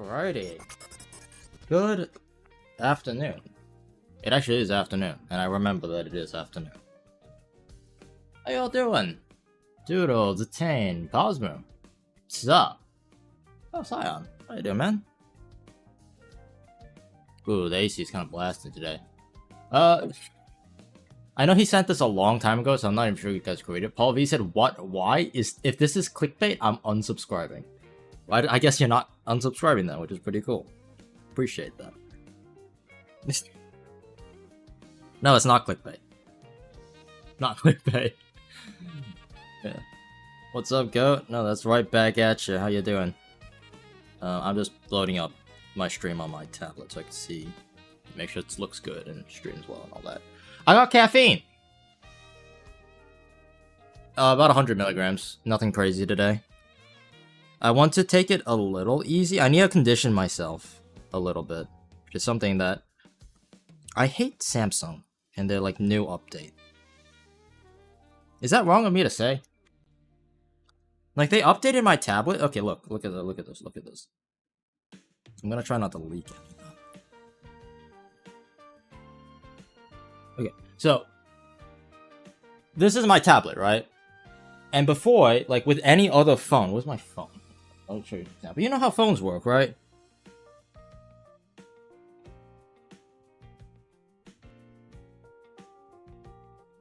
Alrighty. Good afternoon. It actually is afternoon, and I remember that it is afternoon. How y'all doing? Doodle, Detain, Cosmo. What's up? Oh, Scion. How you doing, man? Ooh, the AC is kind of blasted today. I know he sent this a long time ago, so I'm not even sure you guys could read it. Paul V said, "What? Why is if this is clickbait? I'm unsubscribing." I guess you're not unsubscribing then, which is pretty cool. Appreciate that. No, it's not clickbait. Not clickbait. Yeah. What's up, Goat? No, that's right back at you. How you doing? I'm just loading up my stream on my tablet so I can see, make sure it looks good and streams well and all that. I got caffeine! About 100 milligrams. Nothing crazy today. I want to take it a little easy. I need to condition myself a little bit. Which is something that... I hate Samsung and their, like, new update. Is that wrong of me to say? Like, they updated my tablet? Okay, look at this. I'm gonna try not to leak it. Okay, so this is my tablet, right? And before, like with any other phone, where's my phone? I'll show you now. But you know how phones work, right?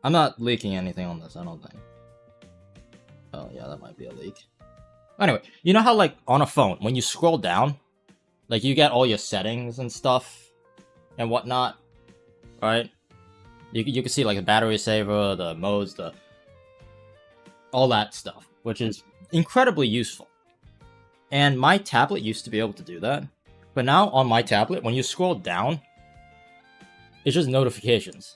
I'm not leaking anything on this, I don't think. Oh yeah, that might be a leak. Anyway, you know how like on a phone, when you scroll down, like you get all your settings and stuff and whatnot, right? You can see like the battery saver, the modes, all that stuff, which is incredibly useful. And my tablet used to be able to do that, but now on my tablet, when you scroll down, it's just notifications.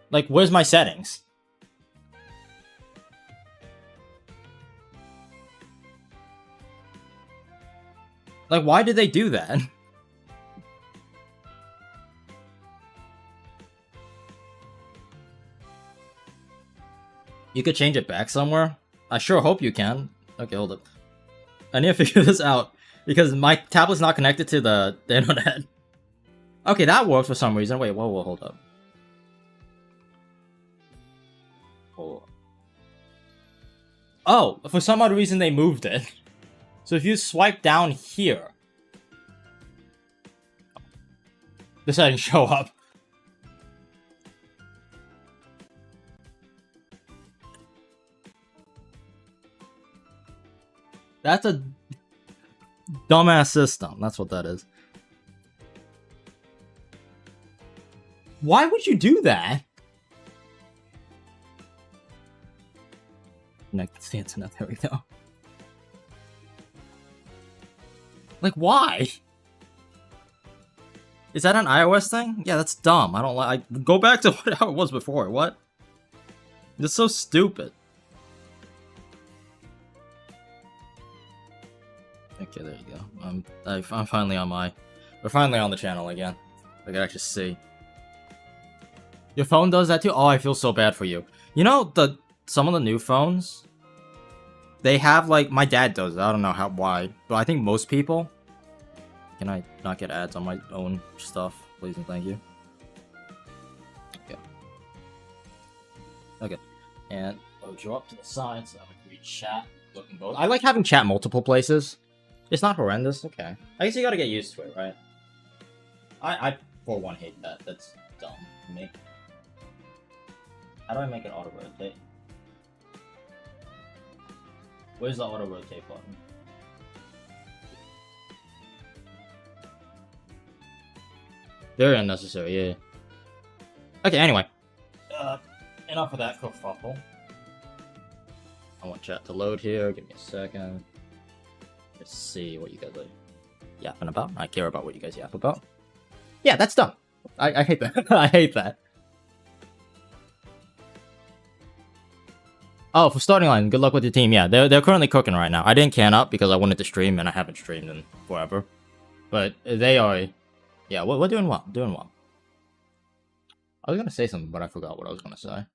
Like, where's my settings? Like, why did they do that? You could change it back somewhere? I sure hope you can. Okay, hold up. I need to figure this out, because my tablet's not connected to the internet. Okay, that works for some reason. Wait, whoa, hold up. Oh, for some odd reason they moved it. So if you swipe down here, the settings show up. That's a dumbass system. That's what that is. Why would you do that? Connect to the internet. There we go. Like, why? Is that an iOS thing? Yeah, that's dumb. I don't like. Go back to how it was before. What? It's so stupid. Okay, there you go. I'm finally on my... We're finally on the channel again. I can actually see. Your phone does that too? Oh, I feel so bad for you. You know, some of the new phones, they have, like... My dad does it. I don't know why. But I think most people... Can I not get ads on my own stuff? Please and thank you. Okay. Okay. And load you up to the side so that we can read chat. Looking both. I like having chat multiple places. It's not horrendous, okay. I guess you gotta get used to it, right? I for one, hate that. That's dumb to me. How do I make it auto-rotate? Where's the auto-rotate button? Very unnecessary, yeah. Okay, anyway. Enough of that kerfuffle. I want chat to load here, give me a second. Let's see what you guys are yapping about. I care about what you guys yap about. Yeah, that's dumb. I hate that. I hate that. Oh, for starting line, good luck with your team. Yeah, they're currently cooking right now. I didn't can up because I wanted to stream and I haven't streamed in forever. But they are... Yeah, we're doing well. Doing well. I was gonna say something, but I forgot what I was gonna say.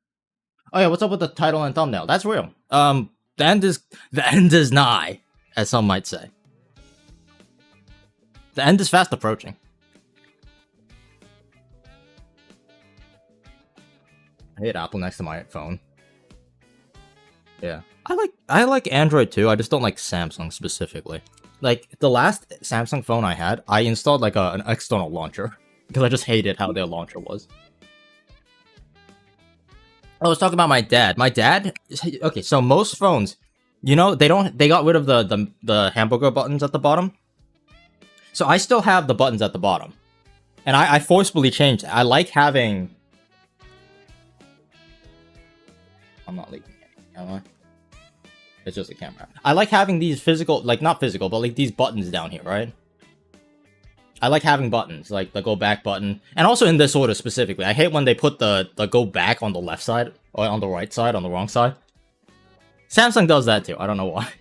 Oh yeah, what's up with the title and thumbnail? That's real. The end is nigh, as some might say. The end is fast approaching. I hate Apple next to my phone. Yeah. I like Android too, I just don't like Samsung specifically. Like, the last Samsung phone I had, I installed like an external launcher. Because I just hated how their launcher was. I was talking about my dad. My dad... Okay, so most phones, you know, they got rid of the hamburger buttons at the bottom. So I still have the buttons at the bottom. And I forcefully changed it. I like having... I'm not leaking it, am I? It's just a camera. I like having these physical... Like, not physical, but like these buttons down here, right? I like having buttons, like the go back button. And also in this order specifically. I hate when they put the go back on the left side, or on the right side, on the wrong side. Samsung does that too, I don't know why.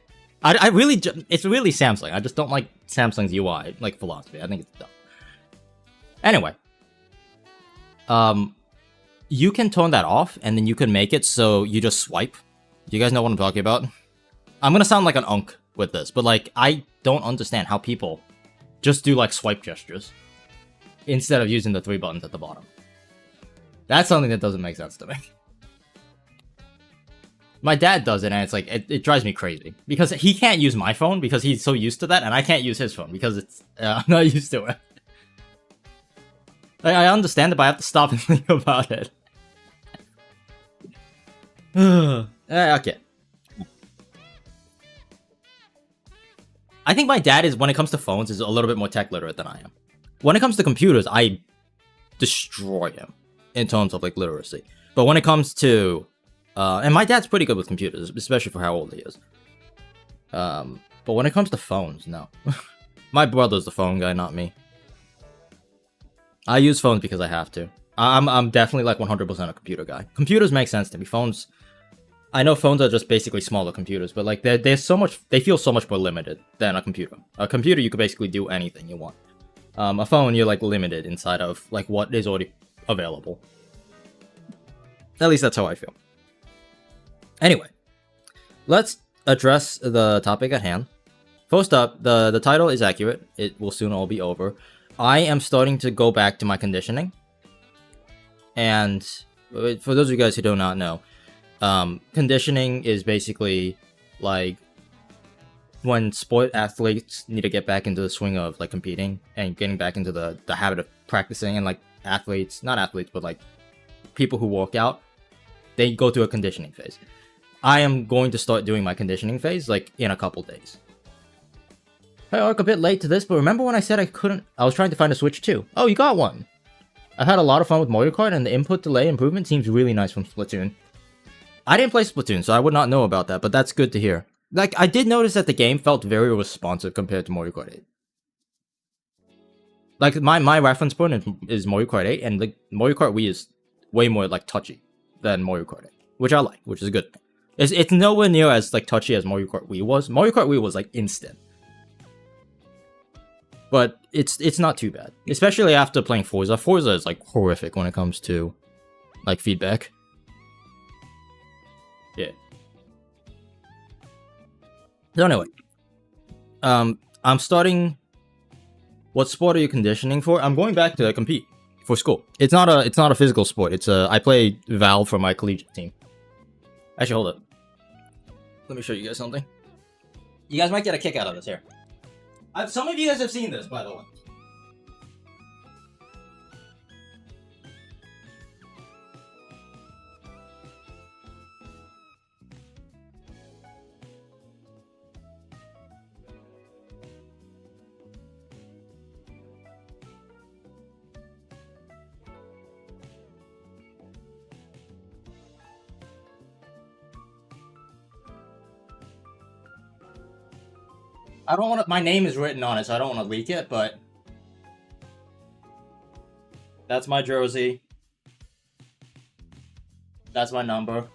I really, it's really Samsung. I just don't like Samsung's UI, like, philosophy. I think it's dumb. Anyway. You can turn that off, and then you can make it so you just swipe. Do you guys know what I'm talking about? I'm gonna sound like an unk with this, but like, I don't understand how people just do like swipe gestures instead of using the 3 buttons at the bottom. That's something that doesn't make sense to me. My dad does it, and it's like, it drives me crazy. Because he can't use my phone because he's so used to that, and I can't use his phone because it's I'm not used to it. Like, I understand it, but I have to stop and think about it. Okay. I think my dad is, when it comes to phones, is a little bit more tech literate than I am. When it comes to computers, I destroy him in terms of like literacy. But when it comes to, and my dad's pretty good with computers, especially for how old he is. But when it comes to phones, no. My brother's the phone guy, not me. I use phones because I have to. I'm definitely like 100% a computer guy. Computers make sense to me. Phones, I know phones are just basically smaller computers, but like they're so much, they feel so much more limited than a computer. A computer, you could basically do anything you want. A phone, you're like limited inside of like what is already available. At least that's how I feel. Anyway, let's address the topic at hand. First up, the title is accurate. It will soon all be over. I am starting to go back to my conditioning. And for those of you guys who do not know, conditioning is basically like when sport athletes need to get back into the swing of like competing and getting back into the habit of practicing, and like athletes, not athletes, but like people who work out, they go through a conditioning phase. I am going to start doing my conditioning phase like in a couple days. Hey, Ark, a bit late to this, but remember when I said I was trying to find a Switch 2? Oh, you got one. I've had a lot of fun with Mario Kart, and the input delay improvement seems really nice from Splatoon. I didn't play Splatoon, so I would not know about that, but that's good to hear. Like, I did notice that the game felt very responsive compared to Mario Kart 8. Like, my reference point is Mario Kart 8, and like Mario Kart Wii is way more like touchy than Mario Kart 8, which I like, which is good. It's nowhere near as like touchy as Mario Kart Wii was. Mario Kart Wii was like instant. But it's not too bad. Especially after playing Forza. Forza is like horrific when it comes to like feedback. Yeah. So anyway. I'm starting. What sport are you conditioning for? I'm going back to compete for school. It's not a physical sport. It's I play Valve for my collegiate team. Actually, hold up. Let me show you guys something. You guys might get a kick out of this here. Some of you guys have seen this, by the way. I don't want to. My name is written on it, so I don't want to leak it, but that's my jersey. That's my number.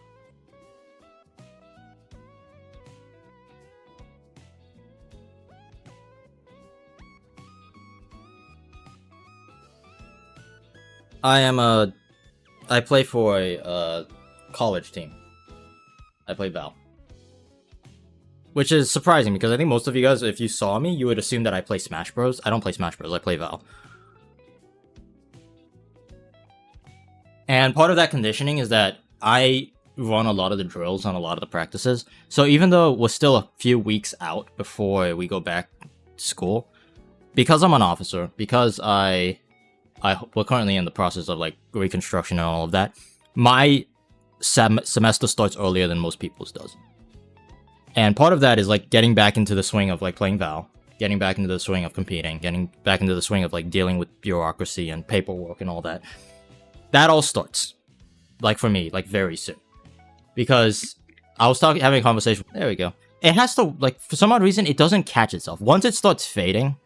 I play for a college team. I play Val. Which is surprising, because I think most of you guys, if you saw me, you would assume that I play Smash Bros. I don't play Smash Bros, I play Val. And part of that conditioning is that I run a lot of the drills on a lot of the practices. So even though we're still a few weeks out before we go back to school, because I'm an officer, because we're currently in the process of like reconstruction and all of that, my semester starts earlier than most people's does. And part of that is like getting back into the swing of like playing Val, getting back into the swing of competing, getting back into the swing of like dealing with bureaucracy and paperwork and all that. That all starts, like for me, like very soon. Because I was having a conversation. There we go. It has to, like, for some odd reason, it doesn't catch itself. Once it starts fading,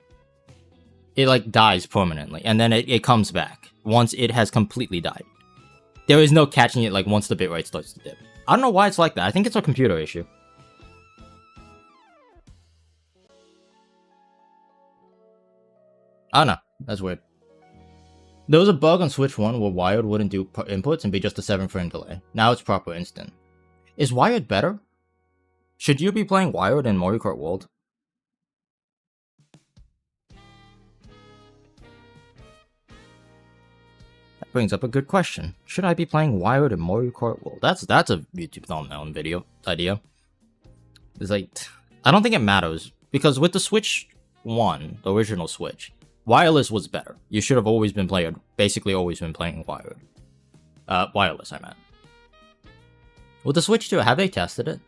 it like dies permanently, and then it comes back once it has completely died. There is no catching it like once the bitrate starts to dip. I don't know why it's like that. I think it's a computer issue. I don't know. That's weird. There was a bug on Switch 1 where Wired wouldn't do inputs and be just a 7-frame delay. Now it's proper instant. Is Wired better? Should you be playing Wired in Mario Kart World? That brings up a good question. Should I be playing Wired in Mario Kart World? That's a YouTube thumbnail and video idea. It's like, I don't think it matters, because with the Switch 1, the original Switch, wireless was better. You should have always been playing, basically always been playing wired. Wireless, I meant. With the Switch 2, have they tested it?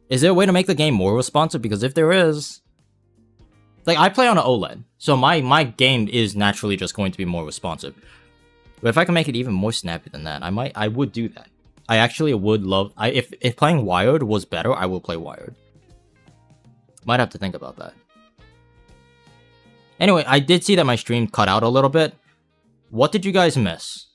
Is there a way to make the game more responsive? Because if there is... Like, I play on an OLED, so my game is naturally just going to be more responsive. But if I can make it even more snappy than that, I would do that. I actually would love... If playing wired was better, I will play wired. Might have to think about that. Anyway, I did see that my stream cut out a little bit. What did you guys miss?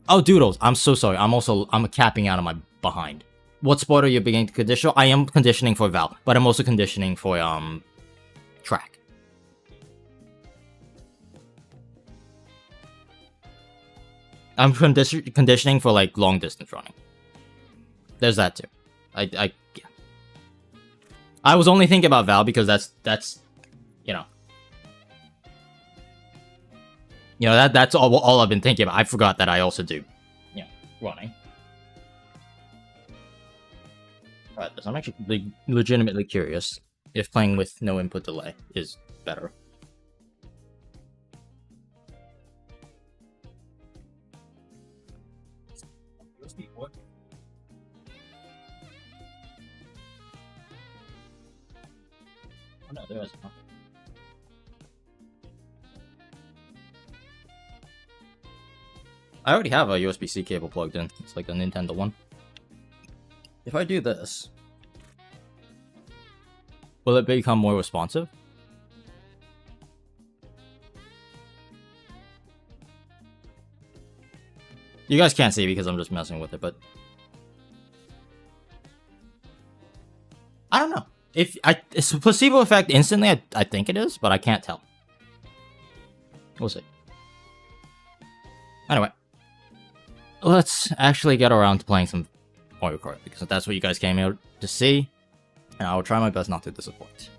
Oh, Doodles, I'm so sorry. I'm capping out on my behind. What sport are you beginning to condition? I am conditioning for Val, but I'm also conditioning for, track. I'm conditioning for, like, long distance running. There's that too. Yeah. I was only thinking about Val because that's that's all I've been thinking about. I forgot that I also do, running. Alright, I'm actually legitimately curious if playing with no input delay is better. No, there isn't. I already have a USB-C cable plugged in. It's like a Nintendo one. If I do this, will it become more responsive? You guys can't see because I'm just messing with it, but I don't know. It's a placebo effect instantly, I think it is, but I can't tell. We'll see. Anyway, let's actually get around to playing some Mario Kart, because that's what you guys came here to see, and I will try my best not to disappoint.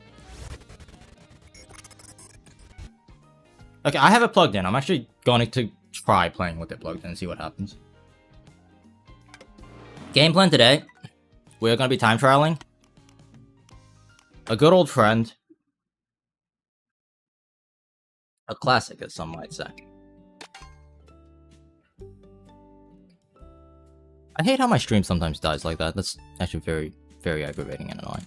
Okay, I have it plugged in. I'm actually going to try playing with it plugged in and see what happens. Game plan today, we're going to be time trialing a good old friend. A classic, as some might say. I hate how my stream sometimes dies like that. That's actually very, very aggravating and annoying.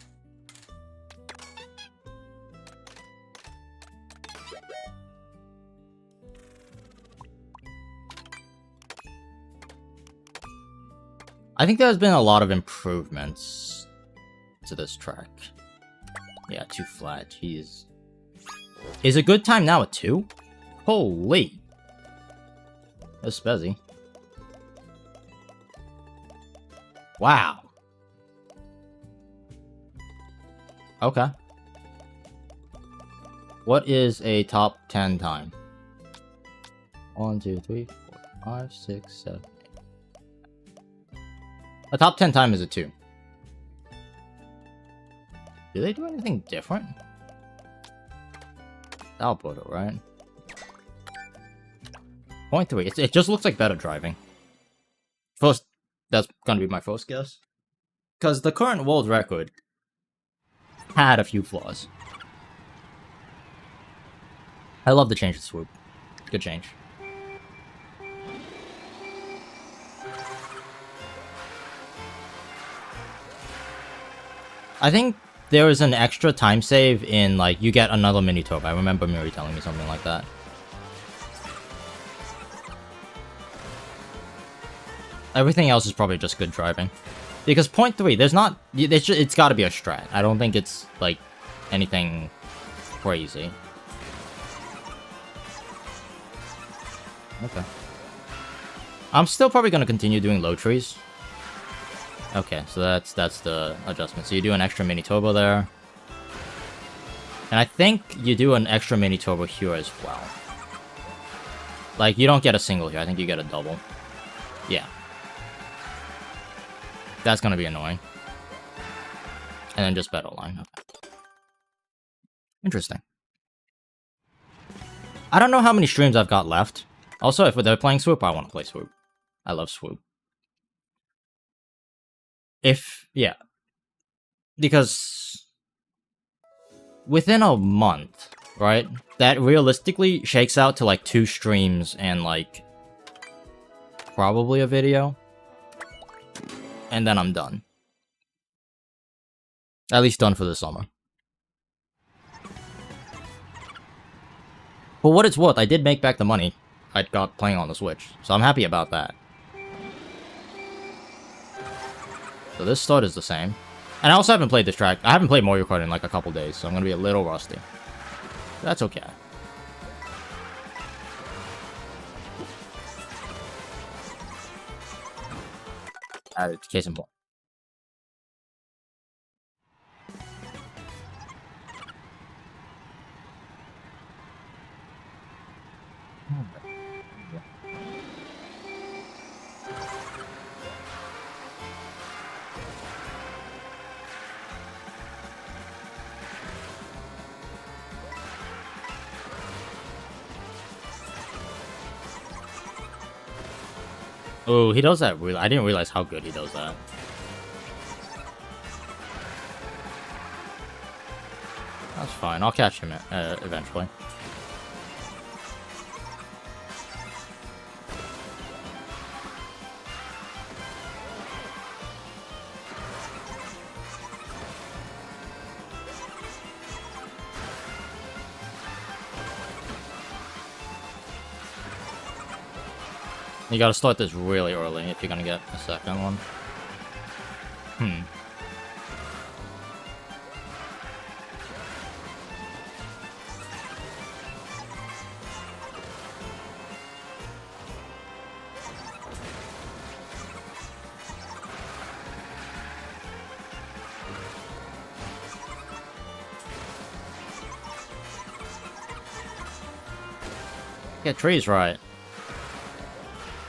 I think there's been a lot of improvements to this track. Yeah, too flat, jeez. Is a good time now at 2? Holy! That's spezzy. Wow. Okay. What is a top 10 time? 1, 2, 3, 4, 5, 6, 7, 8. A top 10 time is a 2. Do they do anything different? Output, right? 0.3. It just looks like better driving. First, that's gonna be my first guess. Because the current world record had a few flaws. I love the change of swoop. Good change. I think there is an extra time save in, like, you get another mini turbo. I remember Miri telling me something like that. Everything else is probably just good driving. Because 0.3, there's not... It's gotta be a strat. I don't think it's, like, anything crazy. Okay. I'm still probably gonna continue doing low trees. Okay, so that's the adjustment. So you do an extra mini turbo there. And I think you do an extra mini turbo here as well. Like, you don't get a single here. I think you get a double. Yeah. That's gonna be annoying. And then just better line. Okay. Interesting. I don't know how many streams I've got left. Also, if they're playing Swoop, I want to play Swoop. I love Swoop. Yeah. Because within a month, right? That realistically shakes out to like 2 streams and like probably a video. And then I'm done. At least done for the summer. For what it's worth, I did make back the money I got playing on the Switch, so I'm happy about that. So this start is the same. And I also haven't played this track. I haven't played Mario Kart in like a couple days, so I'm gonna be a little rusty. That's okay. Case in point. Oh, he does that really. I didn't realize how good he does that. That's fine. I'll catch him eventually. You gotta start this really early if you're gonna get a second one. Get trees right.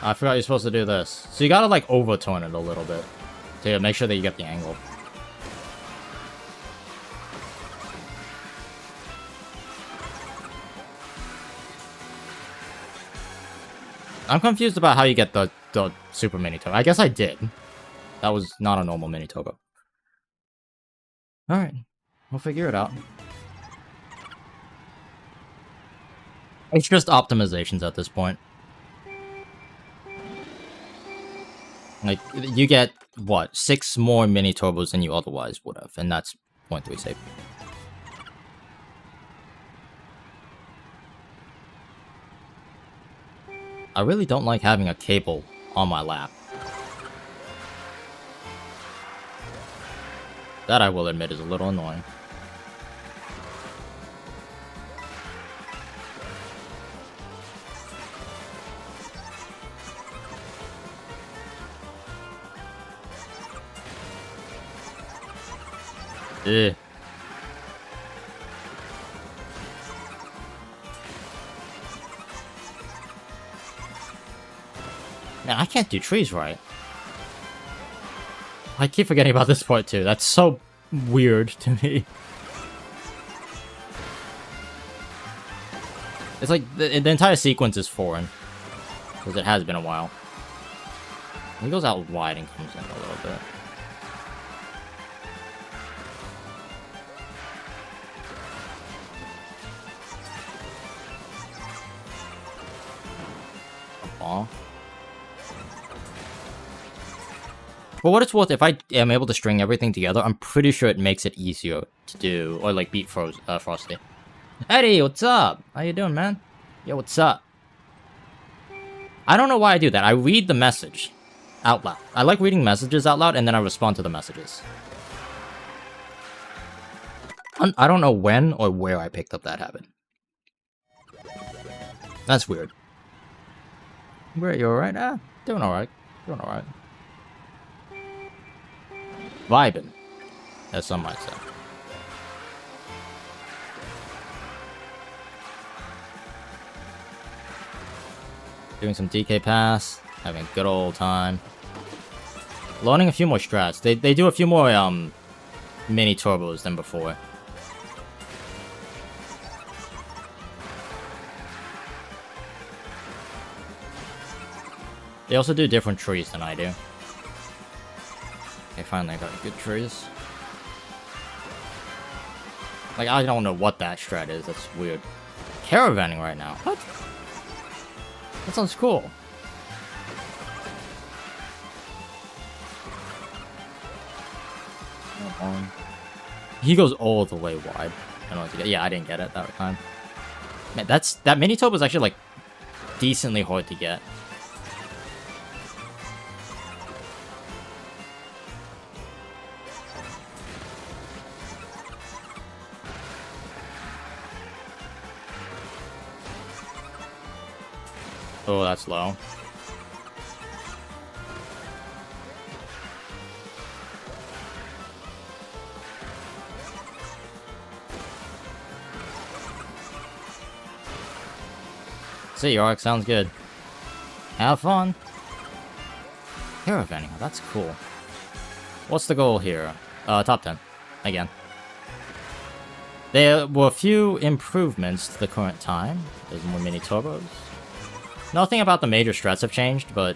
I forgot you're supposed to do this. So you gotta, like, overturn it a little bit to make sure that you get the angle. I'm confused about how you get the super mini turbo. I guess I did. That was not a normal mini turbo. Alright. We'll figure it out. It's just optimizations at this point. Like, you get, what, 6 more mini turbos than you otherwise would have, and that's 0.3 save. I really don't like having a cable on my lap. That, I will admit, is a little annoying. Ugh. Man, I can't do trees right. I keep forgetting about this part too. That's so weird to me. It's like the entire sequence is foreign. Because it has been a while. He goes out wide and comes in a little bit. Aw. For what it's worth, if I am able to string everything together, I'm pretty sure it makes it easier to do, or like beat Frosty. Eddie, what's up? How you doing, man? Yo, what's up? I don't know why I do that. I read the message out loud. I like reading messages out loud, and then I respond to the messages. I don't know when or where I picked up that habit. That's weird. Where you alright? Ah, doing alright. Doing alright. Vibing, as some might say. Doing some DK pass, having a good old time. Learning a few more strats. They do a few more mini turbos than before. They also do different trees than I do. Okay, finally I got good trees. Like, I don't know what that strat is. That's weird. Caravanning right now. What? That sounds cool. He goes all the way wide. I don't know what to get. Yeah, I didn't get it that time. Man, that mini top was actually like decently hard to get. Oh, that's low. See, Ark, sounds good. Have fun. Caravanning, that's cool. What's the goal here? Top 10. Again. There were a few improvements to the current time. There's more mini turbos. Nothing about the major strats have changed, but...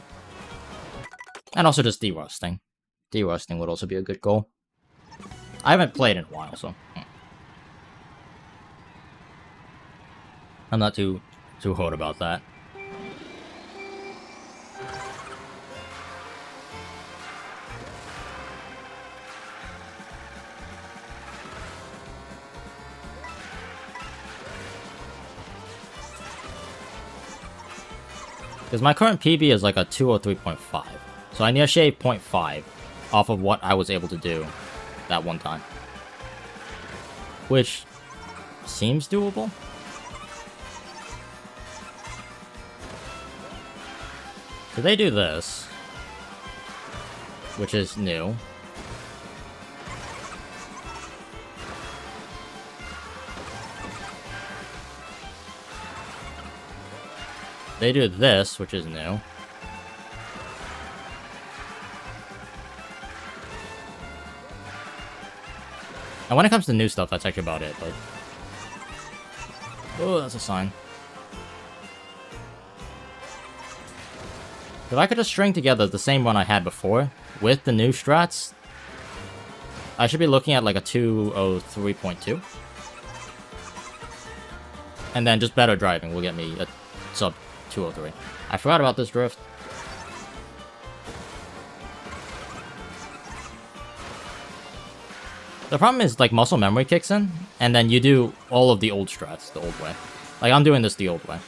And also just de-rusting. De-rusting would also be a good goal. I haven't played in a while, so... I'm not too hard about that. Because my current PB is like a 2 or 3.5. So I need to shave 0.5 off of what I was able to do that one time. Which seems doable. So they do this, which is new. They do this, which is new. And when it comes to new stuff, that's actually about it, but... Oh, that's a sign. If I could just string together the same one I had before, with the new strats, I should be looking at like a 203.2. And then just better driving will get me a sub 203. I forgot about this drift. The problem is, like, muscle memory kicks in, and then you do all of the old strats the old way. Like, I'm doing this the old way.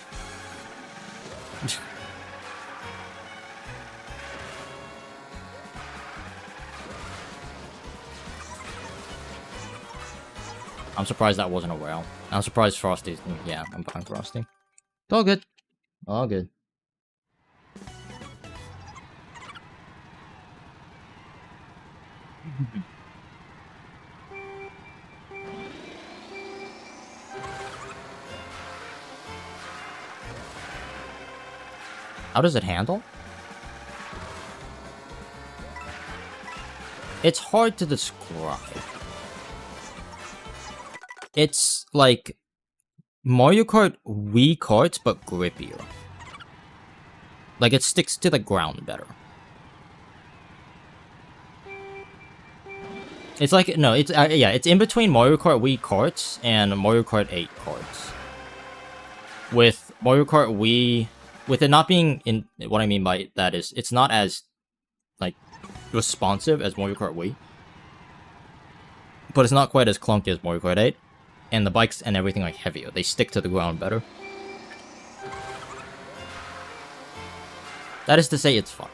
I'm surprised that wasn't a whale. I'm surprised Frosty's... Yeah, I'm fine Frosty. It's all good. All good. How does it handle? It's hard to describe. It's like Mario Kart Wii Karts, but grippier. Like, it sticks to the ground better. It's like, no, it's, yeah, it's in between Mario Kart Wii Karts and Mario Kart 8 Karts. With Mario Kart Wii, with it not being in, what I mean by that is, it's not as, like, responsive as Mario Kart Wii. But it's not quite as clunky as Mario Kart 8. And the bikes and everything are heavier. They stick to the ground better. That is to say, it's fun.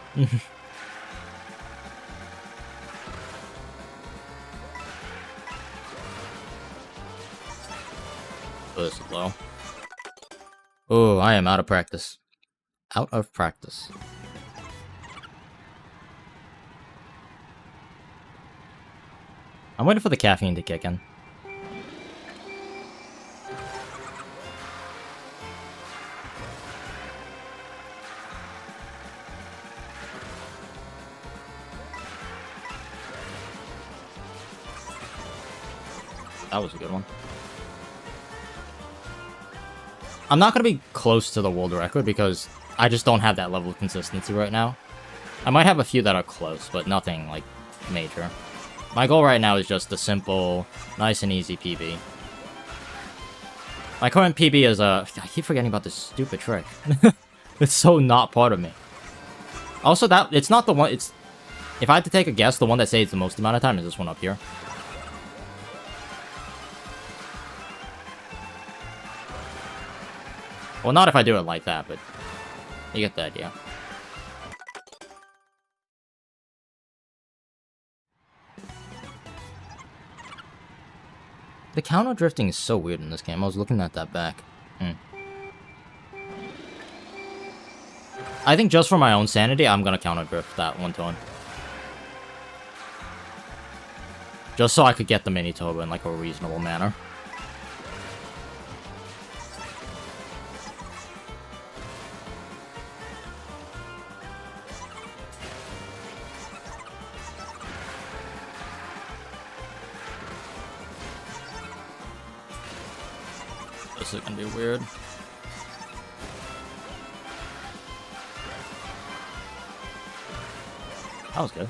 This is low. Oh, I am out of practice. Out of practice. I'm waiting for the caffeine to kick in. That was a good one. I'm not going to be close to the world record because I just don't have that level of consistency right now. I might have a few that are close, but nothing, like, major. My goal right now is just a simple, nice and easy PB. My current PB is I keep forgetting about this stupid trick. It's so not part of me. Also, that it's not the one. It's if I had to take a guess, the one that saves the most amount of time is this one up here. Well, not if I do it like that, but you get the idea. The counter drifting is so weird in this game. I was looking at that back. I think just for my own sanity, I'm gonna counter drift that one turn. Just so I could get the mini turbo in like a reasonable manner. This is gonna be weird. That was good.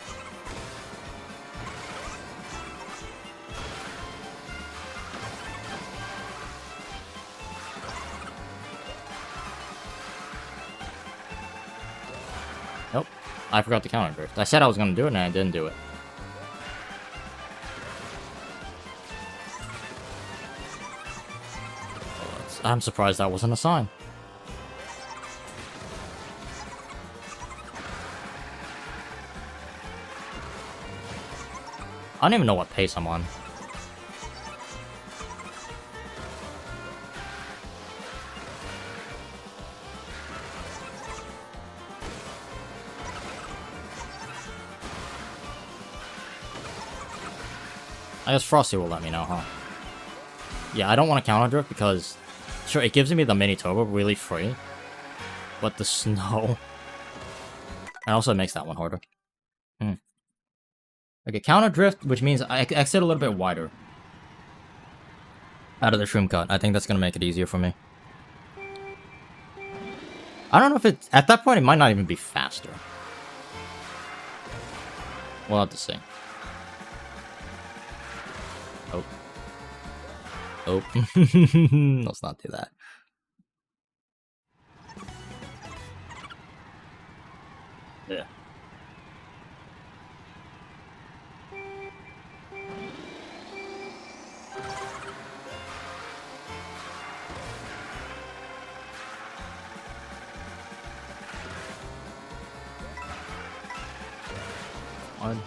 Nope. I forgot to counter drift. I said I was gonna do it and I didn't do it. I'm surprised that wasn't a sign. I don't even know what pace I'm on. I guess Frosty will let me know, huh? Yeah, I don't want to counter drift because sure, it gives me the mini turbo really free, but the snow, and also it makes that one harder. Okay, counter drift, which means I exit a little bit wider out of the shroom cut. I think that's gonna make it easier for me. I don't know if it at that point it might not even be faster. We'll have to see. Oh. Oh. Let's not do that. Yeah. On.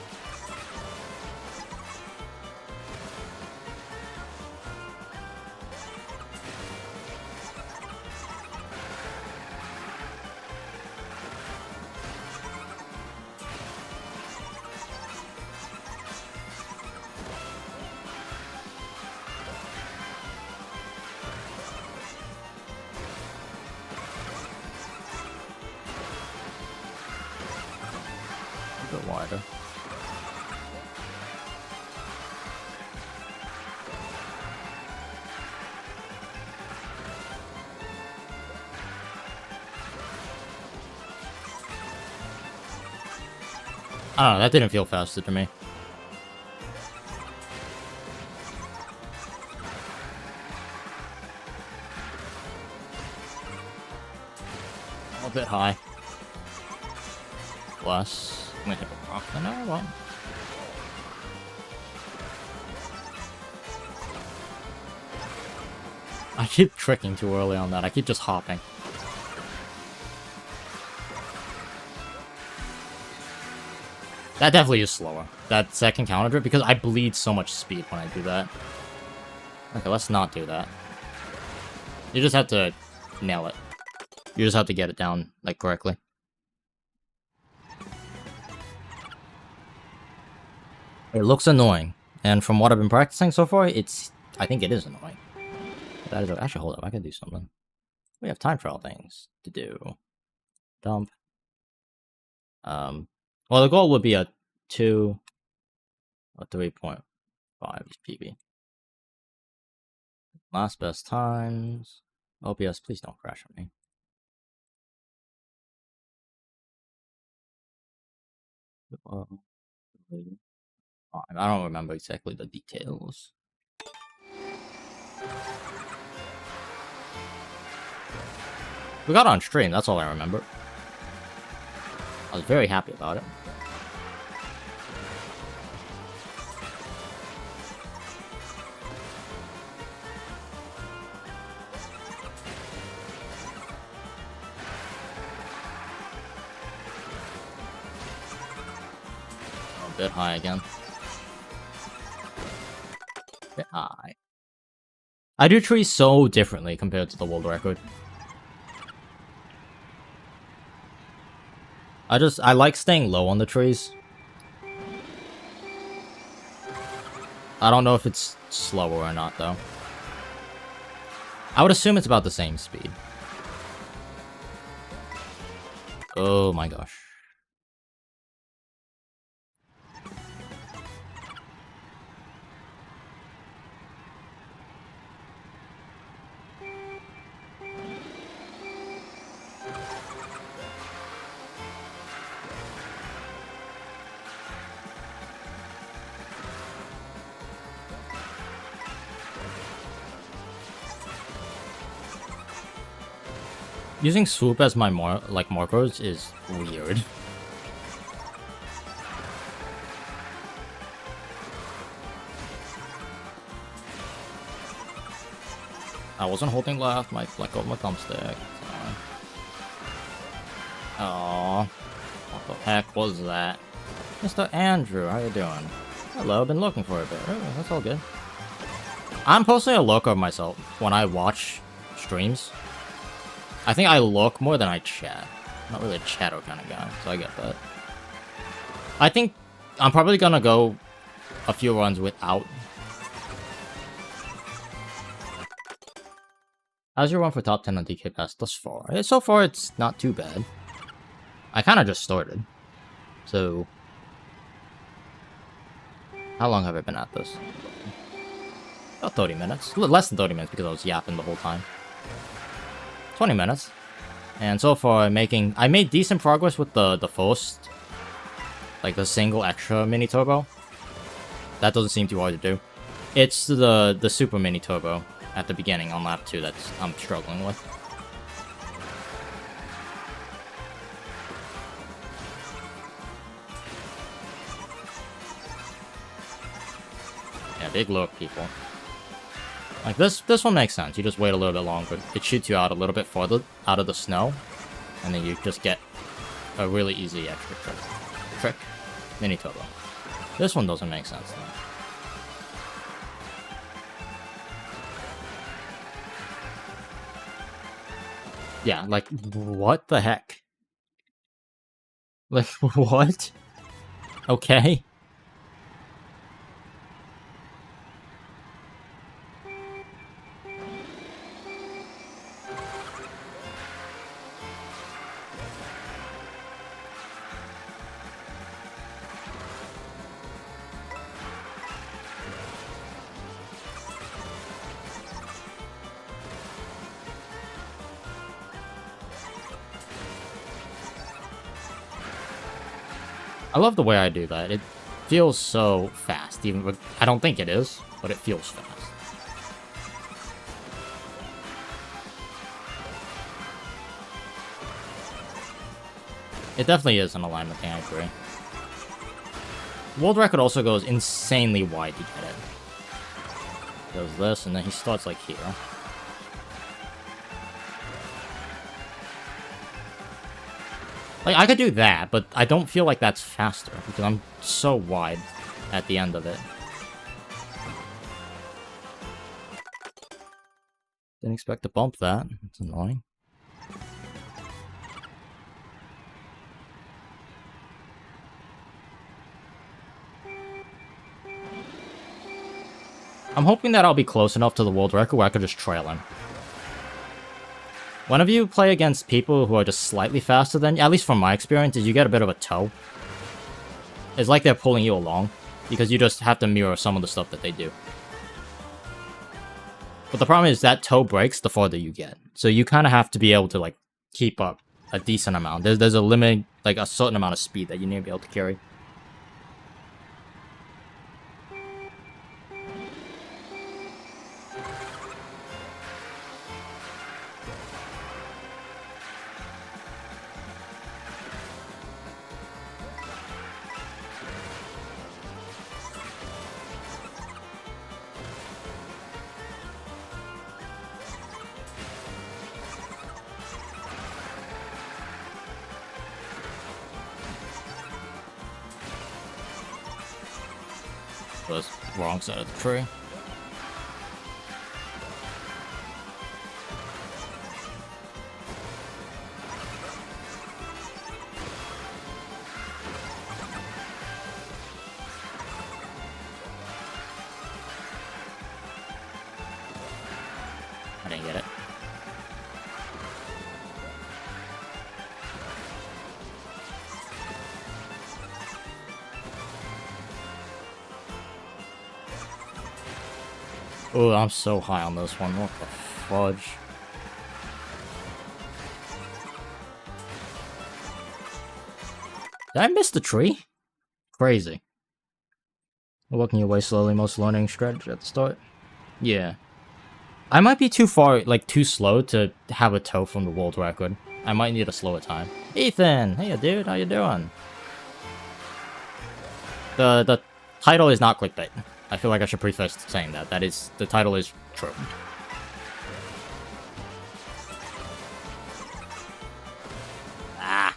A bit wider. I don't know, that didn't feel faster to me. A bit high. Plus, I'm gonna hit a rock. No, I won't. I keep tricking too early on that. I keep just hopping. That definitely is slower. That second counter drift, because I bleed so much speed when I do that. Okay, let's not do that. You just have to nail it. You just have to get it down, like, correctly. It looks annoying. And from what I've been practicing so far, I think it is annoying. That is... Actually, hold up. I can do something. We have time trial things to do. Dump. Well, the goal would be a 2 or 3.5 PB. Last best times. OPS, please don't crash on me. I don't remember exactly the details. We got on stream, that's all I remember. I was very happy about it. A bit high again. A bit high. I do trees so differently compared to the world record. I like staying low on the trees. I don't know if it's slower or not, though. I would assume it's about the same speed. Oh my gosh. Using swoop as my markers is weird. I wasn't holding left, Mike. Let go of my thumbstick. Oh, what the heck was that? Mr. Andrew, how you doing? Hello, been looking for a bit. Oh, that's all good. I'm personally a looker of myself when I watch streams. I think I look more than I chat. I'm not really a chatter kind of guy, so I get that. I think I'm probably gonna go a few runs without. How's your run for top 10 on DK Pass thus far? So far, it's not too bad. I kind of just started. So, how long have I been at this? About 30 minutes. Less than 30 minutes because I was yapping the whole time. 20 minutes. And so far, I made decent progress with the first, like the single extra mini turbo. That doesn't seem too hard to do. It's the super mini turbo at the beginning on lap 2 that I'm struggling with. Yeah, big look, people. Like, this one makes sense. You just wait a little bit longer. It shoots you out a little bit further out of the snow. And then you just get a really easy extra trick. Mini turbo. This one doesn't make sense, though. Yeah, like, what the heck? Like, what? Okay. I love the way I do that. It feels so fast. Even I don't think it is, but it feels fast. It definitely is an alignment thing, I agree. World record also goes insanely wide to get it. Does this, and then he starts like here. Like, I could do that, but I don't feel like that's faster, because I'm so wide at the end of it. Didn't expect to bump that. It's annoying. I'm hoping that I'll be close enough to the world record where I could just trail him. Whenever you play against people who are just slightly faster than you, at least from my experience, is you get a bit of a toe. It's like they're pulling you along, because you just have to mirror some of the stuff that they do. But the problem is that toe breaks the farther you get. So you kind of have to be able to, like, keep up a decent amount. There's a limit, like a certain amount of speed that you need to be able to carry. Was wrong side of the tree. I didn't get it. Oh, I'm so high on this one. What the fudge? Did I miss the tree? Crazy. Working your way slowly, most learning strategy at the start. Yeah. I might be too far, like, too slow to have a toe from the world record. I might need a slower time. Ethan! Hey, dude, how you doing? The title is not clickbait. I feel like I should preface saying that. That is, the title is true. Ah!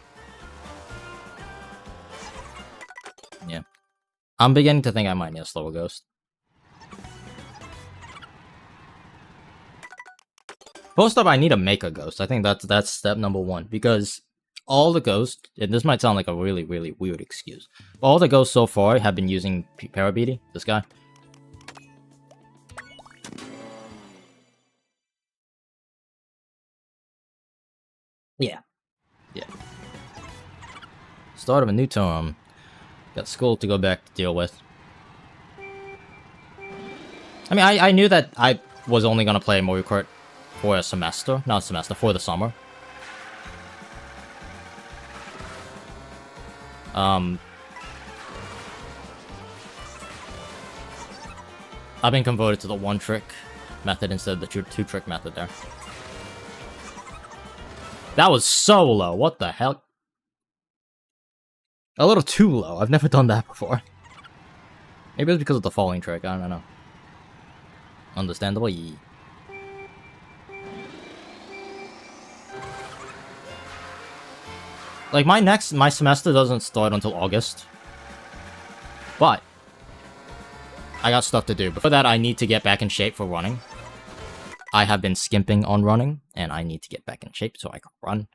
Yeah. I'm beginning to think I might need a slower ghost. First up, I need to make a ghost. I think that's step number one, because all the ghosts, and this might sound like a really, really weird excuse, but all the ghosts so far have been using Parabeady, this guy. Yeah. Yeah. Start of a new term. Got school to go back to deal with. I mean, I knew that I was only gonna play Mario Kart for a semester. Not a semester, for the summer. I've been converted to the one-trick method instead of the two-trick method there. That was so low. What the hell? A little too low. I've never done that before. Maybe it's because of the falling trick. I don't know. Understandable. Like, my semester doesn't start until August. But I got stuff to do. Before that, I need to get back in shape for running. I have been skimping on running, and I need to get back in shape so I can run.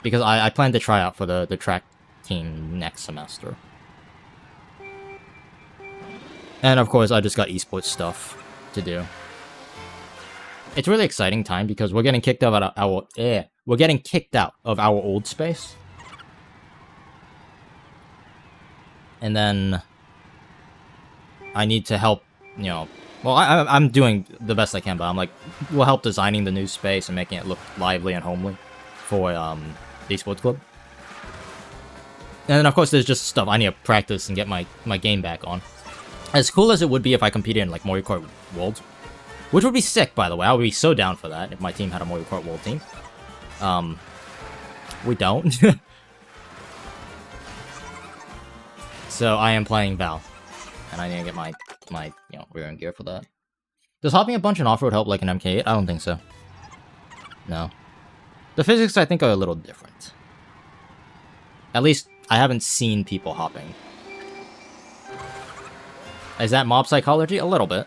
Because I plan to try out for the track team next semester. And of course, I just got esports stuff to do. It's really exciting time because we're getting kicked out of we're getting kicked out of our old space. And then I need to help, you know, well, I'm doing the best I can, but I'm like, we'll help designing the new space and making it look lively and homely for the esports club. And then, of course, there's just stuff I need to practice and get my game back on. As cool as it would be if I competed in, like, Mario Kart World, which would be sick, by the way. I would be so down for that if my team had a Mario Kart World team. We don't. So I am playing Val. And I need to get my rear end gear for that. Does hopping a bunch in off-road help like an MK8? I don't think so. No. The physics, I think, are a little different. At least, I haven't seen people hopping. Is that mob psychology? A little bit.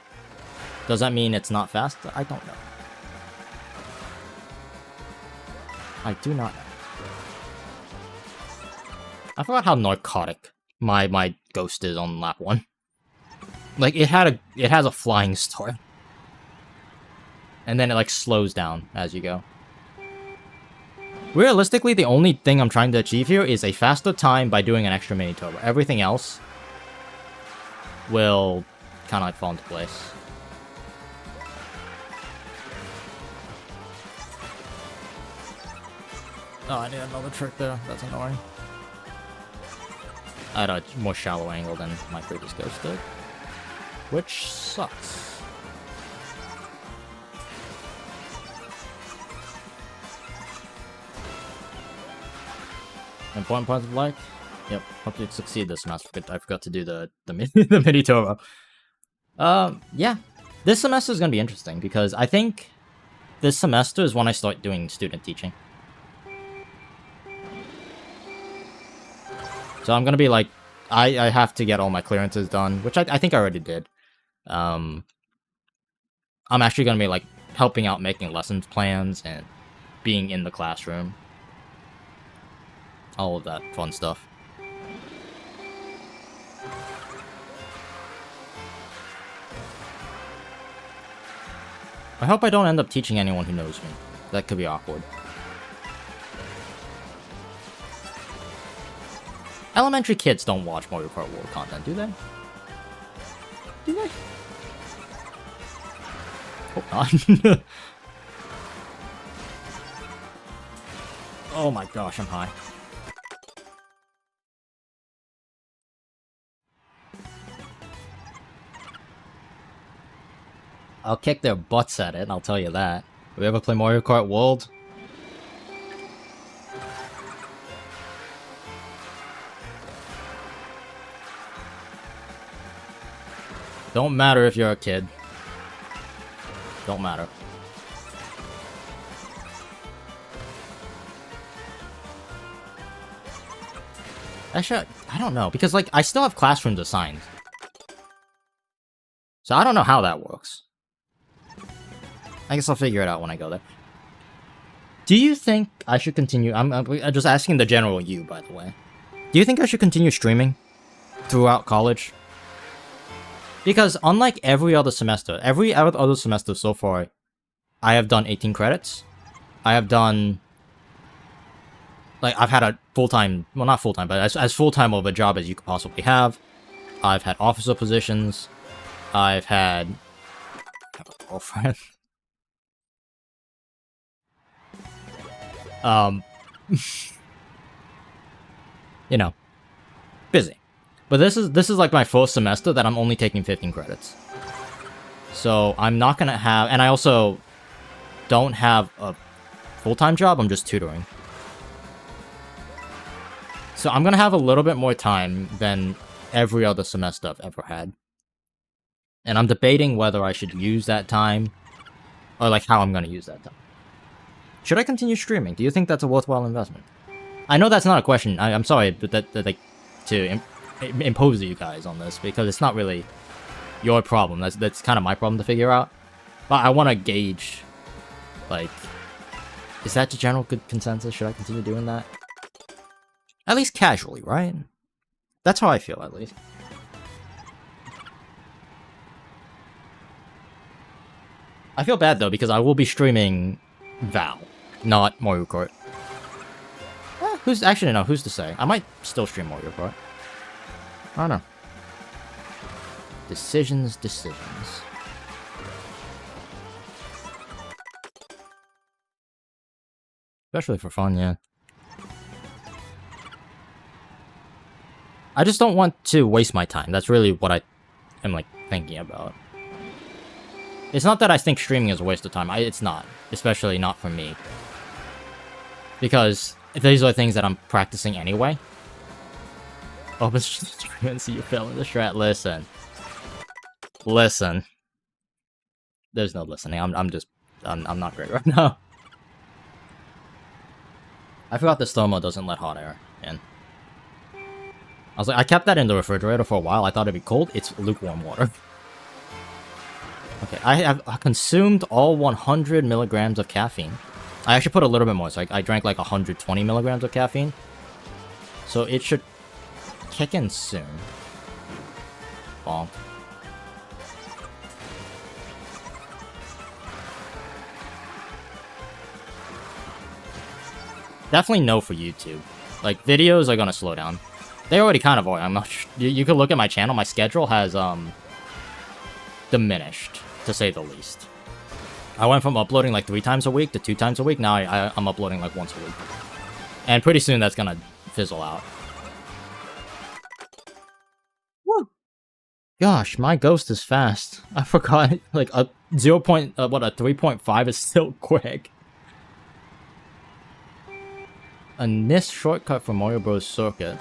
Does that mean it's not fast? I don't know. I do not know. I forgot how narcotic my ghost is on lap 1. Like, it has a flying start. And then it, like, slows down as you go. Realistically, the only thing I'm trying to achieve here is a faster time by doing an extra mini turbo. Everything else will kind of, like, fall into place. Oh, I need another trick there. That's annoying. I had a more shallow angle than my previous ghost did. Which sucks. Important parts of life? Yep, hope you succeed this semester. I forgot to do the mini turbo. Yeah. This semester is going to be interesting because I think this semester is when I start doing student teaching. So I'm going to be like, I have to get all my clearances done, which I think I already did. I'm actually going to be like helping out making lessons plans and being in the classroom. All of that fun stuff. I hope I don't end up teaching anyone who knows me. That could be awkward. Elementary kids don't watch Mario Kart World content, do they? Do they? Hope not. Oh my gosh, I'm high. I'll kick their butts at it, I'll tell you that. Have we ever play Mario Kart World? Don't matter if you're a kid. Don't matter. Actually, I don't know, because, like, I still have classrooms assigned. So I don't know how that works. I guess I'll figure it out when I go there. Do you think I should continue... I'm just asking the general you, by the way. Do you think I should continue streaming throughout college? Because unlike every other semester so far, I have done 18 credits. I have done... Like, I've had a full-time... Well, not full-time, but as full-time of a job as you could possibly have. I've had officer positions. I've had... I have a girlfriend. You know. Busy. But this is like my first semester that I'm only taking 15 credits. So I'm not gonna have... And I also don't have a full-time job, I'm just tutoring. So I'm gonna have a little bit more time than every other semester I've ever had. And I'm debating whether I should use that time, or like how I'm gonna use that time. Should I continue streaming? Do you think that's a worthwhile investment? I know that's not a question. I'm sorry, but that like to impose you guys on this because it's not really your problem. That's kind of my problem to figure out. But I want to gauge, like, is that the general good consensus? Should I continue doing that? At least casually, right? That's how I feel, at least. I feel bad though because I will be streaming Val, not Mario Kart. Who's actually no? Who's to say? I might still stream Mario Kart. I don't know. Decisions. Especially for fun, yeah. I just don't want to waste my time. That's really what I am, like, thinking about. It's not that I think streaming is a waste of time. It's not. Especially not for me. Because these are things that I'm practicing anyway. Open stream and see you fail in the strat. Listen. Listen. There's no listening. I'm not great right now. I forgot this thermo doesn't let hot air in. I was like, I kept that in the refrigerator for a while. I thought it'd be cold. It's lukewarm water. Okay, I have consumed all 100 milligrams of caffeine. I actually put a little bit more, so I drank like 120 milligrams of caffeine. So it should kick in soon. Bonk. Definitely no for YouTube. Like, videos are gonna slow down. They already kind of are. I'm not sure. You could look at my channel. My schedule has, diminished, to say the least. I went from uploading like 3 times a week to 2 times a week. Now I'm uploading like once a week. And pretty soon that's gonna fizzle out. Woo! Gosh, my ghost is fast. I forgot, like, a 3.5 is still quick. A NIST shortcut for Mario Bros. Circuit.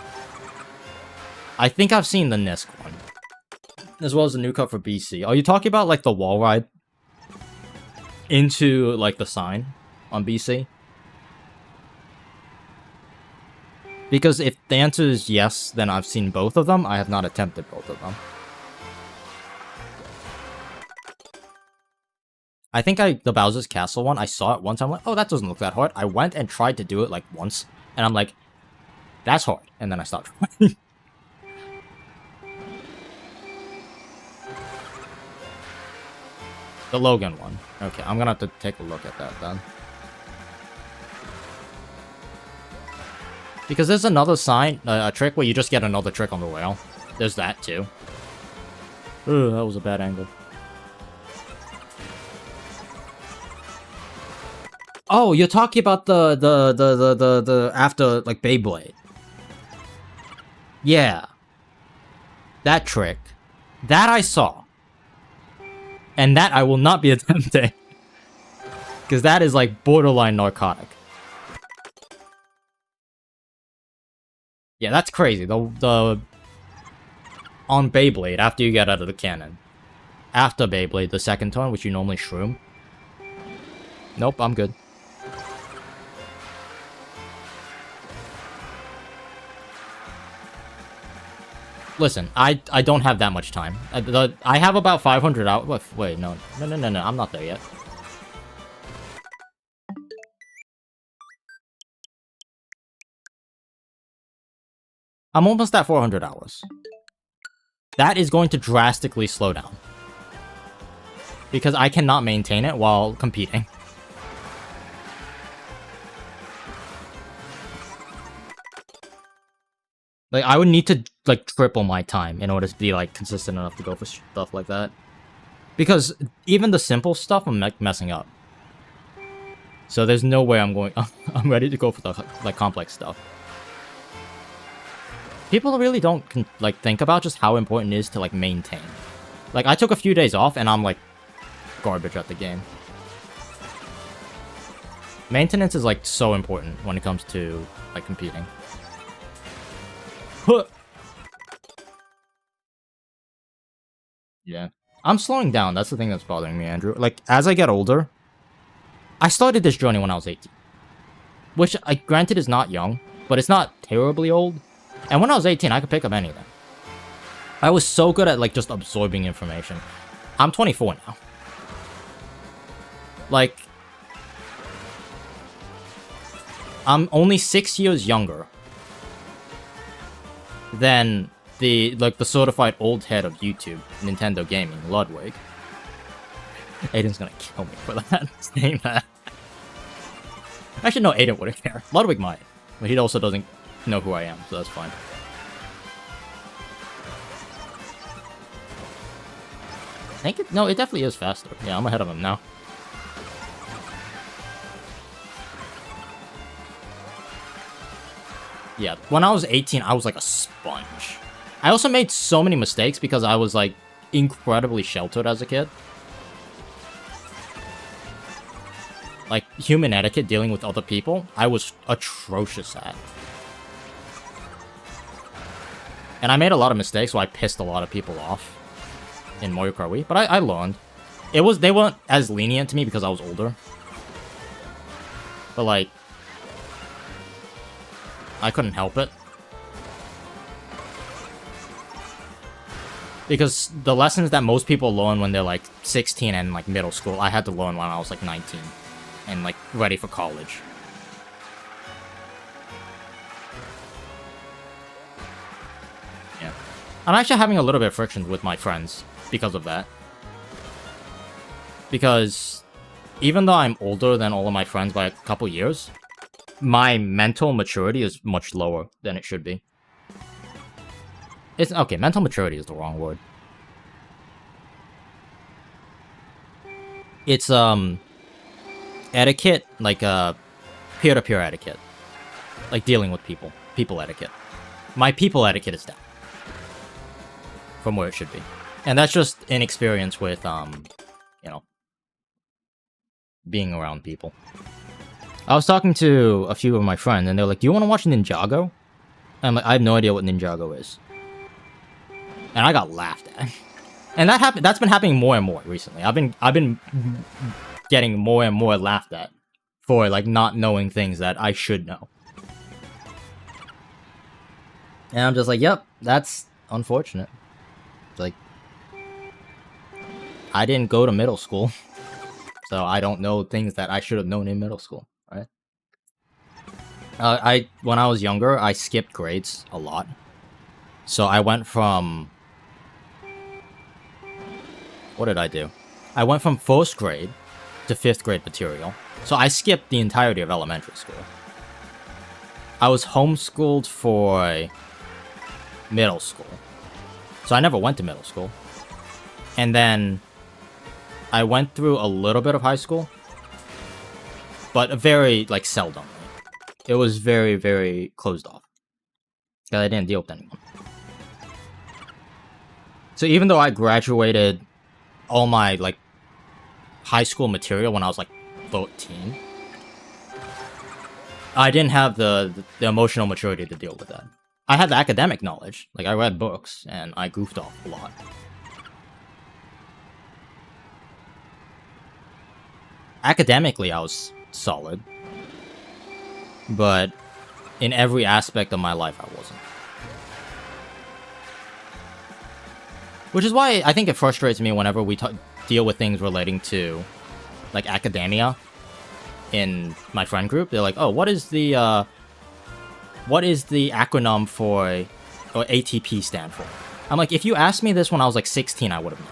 I think I've seen the NIST one. As well as the new cut for BC. Are you talking about, like, the wall ride? Into, like, the sign on BC? Because if the answer is yes, then I've seen both of them. I have not attempted both of them. I think the Bowser's Castle one, I saw it once. I'm like, oh, that doesn't look that hard. I went and tried to do it, like, once. And I'm like, that's hard. And then I stopped trying. The Logan one. Okay, I'm gonna have to take a look at that then. Because there's another sign, a trick where you just get another trick on the rail. There's that too. Ugh, that was a bad angle. Oh, you're talking about the after, like, Beyblade. Yeah. That trick. That I saw. And that I will not be attempting. Because that is, like, borderline narcotic. Yeah, that's crazy. On Beyblade, after you get out of the cannon. After Beyblade, the second turn, which you normally shroom. Nope, I'm good. Listen, I don't have that much time. I have about 500 hours. Wait, no, I'm not there yet. I'm almost at 400 hours. That is going to drastically slow down. Because I cannot maintain it while competing. Like, I would need to, like, triple my time in order to be, like, consistent enough to go for stuff like that. Because even the simple stuff, I'm messing up. So there's no way I'm going... I'm ready to go for the, like, complex stuff. People really don't, like, think about just how important it is to, like, maintain. Like, I took a few days off, and I'm, like, garbage at the game. Maintenance is, like, so important when it comes to, like, competing. Yeah. I'm slowing down. That's the thing that's bothering me, Andrew. Like, as I get older, I started this journey when I was 18. Which, granted, is not young, but it's not terribly old. And when I was 18, I could pick up anything. I was so good at, like, just absorbing information. I'm 24 now. Like, I'm only 6 years younger than the certified old head of YouTube, Nintendo Gaming, Ludwig. Aiden's gonna kill me for that, saying that. Actually, no, Aiden wouldn't care. Ludwig might, but he also doesn't know who I am, so that's fine. I think it, no, it definitely is faster. Yeah, I'm ahead of him now. Yeah, when I was 18, I was like a sponge. I also made so many mistakes because I was, like, incredibly sheltered as a kid. Like, human etiquette, dealing with other people, I was atrocious at. And I made a lot of mistakes, so I pissed a lot of people off in Mario Kart Wii. But I learned. They weren't as lenient to me because I was older. But, like, I couldn't help it. Because the lessons that most people learn when they're, like, 16 and, like, middle school, I had to learn when I was, like, 19. And, like, ready for college. Yeah. I'm actually having a little bit of friction with my friends because of that. Because even though I'm older than all of my friends by a couple years, my mental maturity is much lower than it should be. It's okay, mental maturity is the wrong word. It's etiquette, like peer-to-peer etiquette. Like dealing with people. People etiquette. My people etiquette is down from where it should be. And that's just inexperience with you know, being around people. I was talking to a few of my friends and they're like, "Do you want to watch Ninjago?" I'm like, "I have no idea what Ninjago is." And I got laughed at. And that's been happening more and more recently. I've been getting more and more laughed at for, like, not knowing things that I should know. And I'm just like, yep, that's unfortunate. It's like, I didn't go to middle school, so I don't know things that I should have known in middle school, right? When I was younger, I skipped grades a lot. So I went from... What did I do? I went from 1st grade to 5th grade material. So I skipped the entirety of elementary school. I was homeschooled for middle school. So I never went to middle school. And then I went through a little bit of high school. But very, like, seldomly. It was very, very closed off. Because I didn't deal with anyone. So even though I graduated all my, like, high school material when I was, like, 13, I didn't have the emotional maturity to deal with that. I had the academic knowledge. Like, I read books, and I goofed off a lot. Academically, I was solid. But in every aspect of my life, I wasn't. Which is why I think it frustrates me whenever we deal with things relating to, like, academia in my friend group. They're like, "Oh, what is the acronym for, or ATP stand for?" I'm like, if you asked me this when I was, like, 16, I would have known.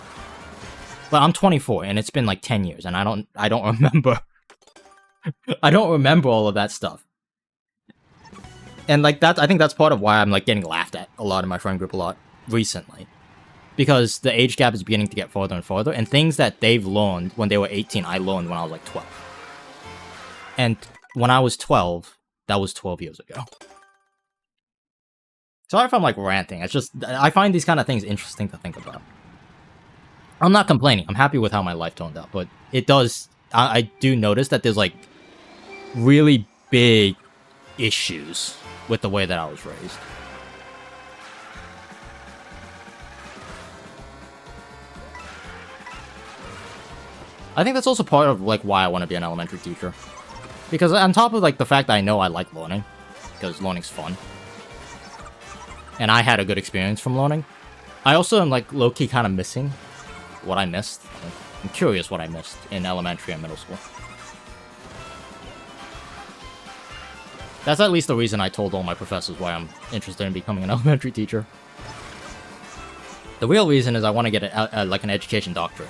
But I'm 24, and it's been, like, 10 years, and I don't remember. I don't remember all of that stuff. And, like, I think that's part of why I'm, like, getting laughed at a lot in my friend group a lot recently. Because the age gap is beginning to get farther and farther, and things that they've learned when they were 18, I learned when I was, like, 12. And when I was 12, that was 12 years ago. Sorry if I'm, like, ranting. It's just, I find these kind of things interesting to think about. I'm not complaining. I'm happy with how my life turned out, but it does... I do notice that there's, like, really big issues with the way that I was raised. I think that's also part of, like, why I want to be an elementary teacher. Because on top of, like, the fact that I know I like learning, because learning's fun, and I had a good experience from learning, I also am, like, low-key kind of missing what I missed. Like, I'm curious what I missed in elementary and middle school. That's at least the reason I told all my professors why I'm interested in becoming an elementary teacher. The real reason is I want to get like, an education doctorate.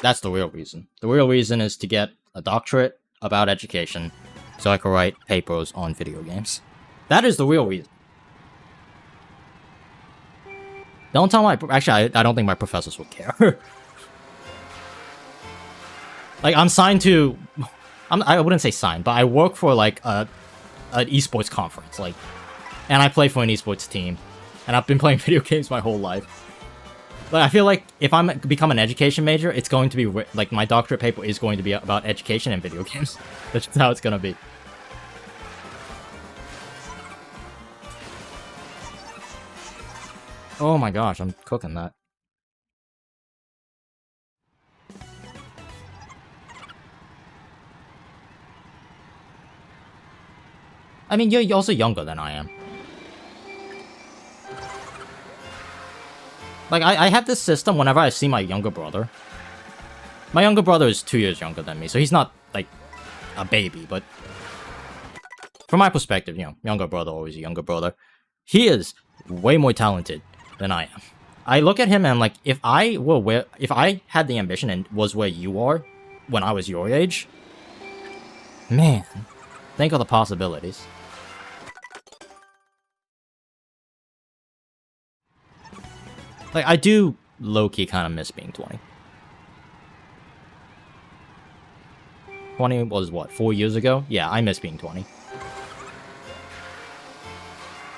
That's the real reason. The real reason is to get a doctorate about education so I can write papers on video games. That is the real reason. Don't tell my... Actually, I don't think my professors would care. Like, I'm signed to... I wouldn't say signed, but I work for, like, a an esports conference, like, and I play for an esports team, and I've been playing video games my whole life. But I feel like if I'm become an education major, it's going to be like my doctorate paper is going to be about education and video games. That's just how it's gonna be. Oh my gosh, I'm cooking that. I mean, you're also younger than I am. Like, I have this system whenever I see my younger brother. My younger brother is 2 years younger than me, so he's not, like, a baby, but... From my perspective, you know, younger brother, always a younger brother. He is way more talented than I am. I look at him and I'm like, if I had the ambition and was where you are when I was your age, man, think of the possibilities. Like, I do low-key kind of miss being 20. 20 was what, 4 years ago? Yeah, I miss being 20.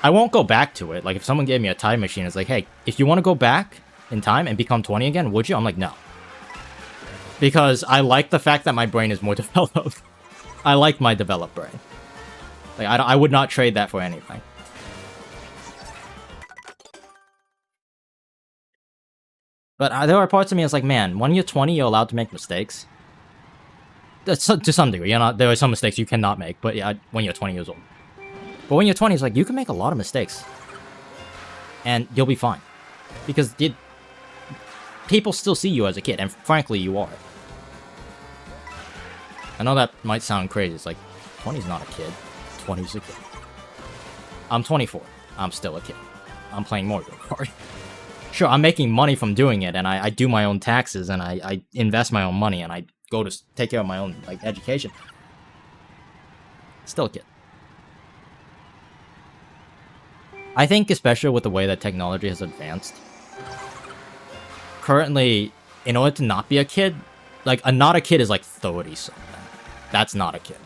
I won't go back to it. Like, if someone gave me a time machine, it's like, hey, if you want to go back in time and become 20 again, would you? I'm like, no. Because I like the fact that my brain is more developed. I like my developed brain. Like, I would not trade that for anything. But there are parts of me that's like, man, when you're 20, you're allowed to make mistakes. That's, to some degree, you're not, there are some mistakes you cannot make, but yeah, when you're 20 years old. But when you're 20, it's like, you can make a lot of mistakes. And you'll be fine. Because people still see you as a kid, and frankly, you are. I know that might sound crazy, it's like, 20's not a kid, 20's a kid. I'm 24, I'm still a kid. I'm playing Mario Kart. Sure, I'm making money from doing it, and I do my own taxes, and I invest my own money, and I go to take care of my own, like, education. Still a kid. I think, especially with the way that technology has advanced, currently, in order to not be a kid, like, not a kid is like 30-something. That's not a kid.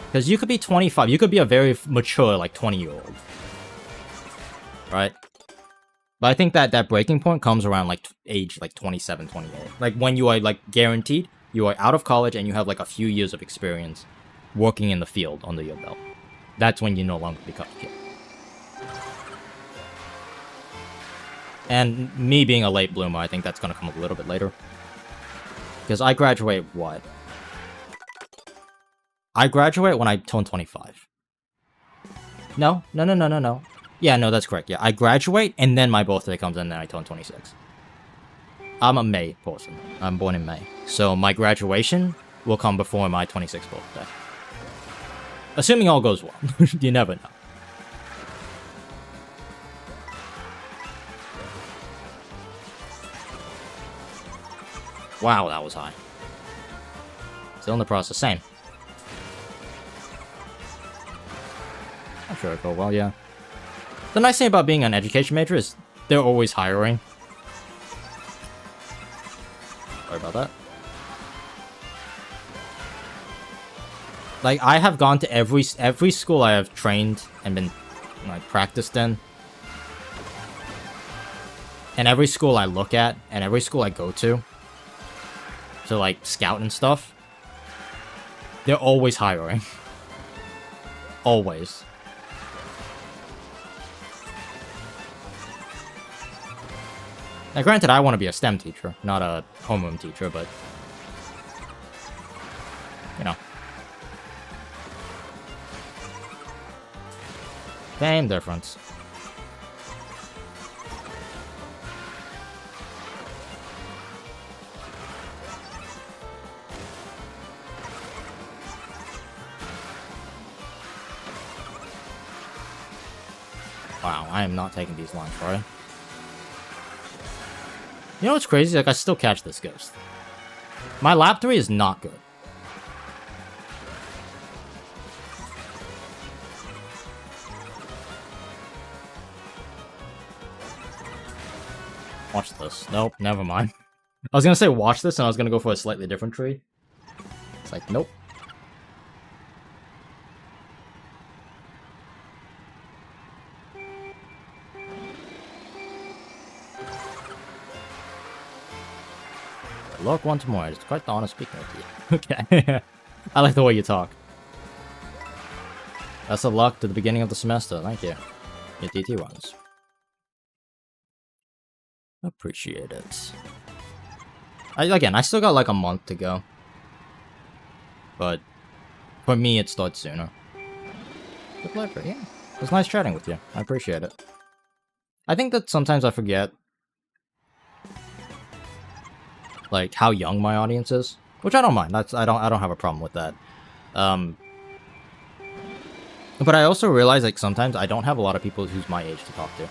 Because you could be 25, you could be a very mature, like, 20-year-old. Right? But I think that breaking point comes around, like, age, like, 27, 28. Like, when you are, like, guaranteed, you are out of college and you have, like, a few years of experience working in the field under your belt. That's when you no longer become a kid. And me being a late bloomer, I think that's going to come a little bit later. Because I graduate, what? I graduate when I turn 25. No. Yeah, no, that's correct. Yeah, I graduate, and then my birthday comes, and then I turn 26. I'm a May person. I'm born in May. So my graduation will come before my 26th birthday. Assuming all goes well. You never know. Wow, that was high. Still in the process. Same. I'm sure it'll go well, yeah. The nice thing about being an education major is they're always hiring. Sorry about that. Like, I have gone to every school I have trained and been, like, practiced in. And every school I look at, and every school I go to, like, scout and stuff, they're always hiring. Always. Now, granted, I want to be a STEM teacher, not a homeroom teacher, but, you know. Same difference. Wow, I am not taking these lines, right? You know what's crazy? Like, I still catch this ghost. My lap 3 is not good. Watch this. Nope, never mind. I was gonna say watch this, and I was gonna go for a slightly different tree. It's like, nope. Look once more. It's quite the honor speaking with you. Okay. I like the way you talk. Best of luck to the beginning of the semester. Thank you. Your DT runs. Appreciate it. Again, I still got like a month to go. But for me, it starts sooner. Good pleasure, yeah. It was nice chatting with you. I appreciate it. I think that sometimes I forget like how young my audience is, which I don't mind. I don't have a problem with that. But I also realize like sometimes I don't have a lot of people who's my age to talk to,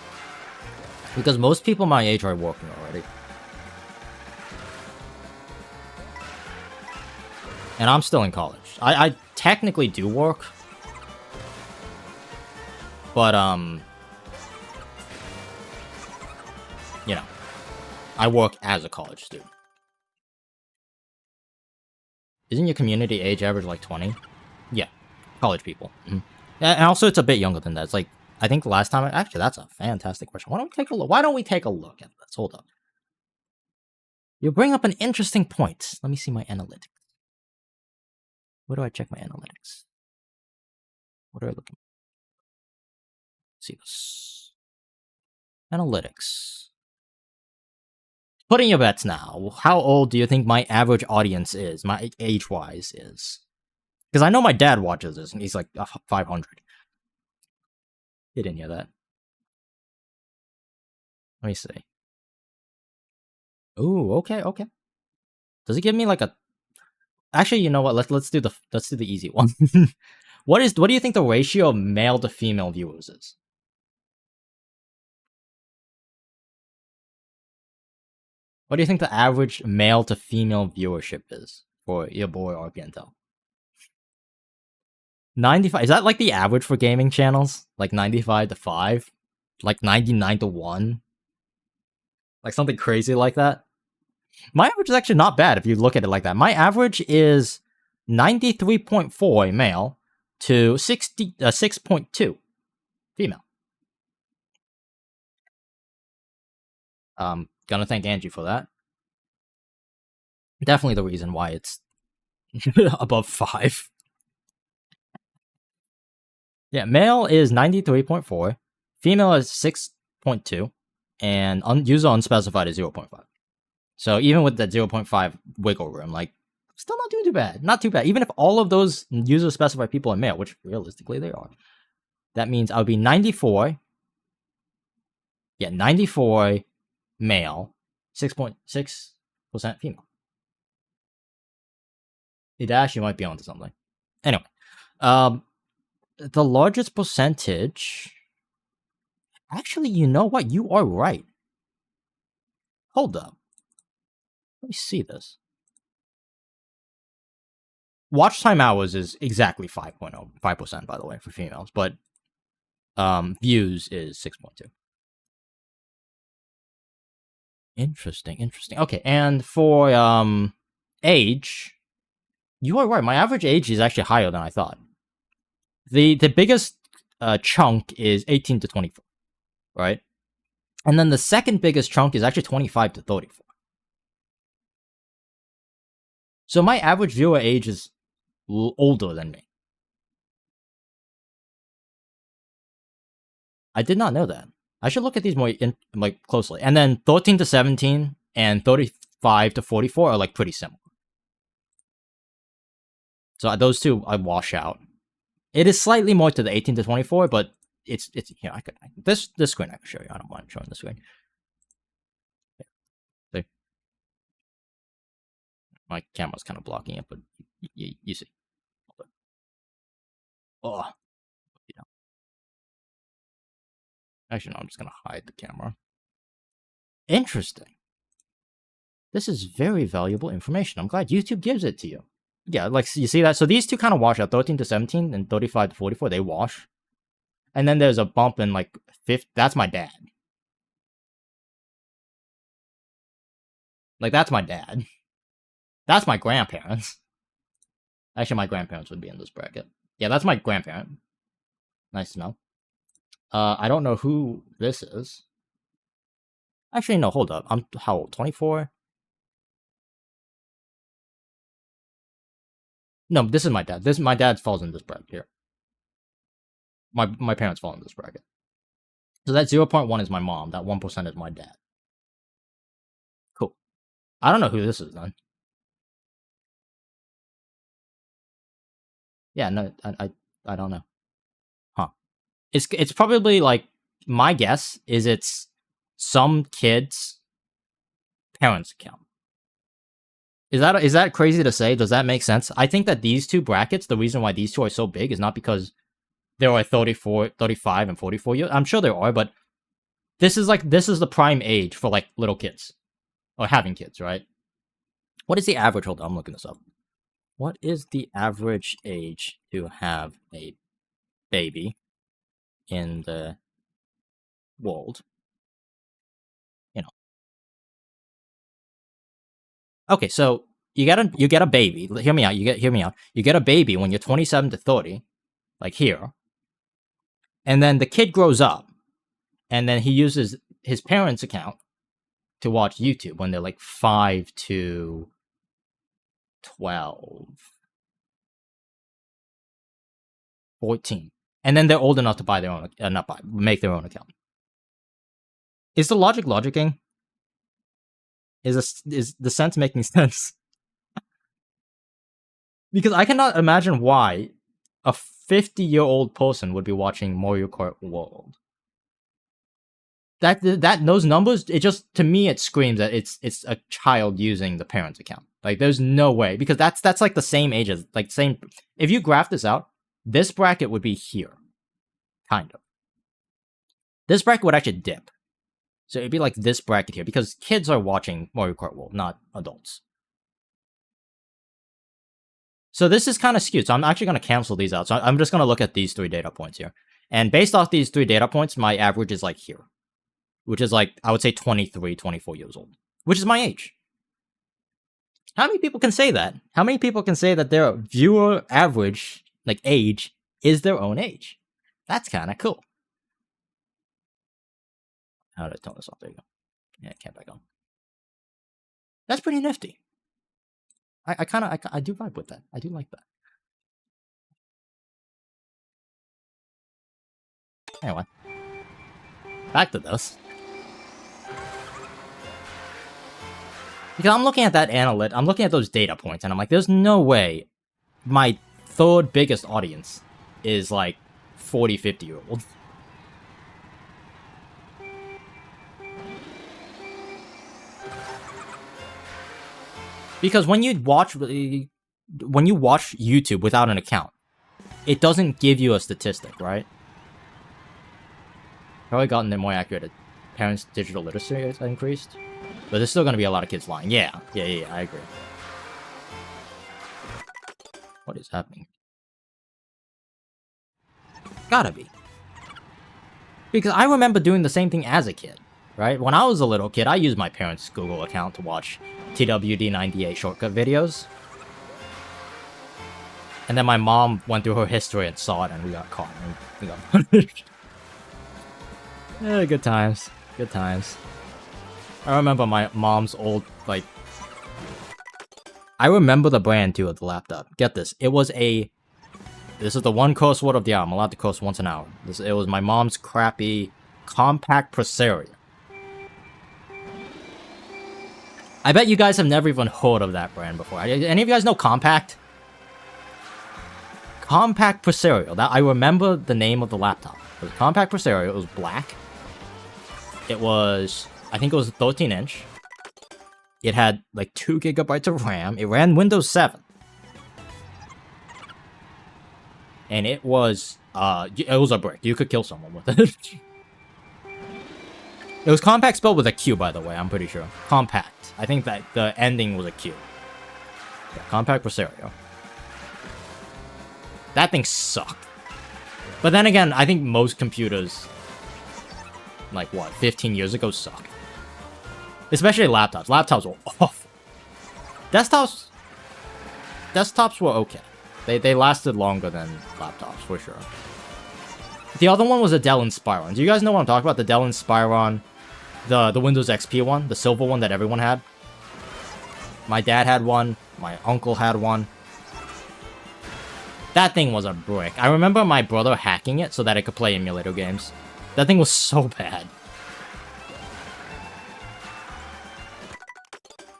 because most people my age are working already, and I'm still in college. I technically do work, but you know, I work as a college student. Isn't your community age average like 20? Yeah, college people. Mm-hmm. And also, it's a bit younger than that. It's like, I think the last time... Actually, that's a fantastic question. Why don't we take a look? Why don't we take a look at this? Hold up. You bring up an interesting point. Let me see my analytics. Where do I check my analytics? What are I looking at? See this. Analytics. Put in your bets now. How old do you think my average audience is? My age-wise is? Because I know my dad watches this, and he's like 500. He didn't hear that. Let me see. Ooh, okay. Does it give me like a... Actually, you know what? Let's do the easy one. What do you think the ratio of male to female viewers is? What do you think the average male to female viewership is for your boy RPNTel? 95. Is that like the average for gaming channels? Like 95 to 5? Like 99 to 1? Like something crazy like that? My average is actually not bad if you look at it like that. My average is 93.4 male to 6.2 female. Gonna thank Angie for that. Definitely the reason why it's above 5. Yeah, male is 93.4, female is 6.2, and user unspecified is 0.5. So even with that 0.5 wiggle room, like, still not doing too bad. Not too bad. Even if all of those user specified people are male, which realistically they are, that means I would be 94. Yeah, 94 male, 6.6% female. Dash, you might be onto something. Anyway, the largest percentage... Actually, you know what? You are right. Hold up. Let me see this. Watch time hours is exactly 5%, by the way, for females, but views is 6.2. Interesting. Okay, and for age, you are right. My average age is actually higher than I thought. The biggest chunk is 18 to 24, right? And then the second biggest chunk is actually 25 to 34. So my average viewer age is older than me. I did not know that. I should look at these more closely. And then 13 to 17 and 35 to 44 are like pretty similar. So those two I wash out. It is slightly more to the 18 to 24, but it's here. This screen I can show you. I don't mind showing the screen. See? My camera's kind of blocking it, but you see. Oh, yeah. Actually, no, I'm just gonna hide the camera. Interesting. This is very valuable information. I'm glad YouTube gives it to you. Yeah, like, you see that? So these two kind of wash out. 13 to 17 and 35 to 44, they wash. And then there's a bump in, like, 5th. That's my dad. Like, that's my dad. That's my grandparents. Actually, my grandparents would be in this bracket. Yeah, that's my grandparent. Nice to know. I don't know who this is. Actually, no, hold up. I'm how old? 24? No, this is my dad. My dad falls in this bracket here. My parents fall in this bracket. So that 0.1 is my mom. That 1% is my dad. Cool. I don't know who this is then. Yeah, no, I don't know. Huh. It's probably like, my guess is it's some kid's parents' account. Is that crazy to say? Does that make sense? I think that these two brackets, the reason why these two are so big is not because there are 34, 35, and 44 years. I'm sure there are, but this is the prime age for like little kids or having kids, right? What is the average? Hold on, I'm looking this up. What is the average age to have a baby in the world? You know. Okay, so you get a baby. Hear me out. Hear me out. You get a baby when you're 27 to 30, like here, and then the kid grows up, and then he uses his parents' account to watch YouTube when they're like 5 to 12, 14, and then they're old enough to buy their own, make their own account. Is the logic logicking? Is the sense making sense? Because I cannot imagine why a 50-year-old person would be watching Mario Kart World. That those numbers, it just, to me, it screams that it's a child using the parent's account. Like, there's no way, because that's like the same age as, like, same. If you graph this out, this bracket would be here, kind of. This bracket would actually dip, so it'd be like this bracket here, because kids are watching Mario Kart World, not adults. So this is kind of skewed. So I'm actually going to cancel these out. So I'm just going to look at these 3 data points here, and based off these 3 data points, my average is like here, which is like, I would say 23, 24 years old, which is my age. How many people can say that? How many people can say that their viewer average, like, age is their own age? That's kind of cool. How did I turn this off? There you go. Yeah, it came back on. That's pretty nifty. I do vibe with that. I do like that. Anyway, back to this. Because I'm looking at that I'm looking at those data points, and I'm like, there's no way my 3rd biggest audience is like 40, 50-year-olds. Because when you watch YouTube without an account, it doesn't give you a statistic, right? Probably gotten it more accurate. Parents' digital literacy has increased, but there's still going to be a lot of kids lying. Yeah, I agree. What is happening? Gotta be. Because I remember doing the same thing as a kid, right? When I was a little kid, I used my parents' Google account to watch TWD98 shortcut videos. And then my mom went through her history and saw it, and we got caught, and we got punished. Yeah, good times. Good times. I remember my mom's old, like... I remember the brand, too, of the laptop. Get this. It was a... This is the one curse word of the hour. I'm allowed to curse once an hour. It was my mom's crappy compact Presaria. I bet you guys have never even heard of that brand before. Any of you guys know Compact? Compact Presaria. I remember the name of the laptop. It was Compact Presaria. It was black. It was... I think it was a 13-inch. It had like 2 gigabytes of RAM. It ran Windows 7. And it was a brick. You could kill someone with it. It was compact spelled with a Q, by the way, I'm pretty sure. Compact. I think that the ending was a Q. Yeah, Compact Presario. That thing sucked. But then again, I think most computers, like what, 15 years ago sucked. Especially laptops. Laptops were awful. Desktops were okay. They lasted longer than laptops, for sure. The other one was a Dell Inspiron. Do you guys know what I'm talking about? The Dell Inspiron, the Windows XP one, the silver one that everyone had. My dad had one. My uncle had one. That thing was a brick. I remember my brother hacking it so that it could play emulator games. That thing was so bad.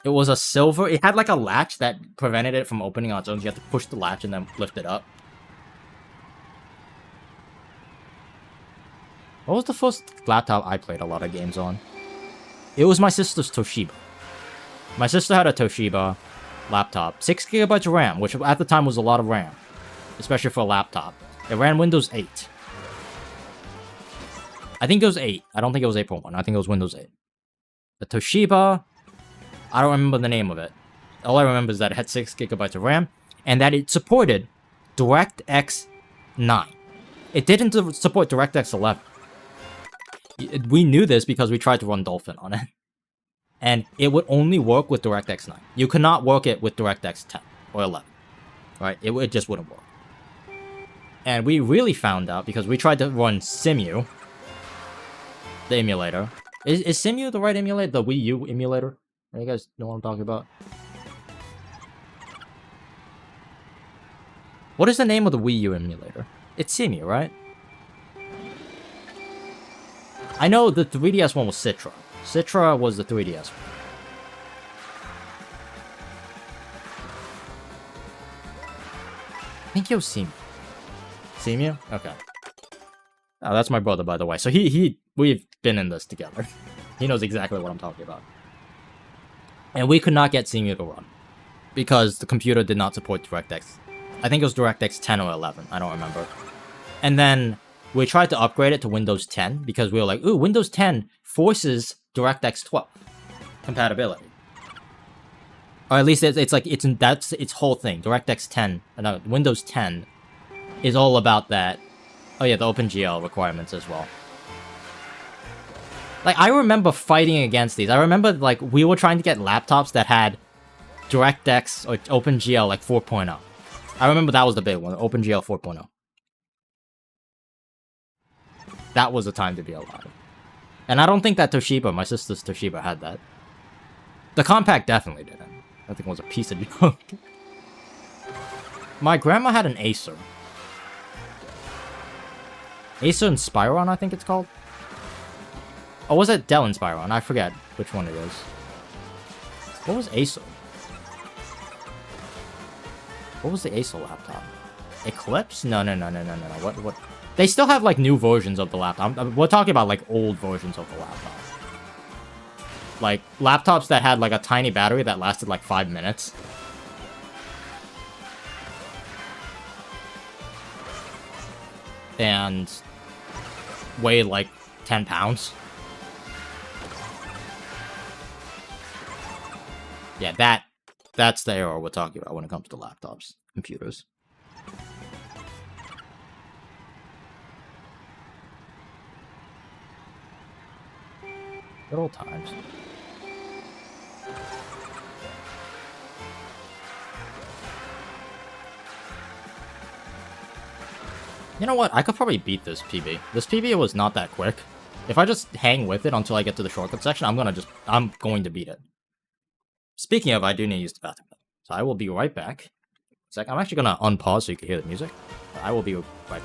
It was a silver... It had like a latch that prevented it from opening on its own. You have to push the latch and then lift it up. What was the first laptop I played a lot of games on? It was my sister's Toshiba. My sister had a Toshiba laptop. 6 gigabytes of RAM, which at the time was a lot of RAM. Especially for a laptop. It ran Windows 8. I think it was 8. I don't think it was 8.1. I think it was Windows 8. The Toshiba... I don't remember the name of it. All I remember is that it had 6 gigabytes of RAM, and that it supported DirectX 9. It didn't support DirectX 11. We knew this because we tried to run Dolphin on it. And it would only work with DirectX 9. You could not work it with DirectX 10 or 11. Right? It just wouldn't work. And we really found out because we tried to run Simu, the emulator. Is Simu the right emulator? The Wii U emulator? You guys know what I'm talking about? What is the name of the Wii U emulator? It's Simu, right? I know the 3DS one was Citra. Citra was the 3DS one. I think it was Simu. Simu? Okay. Oh, that's my brother, by the way. So we've been in this together. He knows exactly what I'm talking about. And we could not get Simu to run. Because the computer did not support DirectX. I think it was DirectX 10 or 11. I don't remember. And then we tried to upgrade it to Windows 10. Because we were like, ooh, Windows 10 forces DirectX 12 compatibility. Or at least that's its whole thing. DirectX 10, no, Windows 10 is all about that. Oh yeah, the OpenGL requirements as well. Like, I remember fighting against these. I remember, like, we were trying to get laptops that had DirectX or OpenGL, like, 4.0. I remember that was the big one, OpenGL 4.0. That was the time to be alive. And I don't think that Toshiba, my sister's Toshiba, had that. The Compact definitely didn't. I think it was a piece of junk. My grandma had an Acer. Acer Inspiron, I think it's called. Or was it Dell Inspiron? I forget which one it is. What was Acer? What was the Acer laptop? Eclipse? No. What? They still have, like, new versions of the laptop. We're talking about, like, old versions of the laptop. Like, laptops that had, like, a tiny battery that lasted, like, 5 minutes. And weighed, like, 10 pounds. Yeah, that's the era we're talking about when it comes to laptops, computers. Good old times. You know what? I could probably beat this PB. This PB was not that quick. If I just hang with it until I get to the shortcut section, I'm going to beat it. Speaking of, I do need to use the bathroom. So I will be right back. I'm actually gonna unpause so you can hear the music. I will be right back.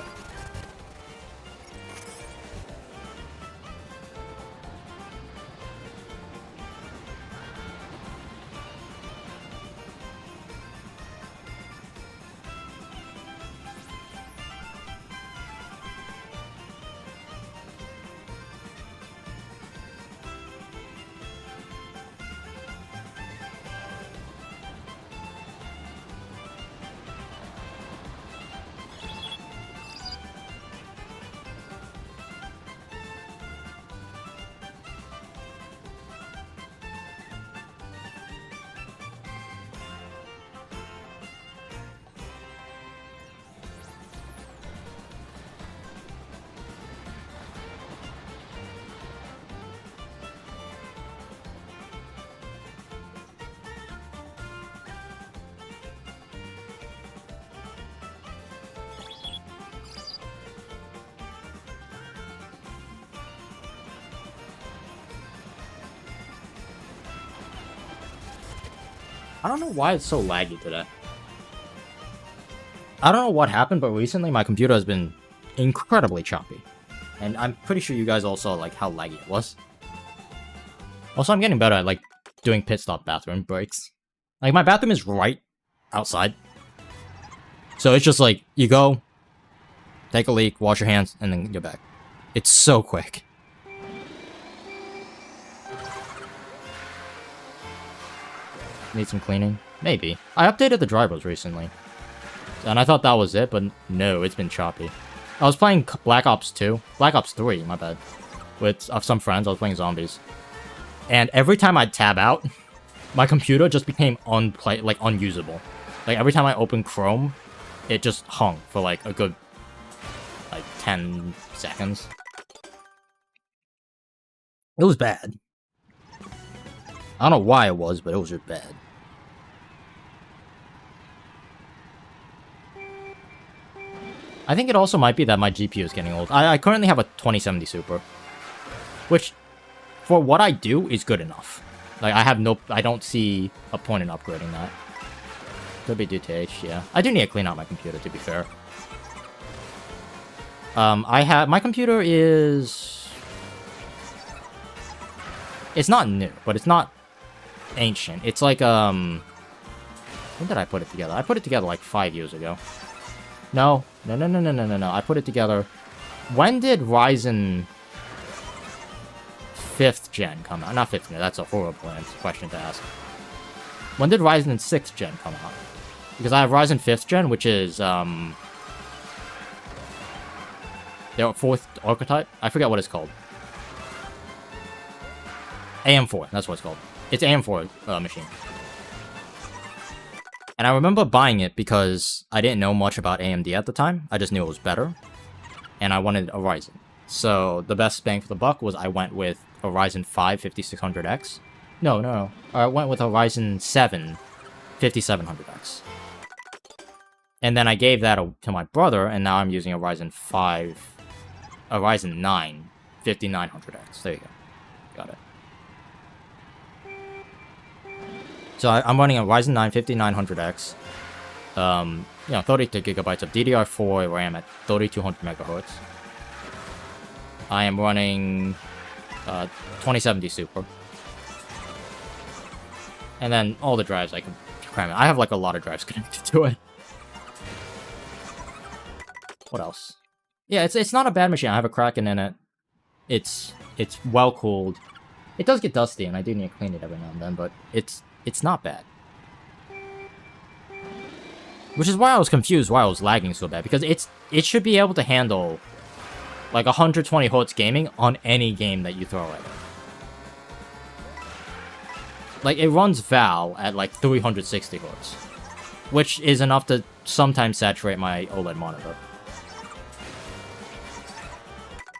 I don't know why it's so laggy today. I don't know what happened, but recently my computer has been incredibly choppy. And I'm pretty sure you guys all saw, like, how laggy it was. Also, I'm getting better at, like, doing pit stop bathroom breaks. Like, my bathroom is right outside. So it's just like, you go, take a leak, wash your hands, and then get back. It's so quick. Need some cleaning? Maybe. I updated the drivers recently. And I thought that was it, but no, it's been choppy. I was playing Black Ops 2. Black Ops 3, my bad. With some friends, I was playing zombies. And every time I'd tab out, my computer just became unusable. Like, every time I opened Chrome, it just hung for, like, a good, like, 10 seconds. It was bad. I don't know why it was, but it was just bad. I think it also might be that my GPU is getting old. I currently have a 2070 Super, which, for what I do, is good enough. Like, I don't see a point in upgrading that. Could be due to age, yeah. I do need to clean out my computer, to be fair. My computer is... It's not new, but it's not ancient. It's like, when did I put it together? I put it together like 5 years ago. No. I put it together. When did Ryzen 5th gen come out? Not 5th gen, that's a horrible question to ask. When did Ryzen 6th gen come out? Because I have Ryzen 5th gen, which is, their 4th archetype? I forget what it's called. AM4, that's what it's called. It's AM4 machine. And I remember buying it because I didn't know much about AMD at the time. I just knew it was better. And I wanted a Ryzen. So the best bang for the buck was I went with a Ryzen 5 5600X. No. I went with a Ryzen 7 5700X. And then I gave that to my brother, and now I'm using a Ryzen 9 5900X. There you go. Got it. So I'm running a Ryzen 9 5900X. 32 gigabytes of DDR4 RAM at 3200 megahertz. I am running 2070 Super. And then all the drives I can cram in. I have like a lot of drives connected to it. What else? Yeah, it's not a bad machine. I have a Kraken in it. It's well cooled. It does get dusty, and I do need to clean it every now and then, but it's not bad. Which is why I was confused why I was lagging so bad, because it should be able to handle like 120 Hz gaming on any game that you throw at it. Like, it runs Val at like 360 Hz, which is enough to sometimes saturate my OLED monitor.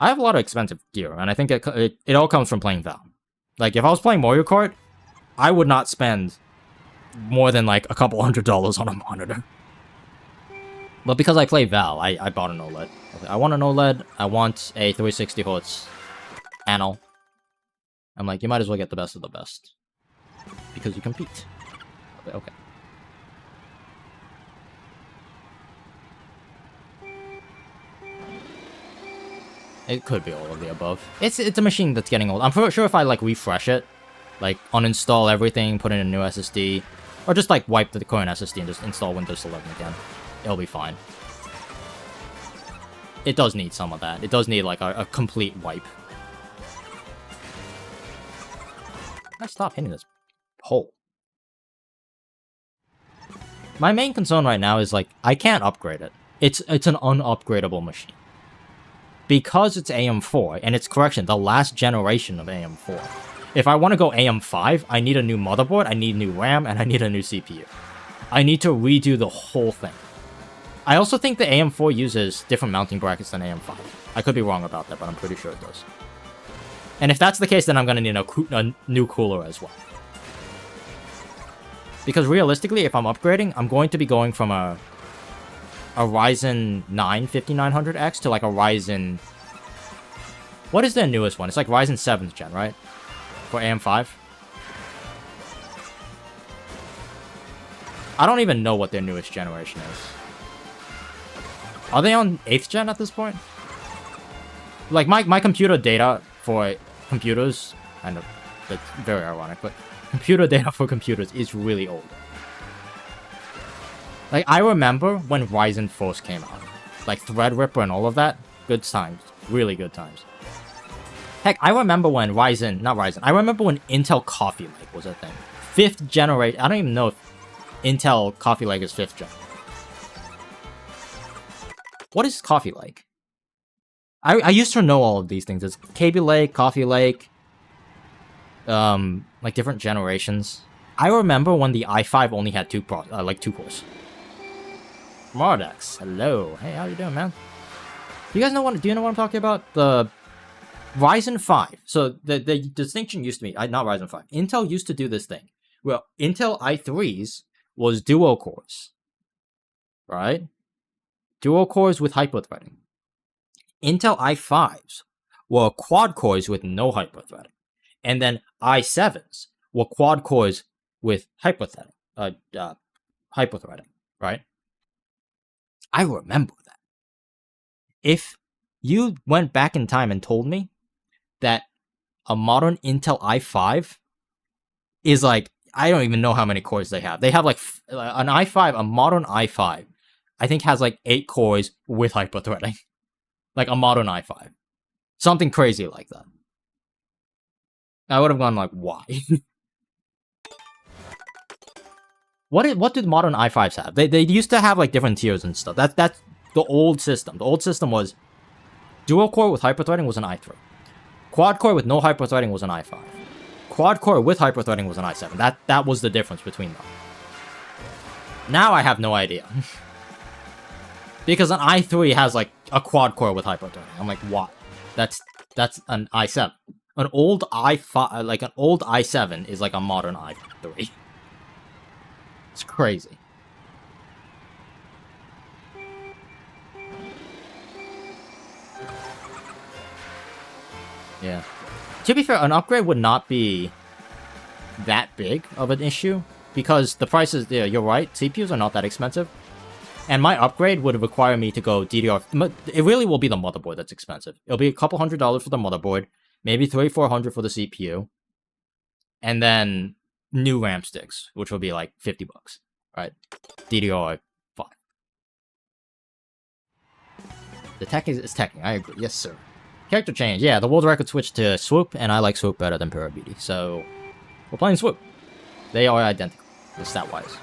I have a lot of expensive gear, and I think it all comes from playing Val. Like, if I was playing Mario Kart, I would not spend more than like a couple $100 on a monitor. But because I play Val, I bought an OLED. I want an OLED, I want a 360 Hz panel. I'm like, you might as well get the best of the best. Because you compete. Okay. It could be all of the above. It's a machine that's getting old. I'm sure if I like refresh it, like uninstall everything, put in a new SSD, or just like wipe the current SSD and just install Windows 11 again, it'll be fine. It does need some of that. It does need like a complete wipe. I stop hitting this hole. My main concern right now is like I can't upgrade it. It's an unupgradable machine. Because it's AM4, and it's correction, the last generation of AM4. If I want to go AM5, I need a new motherboard, I need new RAM, and I need a new CPU. I need to redo the whole thing. I also think the AM4 uses different mounting brackets than AM5. I could be wrong about that, but I'm pretty sure it does. And if that's the case, then I'm going to need a new cooler as well. Because realistically, if I'm upgrading, I'm going to be going from a Ryzen 9 5900X to like a Ryzen... What is their newest one? It's like Ryzen 7th gen, right? For AM5? I don't even know what their newest generation is. Are they on 8th gen at this point? Like, my computer data for computers, I know that's very ironic, but computer data for computers is really old. Like, I remember when Ryzen first came out. Like, Threadripper and all of that. Good times. Really good times. Heck, I remember when I remember when Intel Coffee Lake was a thing. 5th generation. I don't even know if Intel Coffee Lake is 5th gen. What is Coffee Lake? I used to know all of these things. It's Kaby Lake, Coffee Lake, like different generations. I remember when the i5 only had two cores. Mardex, hello. Hey, how you doing, man? Do you know what I'm talking about? The Ryzen 5. So the distinction used to be, not Ryzen 5. Intel used to do this thing. Well, Intel i3s was dual cores. Right? Dual cores with hyperthreading. Intel i5s were quad cores with no hyperthreading. And then i7s were quad cores with hyperthreading. Right? I remember that. If you went back in time and told me that a modern Intel i5 is like, I don't even know how many cores they have. They have like an i5, a modern i5, I think has like 8 cores with hyperthreading. Like a modern i5. Something crazy like that. I would have gone like, why? What did modern i5s have? They used to have like different tiers and stuff. That's the old system. The old system was dual core with hyperthreading was an i3. Quad core with no hyperthreading was an i5. Quad core with hyperthreading was an i7. That was the difference between them. Now I have no idea. Because an i3 has like a quad core with hyperthreading. I'm like, what? That's an i7. An old i5, like an old i7 is like a modern i3. It's crazy. Yeah. To be fair, an upgrade would not be that big of an issue because the prices, yeah, you're right, CPUs are not that expensive. And my upgrade would require me to go DDR. It really will be the motherboard that's expensive. It'll be a couple $100 for the motherboard, maybe $300-400 for the CPU, and then new RAM sticks, which will be like $50. Right? DDR5. The tech is teching. I agree. Yes, sir. Character change. Yeah, the world record switched to Swoop, and I like Swoop better than Pura Beauty, so we're playing Swoop. They are identical, stat-wise.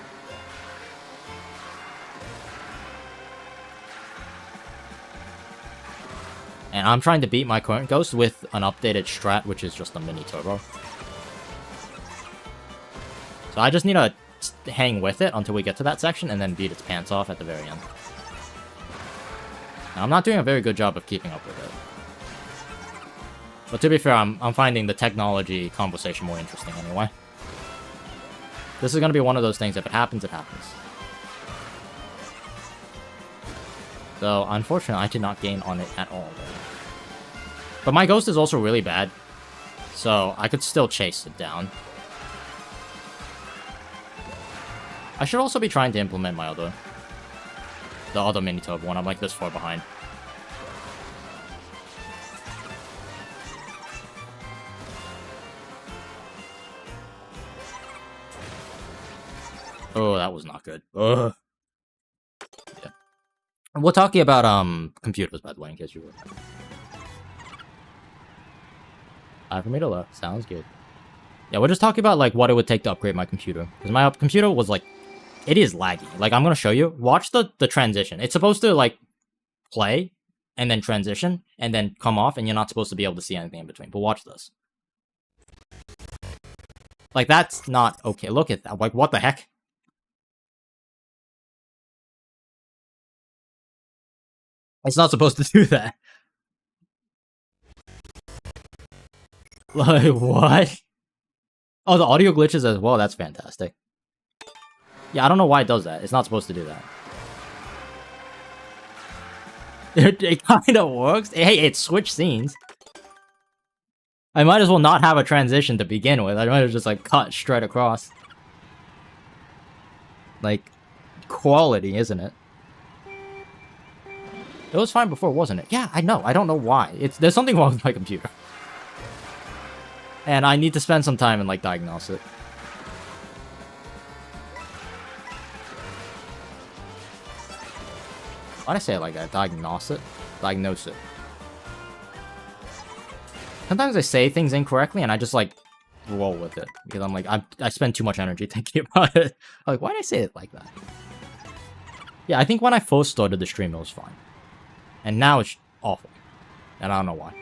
And I'm trying to beat my current Ghost with an updated strat, which is just a mini turbo. So I just need to hang with it until we get to that section, and then beat its pants off at the very end. Now, I'm not doing a very good job of keeping up with it. But to be fair, I'm finding the technology conversation more interesting anyway. This is going to be one of those things, if it happens, it happens. So, unfortunately, I did not gain on it at all. But my Ghost is also really bad, so I could still chase it down. I should also be trying to implement the other mini turbo when I'm like this far behind. Oh, that was not good. Ugh. Yeah. We're talking about computers, by the way, in case you were. For me to look. Sounds good. Yeah, we're just talking about like what it would take to upgrade my computer. Because my computer was like, it is laggy. Like, I'm gonna show you. Watch the transition. It's supposed to like play and then transition and then come off, and you're not supposed to be able to see anything in between. But watch this. Like, that's not okay. Look at that. Like, what the heck? It's not supposed to do that. Like, what? Oh, the audio glitches as well. That's fantastic. Yeah, I don't know why it does that. It's not supposed to do that. It kind of works. Hey, it switched scenes. I might as well not have a transition to begin with. I might have just, like, cut straight across. Like, quality, isn't it? It was fine before, wasn't it? Yeah, I know. I don't know why. There's something wrong with my computer. And I need to spend some time and, like, diagnose it. Why'd I say it like that? Diagnose it? Diagnose it. Sometimes I say things incorrectly and I just, like, roll with it. Because I'm like, I spend too much energy thinking about it. I'm like, why'd I say it like that? Yeah, I think when I first started the stream, it was fine. And now it's awful. And I don't know why.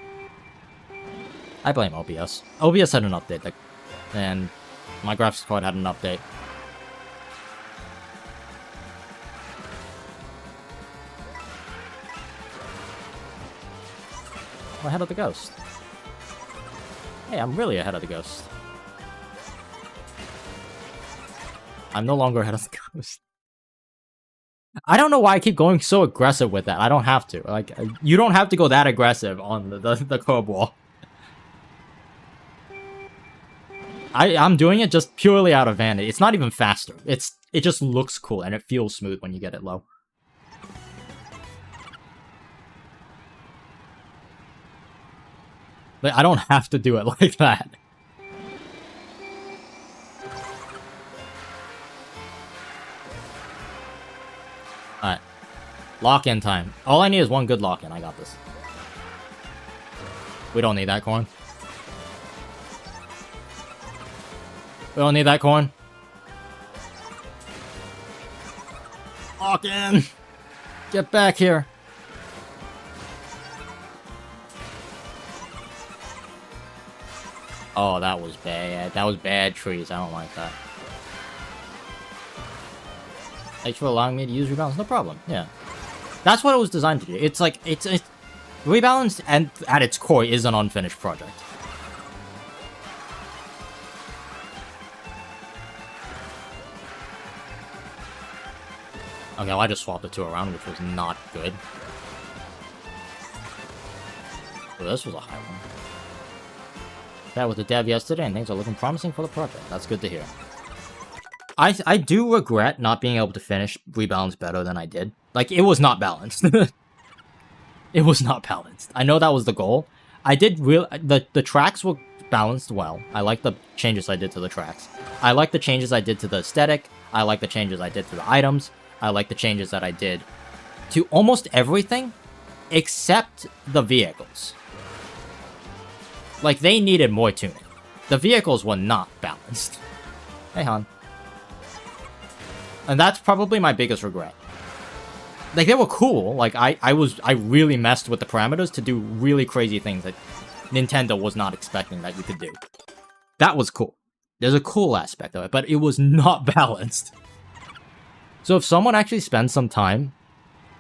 I blame OBS. OBS had an update, like, and my graphics card had an update. I'm ahead of the ghost. Hey, I'm really ahead of the ghost. I'm no longer ahead of the ghost. I don't know why I keep going so aggressive with that. I don't have to. Like, you don't have to go that aggressive on the curb wall. I'm doing it just purely out of vanity. It's not even faster. It just looks cool and it feels smooth when you get it low. Like, I don't have to do it like that. Alright. Lock-in time. All I need is one good lock-in. I got this. We don't need that coin. We don't need that coin. Lock in. Get back here. Oh, that was bad. That was bad trees. I don't like that. Thanks for allowing me to use rebalance. No problem. Yeah. That's what it was designed to do. It's like, it's Rebalanced and at its core is an unfinished project. Okay, well, I just swapped the two around, which was not good. Well, this was a high one. That was the dev yesterday, and things are looking promising for the project. That's good to hear. I do regret not being able to finish Rebalance better than I did. Like, it was not balanced. It was not balanced. I know that was the goal. I did the tracks were balanced well. I like the changes I did to the tracks. I like the changes I did to the aesthetic. I like the changes I did to the items. I like the changes that I did to almost everything except the vehicles. Like, they needed more tuning. The vehicles were not balanced. Hey, Han. And that's probably my biggest regret. Like, they were cool. Like, I really messed with the parameters to do really crazy things that Nintendo was not expecting that you could do. That was cool. There's a cool aspect of it, but it was not balanced. So if someone actually spends some time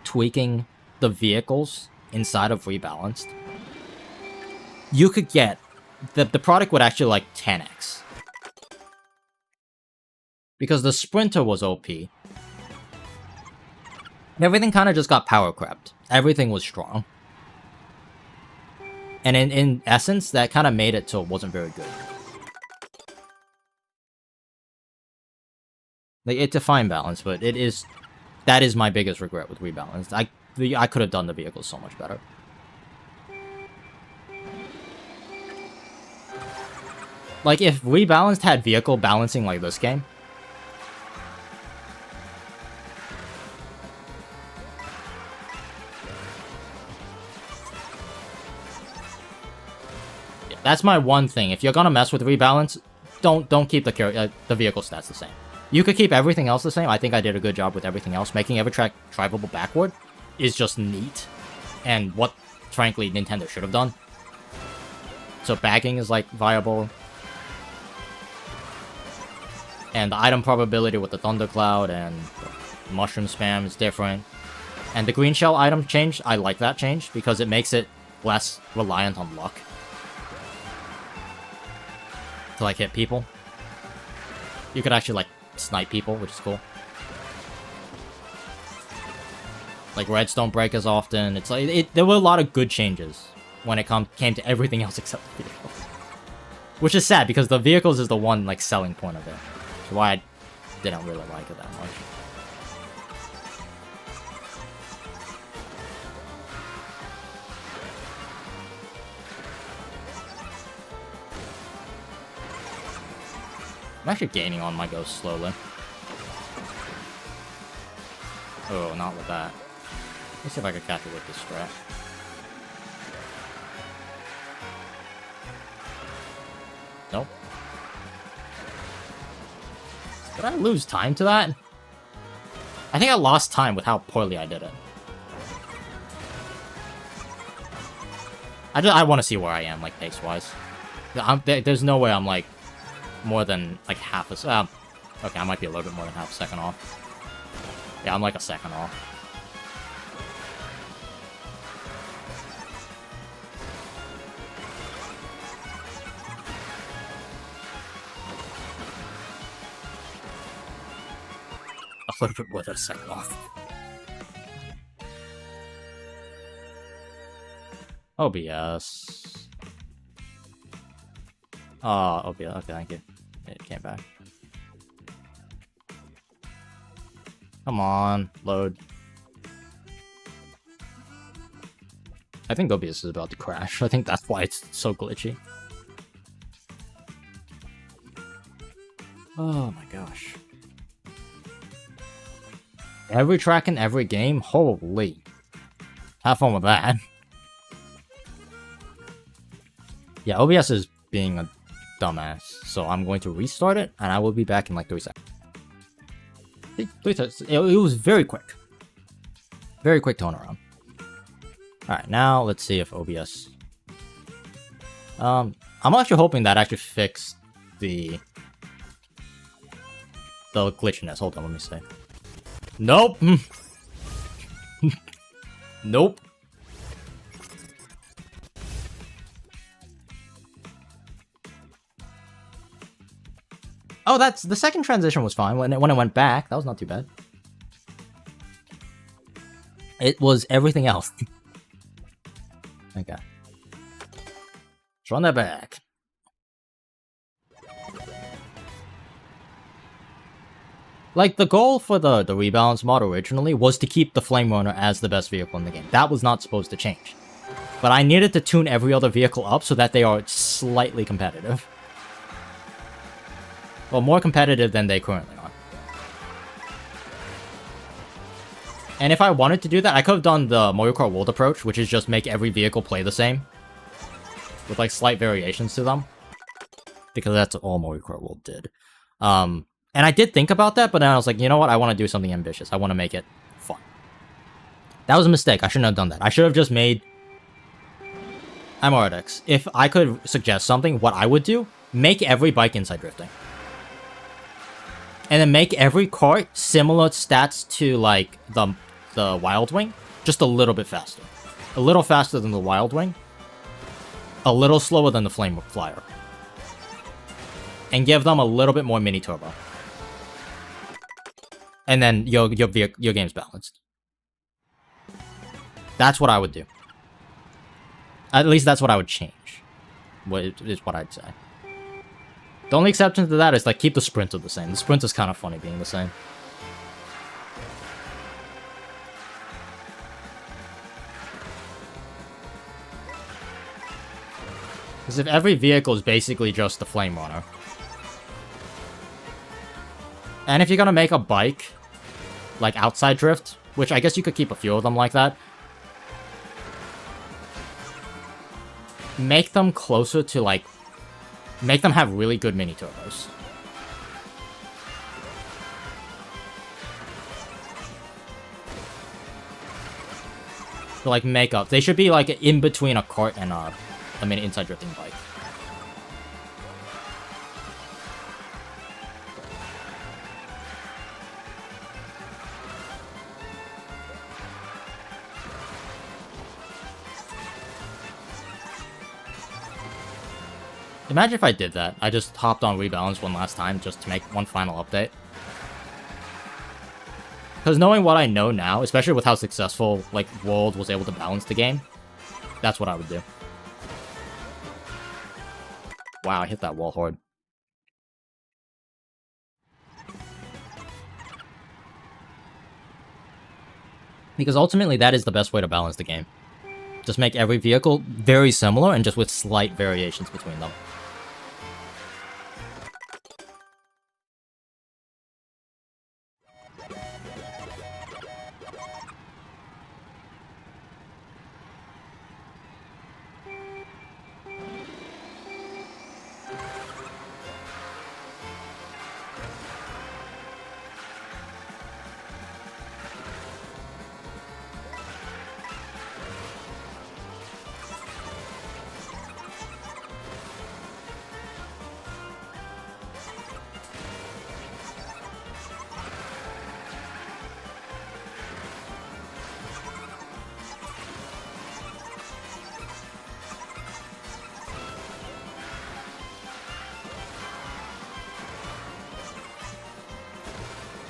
tweaking the vehicles inside of Rebalanced, you could get... The product would actually, like, 10x. Because the Sprinter was OP. And everything kind of just got power crept. Everything was strong. And in essence, that kind of made it so it wasn't very good. Like, it's a fine balance, but it is... That is my biggest regret with Rebalanced. I could have done the vehicles so much better. Like, if Rebalanced had vehicle balancing like this game... Yeah, that's my one thing. If you're gonna mess with Rebalance, don't keep the vehicle stats the same. You could keep everything else the same. I think I did a good job with everything else. Making every track drivable backward is just neat. And what, frankly, Nintendo should have done. So bagging is, like, viable. And the item probability with the Thundercloud and Mushroom Spam is different. And the Green Shell item change, I like that change, because it makes it less reliant on luck. To, like, hit people. You could actually, like, snipe people, which is cool. Like, reds don't break as often. It's like, there were a lot of good changes when it came to everything else except the vehicles. Which is sad, because the vehicles is the one, like, selling point of it. Why didn't really like it that much. I'm actually gaining on my ghost slowly. Oh, not with that. Let's see if I can catch it with this strat. Nope. Did I lose time to that? I think I lost time with how poorly I did it. I want to see where I am, like, pace-wise. There's no way I'm, like, more than, like, half a... okay, I might be a little bit more than half a second off. Yeah, I'm, like, a second off. A little bit more than a second off. OBS. Oh, OBS. Okay, thank you. It came back. Come on, load. I think OBS is about to crash. I think that's why it's so glitchy. Oh my gosh. Every track in every game? Holy. Have fun with that. Yeah, OBS is being a dumbass. So I'm going to restart it, and I will be back in like 3 seconds. 3 seconds. It was very quick. Very quick turnaround. Alright, now let's see if OBS... I'm actually hoping that actually fixed the glitchiness. Hold on, let me see. Nope. Nope. Oh, that's the second transition was fine when it went back. That was not too bad. It was everything else. Okay. Let's run that back. Like, the goal for the rebalance mod originally was to keep the Flame Runner as the best vehicle in the game. That was not supposed to change. But I needed to tune every other vehicle up so that they are slightly competitive. Well, more competitive than they currently are. And if I wanted to do that, I could have done the Mario Kart World approach, which is just make every vehicle play the same. With, like, slight variations to them. Because that's all Mario Kart World did. And I did think about that, but then I was like, you know what? I want to do something ambitious. I want to make it fun. That was a mistake. I shouldn't have done that. I should have just made... I'm RDX. If I could suggest something, what I would do, make every bike inside drifting. And then make every kart similar stats to, like, the Wild Wing. Just a little bit faster. A little faster than the Wild Wing. A little slower than the Flame Flyer. And give them a little bit more mini turbo. And then your game's balanced. That's what I would do. At least that's what I would change. Is what I'd say. The only exception to that is, like, keep the Sprinter the same. The Sprinter's kind of funny being the same. Because if every vehicle is basically just the Flame Runner... And if you're gonna make a bike, like outside drift, which I guess you could keep a few of them like that, make them closer to, like, make them have really good mini turbos. So, like, make up. They should be, like, in between a kart and a mini inside drifting bike. Imagine if I did that. I just hopped on Rebalance one last time just to make one final update. Because knowing what I know now, especially with how successful, like, World was able to balance the game, that's what I would do. Wow, I hit that wall hard. Because ultimately, that is the best way to balance the game. Just make every vehicle very similar and just with slight variations between them.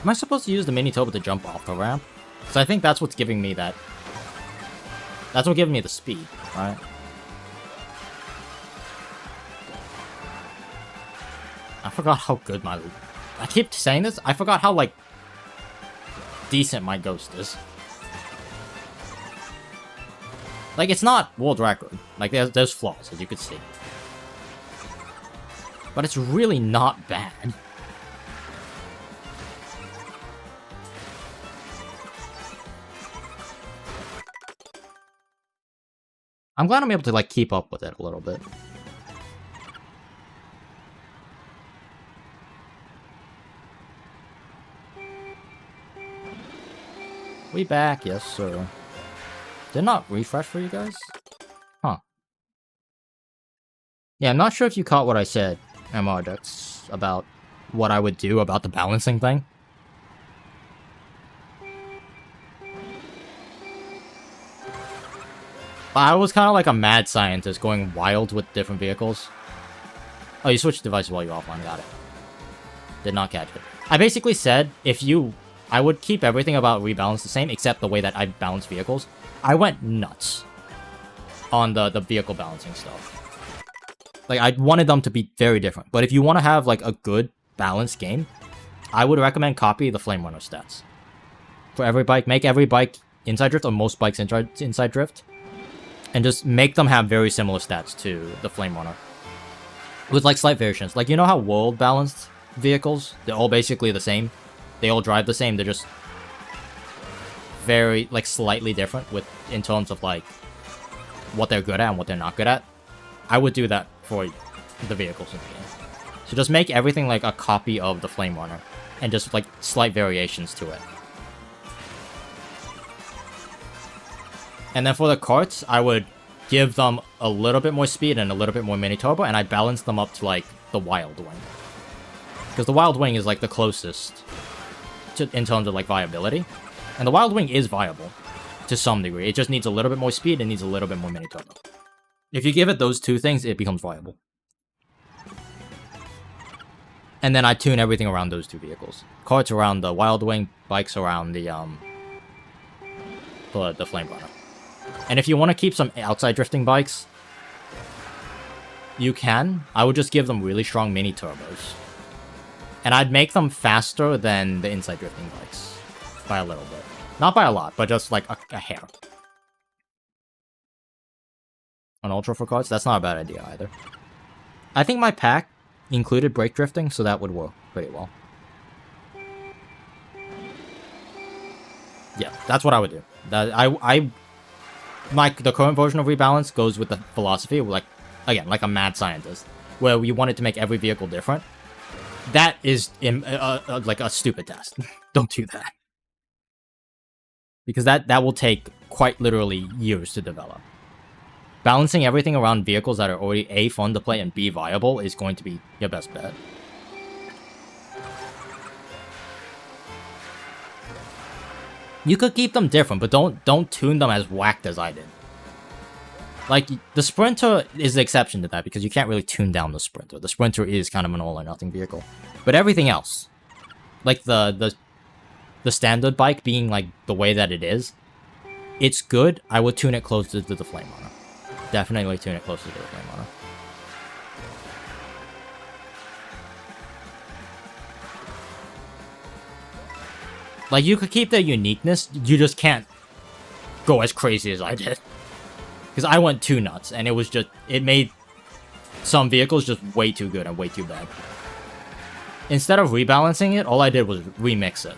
Am I supposed to use the mini turbo to jump off the ramp? Because I think that's what's giving me that. That's what giving me the speed, right? I forgot how good my... I keep saying this. I forgot how, like, decent my ghost is. Like, it's not world record. Like, there's flaws, as you could see. But it's really not bad. I'm glad I'm able to, like, keep up with it a little bit. We back, yes sir. Did not refresh for you guys? Huh. Yeah, I'm not sure if you caught what I said, MRDX, about what I would do about the balancing thing. I was kind of like a mad scientist going wild with different vehicles. Oh, you switched devices while you're offline. Got it. Did not catch it. I basically said, I would keep everything about rebalance the same, except the way that I balance vehicles. I went nuts on the vehicle balancing stuff. Like, I wanted them to be very different. But if you want to have, like, a good, balanced game, I would recommend copy the Flame Runner stats. For every bike, make every bike inside drift, or most bikes inside drift. And just make them have very similar stats to the Flame Runner. With, like, slight variations. Like, you know how world-balanced vehicles, they're all basically the same? They all drive the same, they're just very, like, slightly different in terms of, like, what they're good at and what they're not good at. I would do that for the vehicles in the game. So just make everything, like, a copy of the Flame Runner. And just, like, slight variations to it. And then for the carts, I would give them a little bit more speed and a little bit more mini turbo, and I balance them up to, like, the Wild Wing. Because the Wild Wing is, like, the closest in terms of, like, viability. And the Wild Wing is viable to some degree. It just needs a little bit more speed and needs a little bit more mini turbo. If you give it those two things, it becomes viable. And then I tune everything around those two vehicles. Carts around the Wild Wing, bikes around the Flame Runner. And if you want to keep some outside drifting bikes, you can. I would just give them really strong mini turbos. And I'd make them faster than the inside drifting bikes. By a little bit. Not by a lot, but just like a hair. An Ultra for carts? That's not a bad idea either. I think my pack included brake drifting, so that would work pretty well. Yeah, that's what I would do. The current version of Rebalance goes with the philosophy of, like, again, like a mad scientist, where we wanted to make every vehicle different. That is, like, a stupid test. Don't do that. Because that will take, quite literally, years to develop. Balancing everything around vehicles that are already A, fun to play, and B, viable is going to be your best bet. You could keep them different, but don't tune them as whacked as I did. Like, the Sprinter is the exception to that, because you can't really tune down the Sprinter. The Sprinter is kind of an all-or-nothing vehicle. But everything else, like the standard bike being, like, the way that it is, it's good. I would tune it closer to the Flame Runner. Definitely tune it closer to the Flame Runner. Like, you could keep their uniqueness, you just can't go as crazy as I did. Because I went too nuts, and it made some vehicles just way too good and way too bad. Instead of rebalancing it, all I did was remix it.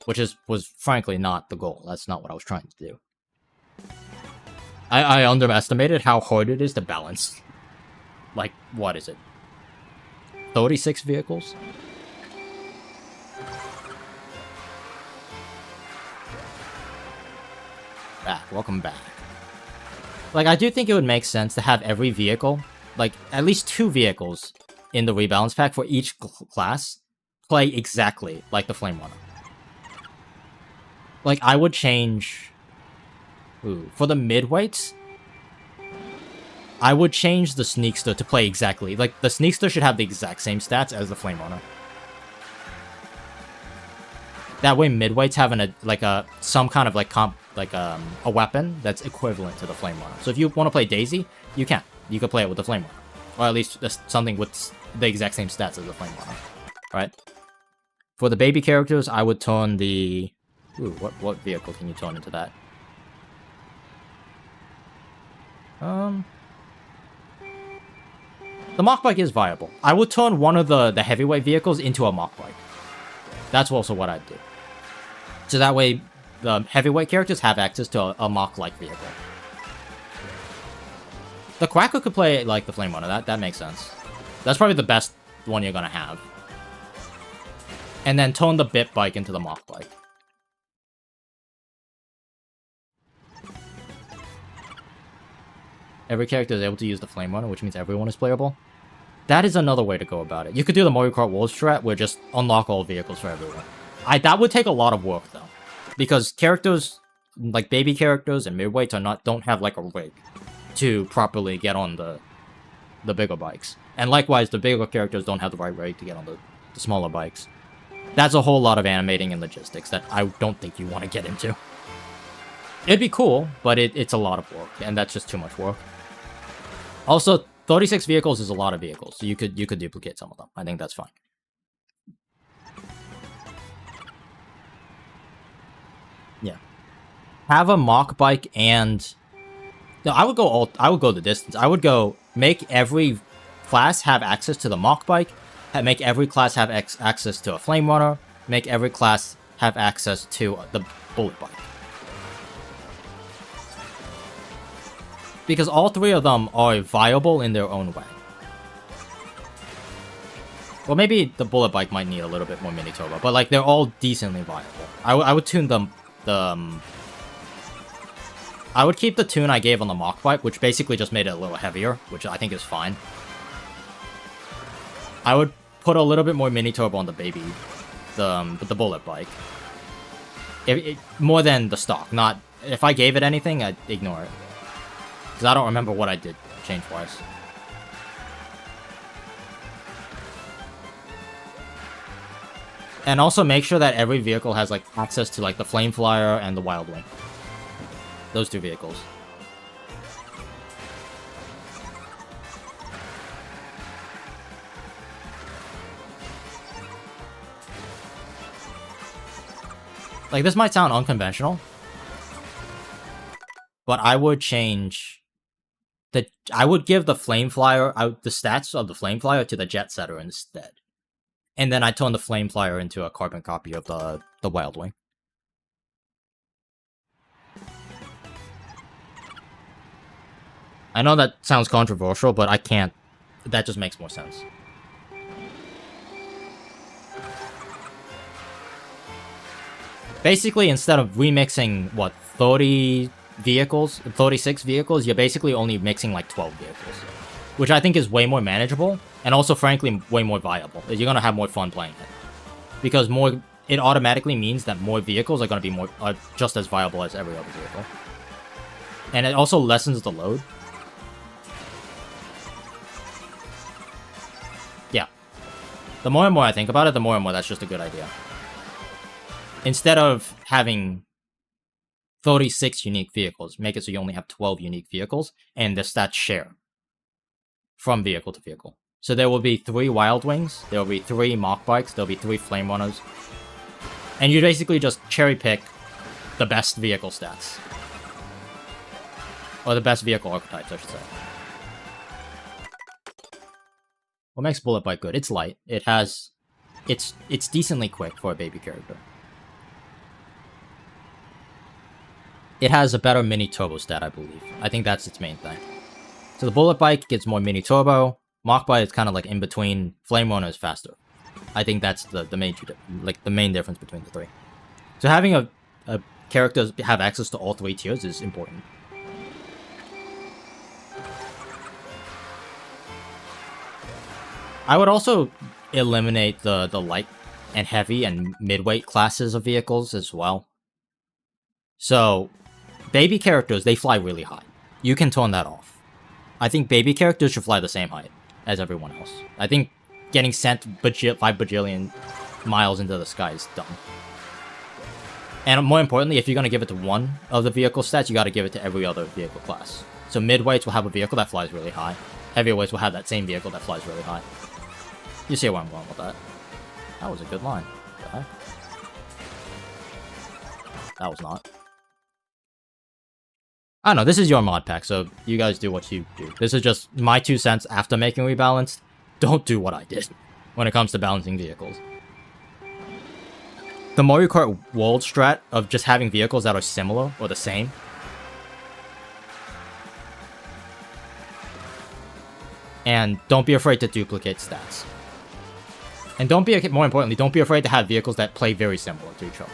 Which was frankly not the goal. That's not what I was trying to do. I underestimated how hard it is to balance. Like, what is it? 36 vehicles? Welcome back. Like, I do think it would make sense to have every vehicle, like, at least 2 vehicles in the rebalance pack for each class play exactly like the Flame Runner. Like, I would change... Ooh, for the midweights, I would change the Sneakster to play exactly... Like, the Sneakster should have the exact same stats as the Flame Runner. That way, midweights have some kind of, like, a weapon that's equivalent to the Flame Runner. So if you want to play Daisy, you can. You could play it with the Flame Runner. Or at least something with the exact same stats as the Flame Runner. Right? For the baby characters, I would turn the... Ooh, what vehicle can you turn into that? The Mach Bike is viable. I would turn one of the heavyweight vehicles into a Mach Bike. That's also what I'd do. So that way, the heavyweight characters have access to a Mach-like vehicle. The Quacker could play like the Flame Runner. That makes sense. That's probably the best one you're gonna have. And then turn the Bit Bike into the Mach Bike. Every character is able to use the Flame Runner, which means everyone is playable. That is another way to go about it. You could do the Mario Kart World strat, where just unlock all vehicles for everyone. That would take a lot of work, though. Because characters, like baby characters and midweights, don't have, like, a rig to properly get on the bigger bikes. And likewise, the bigger characters don't have the right rig to get on the smaller bikes. That's a whole lot of animating and logistics that I don't think you want to get into. It'd be cool, but it's a lot of work, and that's just too much work. Also, 36 vehicles is a lot of vehicles, so you could duplicate some of them. I think that's fine. Yeah. Have a Mach Bike and... No, I would go the distance. I would go make every class have access to the Mach Bike, make every class have access to a Flame Runner, make every class have access to the Bullet Bike. Because all 3 of them are viable in their own way. Well, maybe the Bullet Bike might need a little bit more mini turbo, but like they're all decently viable. I would tune them. I would keep the tune I gave on the Mach Bike, which basically just made it a little heavier, which I think is fine. I would put a little bit more mini turbo on the baby, the Bullet Bike. More than the stock. Not if I gave it anything, I'd ignore it. Because I don't remember what I did change-wise. And also make sure that every vehicle has, like, access to, like, the Flame Flyer and the Wild Wing. Those 2 vehicles. Like, this might sound unconventional, but I would change... I would give the Flame Flyer the stats of the Flame Flyer to the Jet Setter instead. And then I turn the Flame Flyer into a carbon copy of the Wild Wing. I know that sounds controversial, but I can't. That just makes more sense. Basically, instead of remixing, 36 vehicles, you're basically only mixing like 12 vehicles. Which I think is way more manageable, and also, frankly, way more viable. You're gonna have more fun playing it. Because it automatically means that more vehicles are gonna be just as viable as every other vehicle. And it also lessens the load. Yeah. The more and more I think about it, the more and more that's just a good idea. Instead of having 36 unique vehicles, make it so you only have 12 unique vehicles, and the stats share from vehicle to vehicle. So there will be 3 Wild Wings, there will be 3 Mach Bikes, there will be 3 Flame Runners. And you basically just cherry pick the best vehicle stats. Or the best vehicle archetypes, I should say. What makes Bullet Bike good? It's light. It has... It's decently quick for a baby character. It has a better mini turbo stat, I believe. I think that's its main thing. So the Bullet Bike gets more mini turbo. Mach Bike is kind of like in between. Flame Runner is faster. I think that's the main difference between the three. So having a character have access to all 3 tiers is important. I would also eliminate the light and heavy and midweight classes of vehicles as well. So, baby characters, they fly really high. You can turn that off. I think baby characters should fly the same height as everyone else. I think getting sent 5 bajillion miles into the sky is dumb. And more importantly, if you're going to give it to one of the vehicle stats, you got to give it to every other vehicle class. So midweights will have a vehicle that flies really high. Heavyweights will have that same vehicle that flies really high. You see where I'm going with that. That was a good line. What the heck? That was not. I don't know, this is your mod pack, so you guys do what you do. This is just my 2 cents after making Rebalanced. Don't do what I did when it comes to balancing vehicles. The Mario Kart World strat of just having vehicles that are similar or the same. And don't be afraid to duplicate stats. And don't be, more importantly, don't be afraid to have vehicles that play very similar to each other.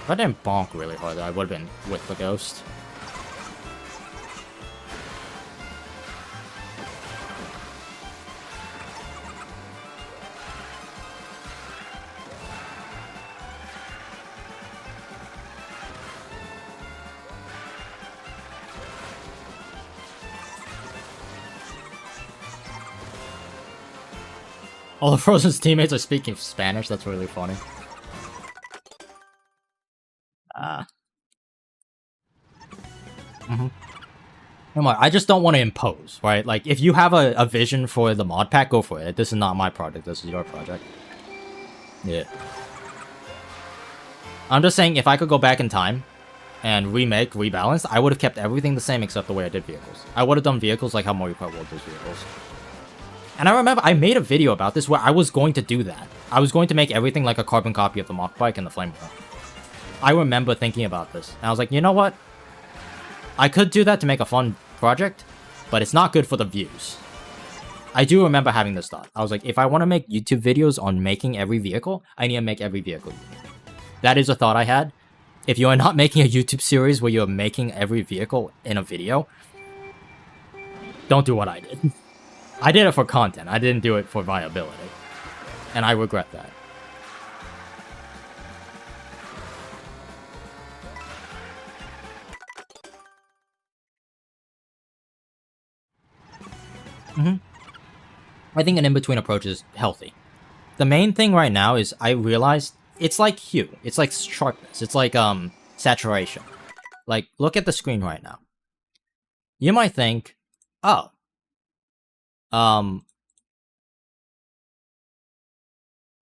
If I didn't bonk really hard, I would have been with the ghost. All of Frozen's teammates are speaking Spanish, that's really funny. I just don't want to impose, right? Like, if you have a vision for the mod pack, go for it. This is not my project, this is your project. Yeah. I'm just saying, if I could go back in time and rebalance, I would have kept everything the same except the way I did vehicles. I would have done vehicles like how Mario Kart World does vehicles. And I remember I made a video about this where I was going to do that. I was going to make everything like a carbon copy of the Mach Bike and the Flamethrower. I remember thinking about this. And I was like, you know what? I could do that to make a fun project, but it's not good for the views. I do remember having this thought. I was like, if I want to make YouTube videos on making every vehicle, I need to make every vehicle unique. That is a thought I had. If you are not making a YouTube series where you're making every vehicle in a video, don't do what I did. I did it for content. I didn't do it for viability. And I regret that. I think an in-between approach is healthy. The main thing right now is I realized it's like hue. It's like sharpness. It's like saturation. Like, look at the screen right now. You might think, oh, hold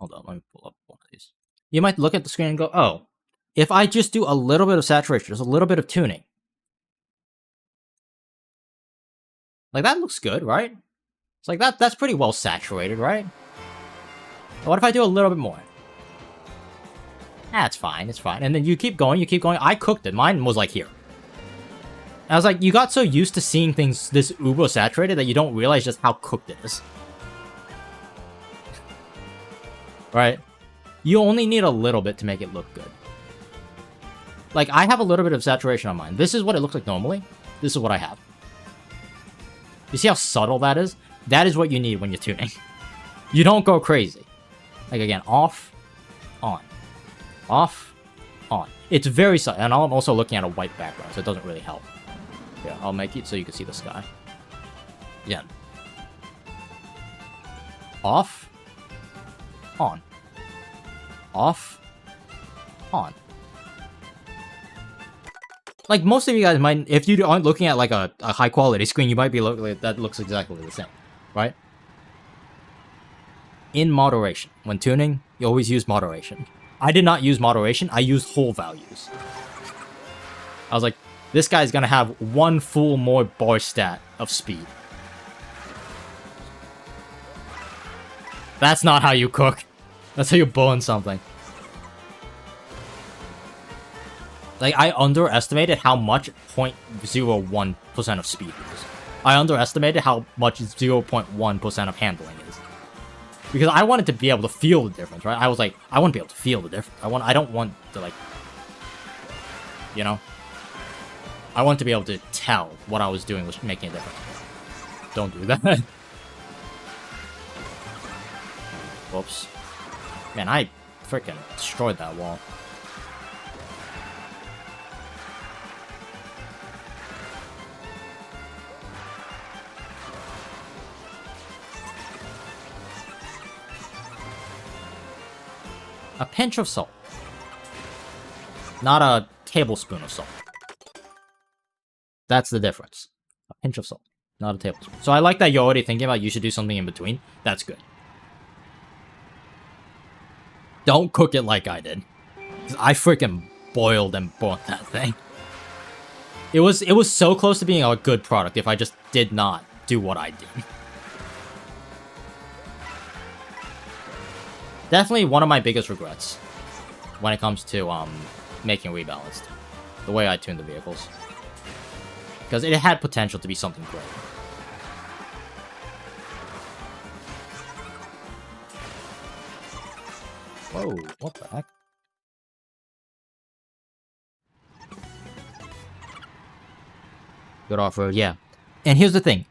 on, let me pull up one of these. You might look at the screen and go, oh, if I just do a little bit of saturation, just a little bit of tuning. Like, that looks good, right? It's like, that's pretty well saturated, right? What if I do a little bit more? That's fine, it's fine. And then you keep going, I cooked it. Mine was like here. And I was like, you got so used to seeing things this uber saturated that you don't realize just how cooked it is. Right? You only need a little bit to make it look good. Like, I have a little bit of saturation on mine. This is what it looks like normally. This is what I have. You see how subtle that is? That is what you need when you're tuning. You don't go crazy. Like, again, off, on. Off, on. It's very subtle. And I'm also looking at a white background, so it doesn't really help. Yeah, I'll make it so you can see the sky. Again. Off, on. off, on. Like, most of you guys might, if you aren't looking at like a high quality screen, you might be looking at that looks exactly the same, right? In moderation. When tuning, you always use moderation. I did not use moderation, I used whole values. I was like, this guy's gonna have one full more bar stat of speed. That's not how you cook. That's how you burn something. Like, I underestimated how much 0.01% of speed is. I underestimated how much 0.1% of handling is. Because I wanted to be able to feel the difference, right? I was like, I want to be able to feel the difference. I don't want to, like... You know? I want to be able to tell what I was doing was making a difference. Don't do that. Whoops. Man, I freaking destroyed that wall. A pinch of salt. Not a tablespoon of salt. That's the difference. A pinch of salt, not a tablespoon. So I like that you're already thinking about you should do something in between. That's good. Don't cook it like I did. I freaking boiled and burnt that thing. It was so close to being a good product if I just did not do what I did. Definitely one of my biggest regrets when it comes to making rebalanced. The way I tuned the vehicles. Because it had potential to be something great. Whoa, what the heck? Good off-road, yeah. And here's the thing.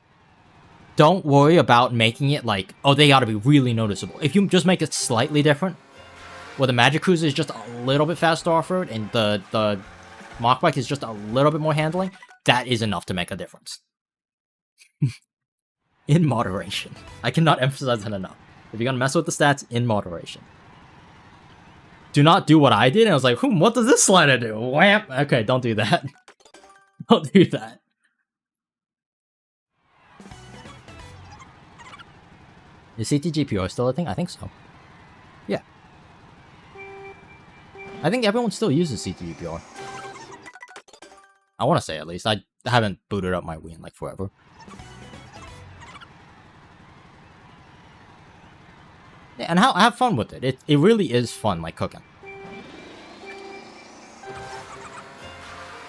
Don't worry about making it like, oh, they gotta be really noticeable. If you just make it slightly different, where the Magic Cruiser is just a little bit faster off-road, and the Mach Bike is just a little bit more handling, that is enough to make a difference. In moderation. I cannot emphasize that enough. If you're gonna mess with the stats, in moderation. Do not do what I did, and I was like, what does this slider do? Wham! Okay, don't do that. Don't do that. Is CTGPR still a thing? I think so. Yeah. I think everyone still uses CTGPR. I want to say, at least. I haven't booted up my Wii in, like, forever. Yeah, and have fun with it. It really is fun, like cooking.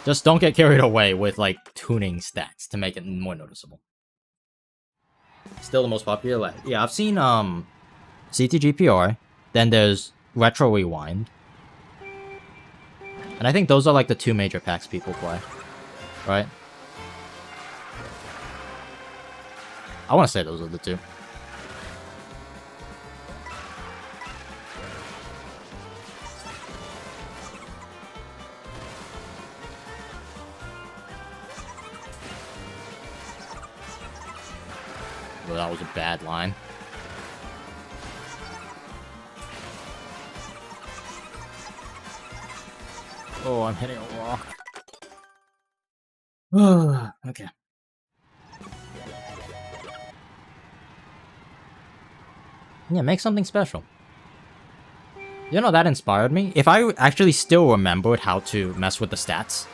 Just don't get carried away with, like, tuning stats to make it more noticeable. Still the most popular. Yeah, I've seen, CTGPR. Then there's Retro Rewind. And I think those are, like, the two major packs people play. Right? I want to say those are the two. Well, that was a bad line. Oh, I'm hitting a rock. Okay. Yeah, make something special. You know, that inspired me. If I actually still remembered how to mess with the stats,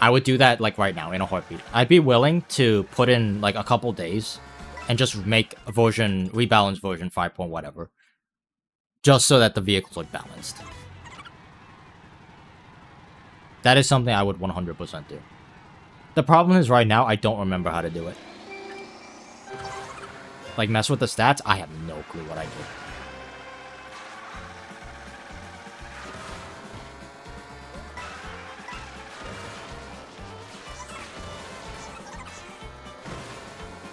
I would do that, like, right now, in a heartbeat. I'd be willing to put in, like, a couple days and just make a version, rebalance version 5 point whatever. Just so that the vehicles are balanced. That is something I would 100% do. The problem is, right now, I don't remember how to do it. Like, mess with the stats, I have no clue what I did.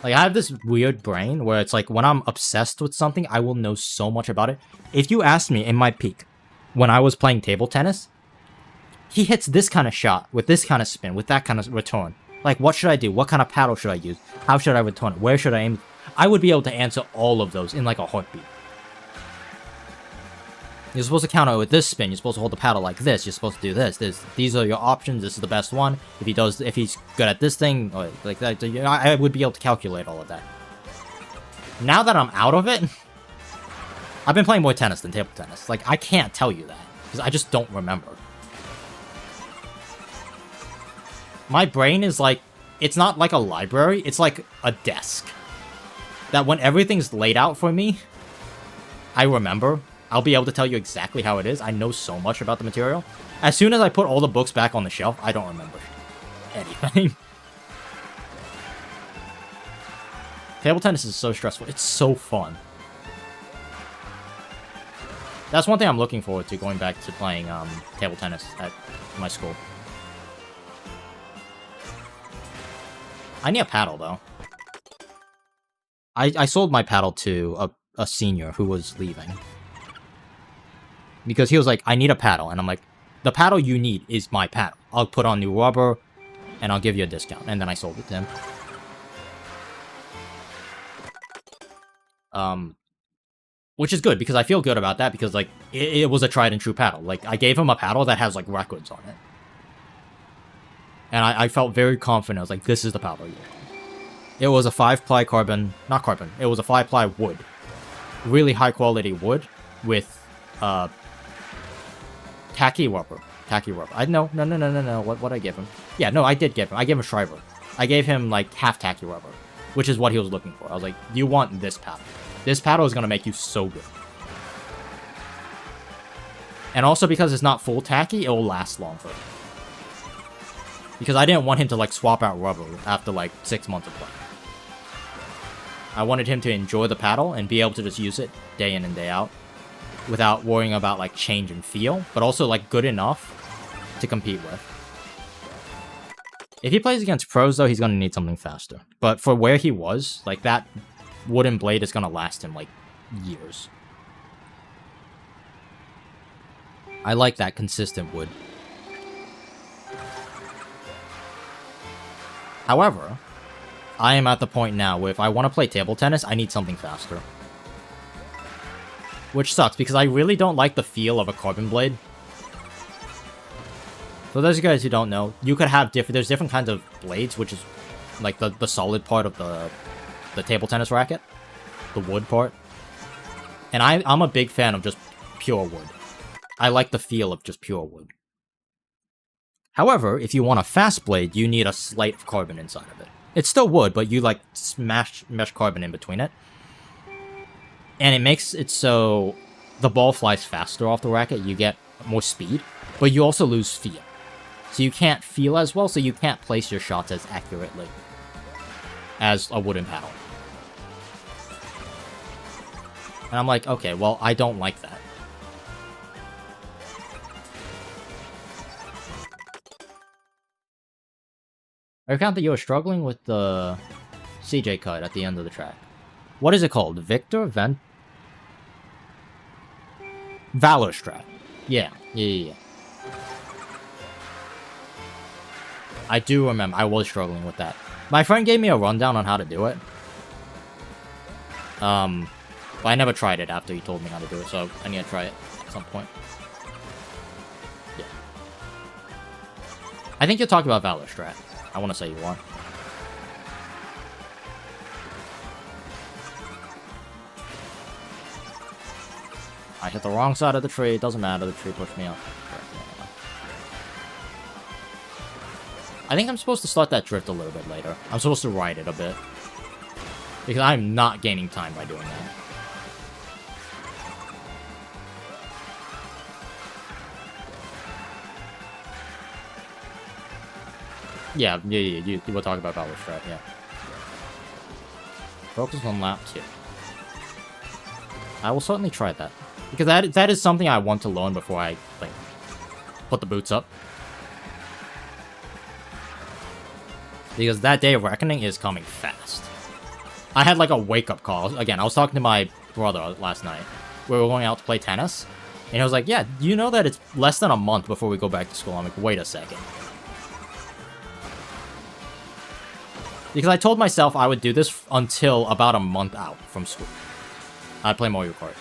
Like, I have this weird brain where it's like, when I'm obsessed with something, I will know so much about it. If you asked me in my peak, when I was playing table tennis, he hits this kind of shot, with this kind of spin, with that kind of return. Like, what should I do? What kind of paddle should I use? How should I return it? Where should I aim? I would be able to answer all of those in, like, a heartbeat. You're supposed to counter it with this spin. You're supposed to hold the paddle like this. You're supposed to do this. These are your options. This is the best one. If he's good at this thing, or like that, I would be able to calculate all of that. Now that I'm out of it, I've been playing more tennis than table tennis. Like, I can't tell you that, because I just don't remember. My brain is like, it's not like a library, it's like a desk. That when everything's laid out for me, I remember. I'll be able to tell you exactly how it is. I know so much about the material. As soon as I put all the books back on the shelf, I don't remember anything. Table tennis is so stressful. It's so fun. That's one thing I'm looking forward to, going back to playing table tennis at my school. I need a paddle, though. I sold my paddle to a senior who was leaving. Because he was like, I need a paddle. And I'm like, the paddle you need is my paddle. I'll put on new rubber, and I'll give you a discount. And then I sold it to him. Which is good, because I feel good about that, because, like, it was a tried and true paddle. Like, I gave him a paddle that has, like, records on it. And I felt very confident. I was like, this is the paddle you want. It was a 5-ply carbon, not carbon, it was a 5-ply wood. Really high quality wood with, tacky rubber. Tacky rubber. No. What I give him? Yeah, no, I did give him. I gave him a Shriver. I gave him, like, half tacky rubber, which is what he was looking for. I was like, you want this paddle. This paddle is going to make you so good. And also because it's not full tacky, it will last longer. Because I didn't want him to, like, swap out rubber after, like, 6 months of play. I wanted him to enjoy the paddle and be able to just use it day in and day out without worrying about, like, change and feel, but also, like, good enough to compete with. If he plays against pros, though, he's going to need something faster. But for where he was, like, that wooden blade is going to last him, like, years. I like that consistent wood. However, I am at the point now where if I want to play table tennis, I need something faster. Which sucks, because I really don't like the feel of a carbon blade. For those of you guys who don't know, you could have there's different kinds of blades, which is like the solid part of the table tennis racket. The wood part. And I'm a big fan of just pure wood. I like the feel of just pure wood. However, if you want a fast blade, you need a slate of carbon inside of it. It's still wood, but you, like, mesh carbon in between it. And it makes it so the ball flies faster off the racket, you get more speed, but you also lose feel. So you can't feel as well, so you can't place your shots as accurately as a wooden paddle. And I'm like, okay, well, I don't like that. I recount that you were struggling with the CJ cut at the end of the track. What is it called? Victor? Valor Strat. Yeah. I do remember. I was struggling with that. My friend gave me a rundown on how to do it. But I never tried it after he told me how to do it, so I need to try it at some point. Yeah. I think you're talking about Valor Strat. I want to say you are. I hit the wrong side of the tree. It doesn't matter. The tree pushed me up. I think I'm supposed to start that drift a little bit later. I'm supposed to ride it a bit. Because I'm not gaining time by doing that. Yeah, you were talking about Valor Strat, yeah. Focus on lap 2. I will certainly try that. Because that is something I want to learn before I, like, put the boots up. Because that day of reckoning is coming fast. I had, like, a wake-up call. Again, I was talking to my brother last night. We were going out to play tennis. And he was like, yeah, you know that it's less than a month before we go back to school. I'm like, wait a second. Because I told myself I would do this until about a month out from school. I'd play Mario Kart.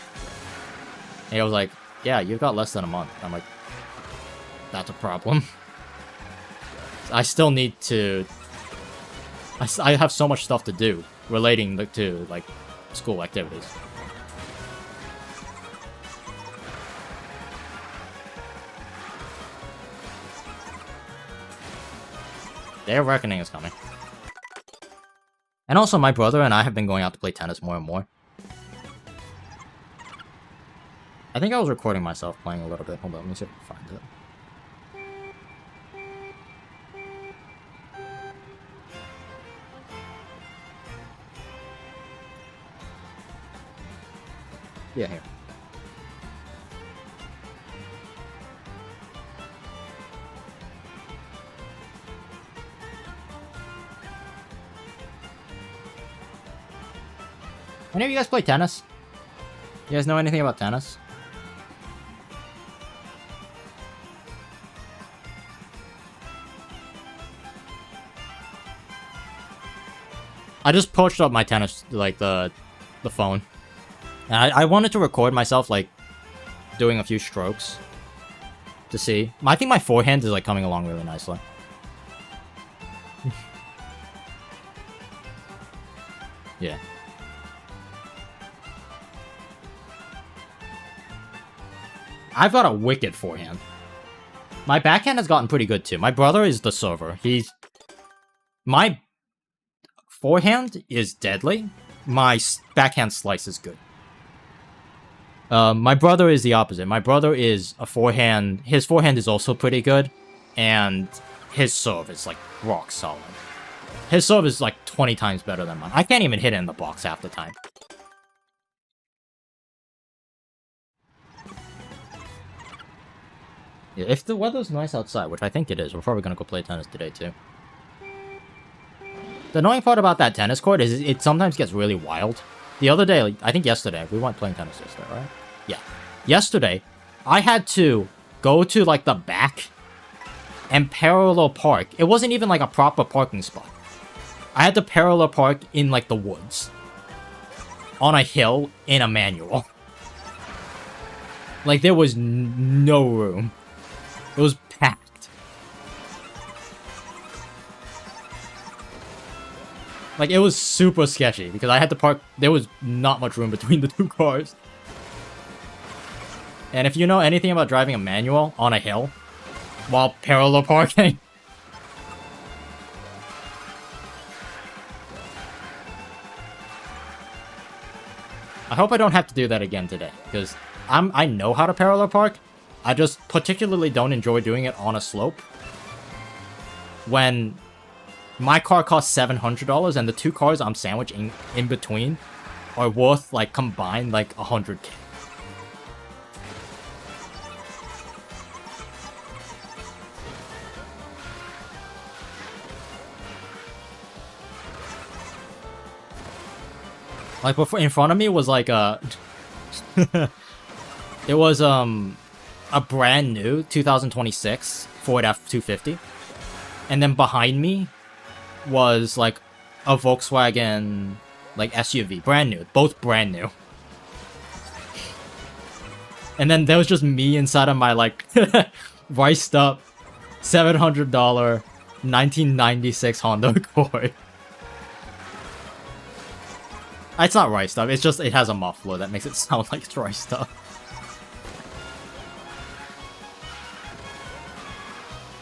And he was like, yeah, you've got less than a month. I'm like, that's a problem. I still need to... I have so much stuff to do relating to, like, school activities. Day of Reckoning is coming. And also, my brother and I have been going out to play tennis more and more. I think I was recording myself playing a little bit. Hold on, let me see if I can find it. Yeah, here. Any of you guys play tennis? You guys know anything about tennis? I just pushed up my tennis, like, the phone. And I wanted to record myself, like, doing a few strokes. To see. I think my forehand is, like, coming along really nicely. Yeah. I've got a wicked forehand. My backhand has gotten pretty good, too. My brother is the server. My forehand is deadly. My backhand slice is good. My brother is the opposite. My brother is a forehand. His forehand is also pretty good. And his serve is, like, rock solid. His serve is, like, 20 times better than mine. I can't even hit it in the box half the time. Yeah, if the weather's nice outside, which I think it is, we're probably gonna go play tennis today, too. The annoying part about that tennis court is it sometimes gets really wild. The other day, like, I think yesterday, we went playing tennis yesterday, right? Yeah. Yesterday, I had to go to, like, the back and parallel park. It wasn't even, like, a proper parking spot. I had to parallel park in, like, the woods. On a hill in a manual. Like, there was no room. It was packed. Like, it was super sketchy, because I had to park... There was not much room between the two cars. And if you know anything about driving a manual on a hill, while parallel parking... I hope I don't have to do that again today, because I know how to parallel park. I just particularly don't enjoy doing it on a slope. When my car costs $700 and the two cars I'm sandwiching in between are worth, like, combined, like, 100K. Like, before, in front of me was, like, a... it was, a brand new 2026 Ford F-250. And then behind me was, like, a Volkswagen, like, SUV. Brand new. Both brand new. And then there was just me inside of my, like, riced up $700 1996 Honda Accord. It's not riced up, it's just, it has a muffler that makes it sound like it's riced up.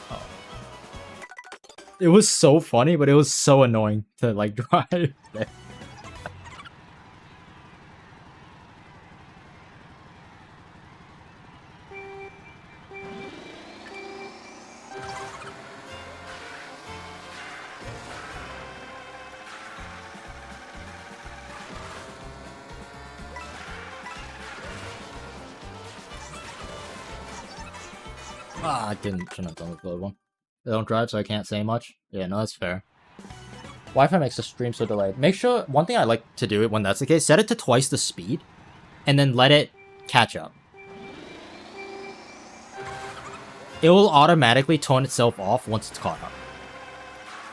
Oh. It was so funny, but it was so annoying to, like, drive there. Ah, I shouldn't have done the third one. I don't drive, so I can't say much. Yeah, no, that's fair. Wi-Fi makes the stream so delayed. Make sure, one thing I like to do when that's the case, set it to twice the speed, and then let it catch up. It will automatically turn itself off once it's caught up.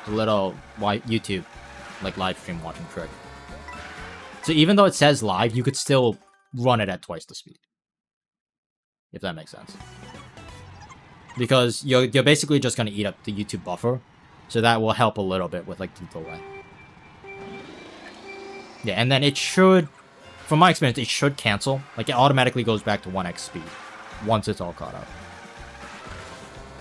A little YouTube, like, live stream watching trick. So even though it says live, you could still run it at twice the speed. if that makes sense. Because you're basically just gonna eat up the YouTube buffer, so that will help a little bit with like the delay. Yeah, and then it should, from my experience, it should cancel. Like, it automatically goes back to 1x speed once it's all caught up.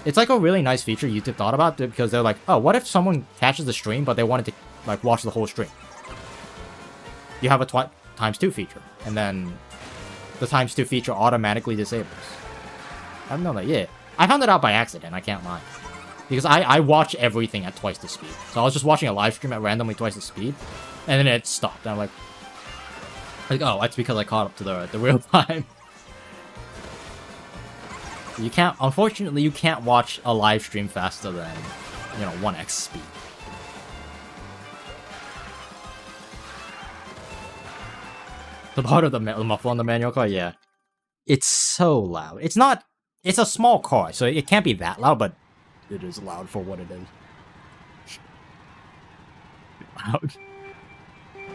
It's like a really nice feature YouTube thought about, because they're like, oh, what if someone catches the stream, but they wanted to, like, watch the whole stream? You have a ×2 feature, and then the ×2 feature automatically disables. I don't know that, yeah. I found it out by accident, I can't lie. Because I watch everything at twice the speed. So I was just watching a live stream at randomly twice the speed, and then it stopped. And I'm like, oh, that's because I caught up to the real time. You can't, unfortunately, you can't watch a live stream faster than, 1x speed. The part of the muffler on the manual car, yeah. It's so loud. It's not, it's a small car, so it can't be that loud, but it is loud for what it is. Loud.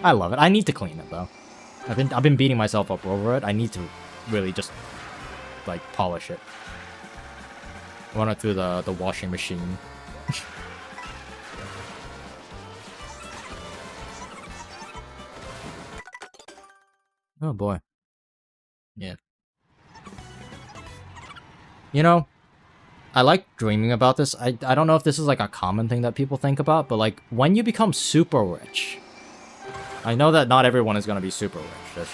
I love it. I need to clean it, though. I've been beating myself up over it. I need to really just, like, polish it. Run it through the washing machine. Oh boy. Yeah. I like dreaming about this. I don't know if this is like a common thing that people think about, but like when you become super rich, I know that not everyone is gonna be super rich. That's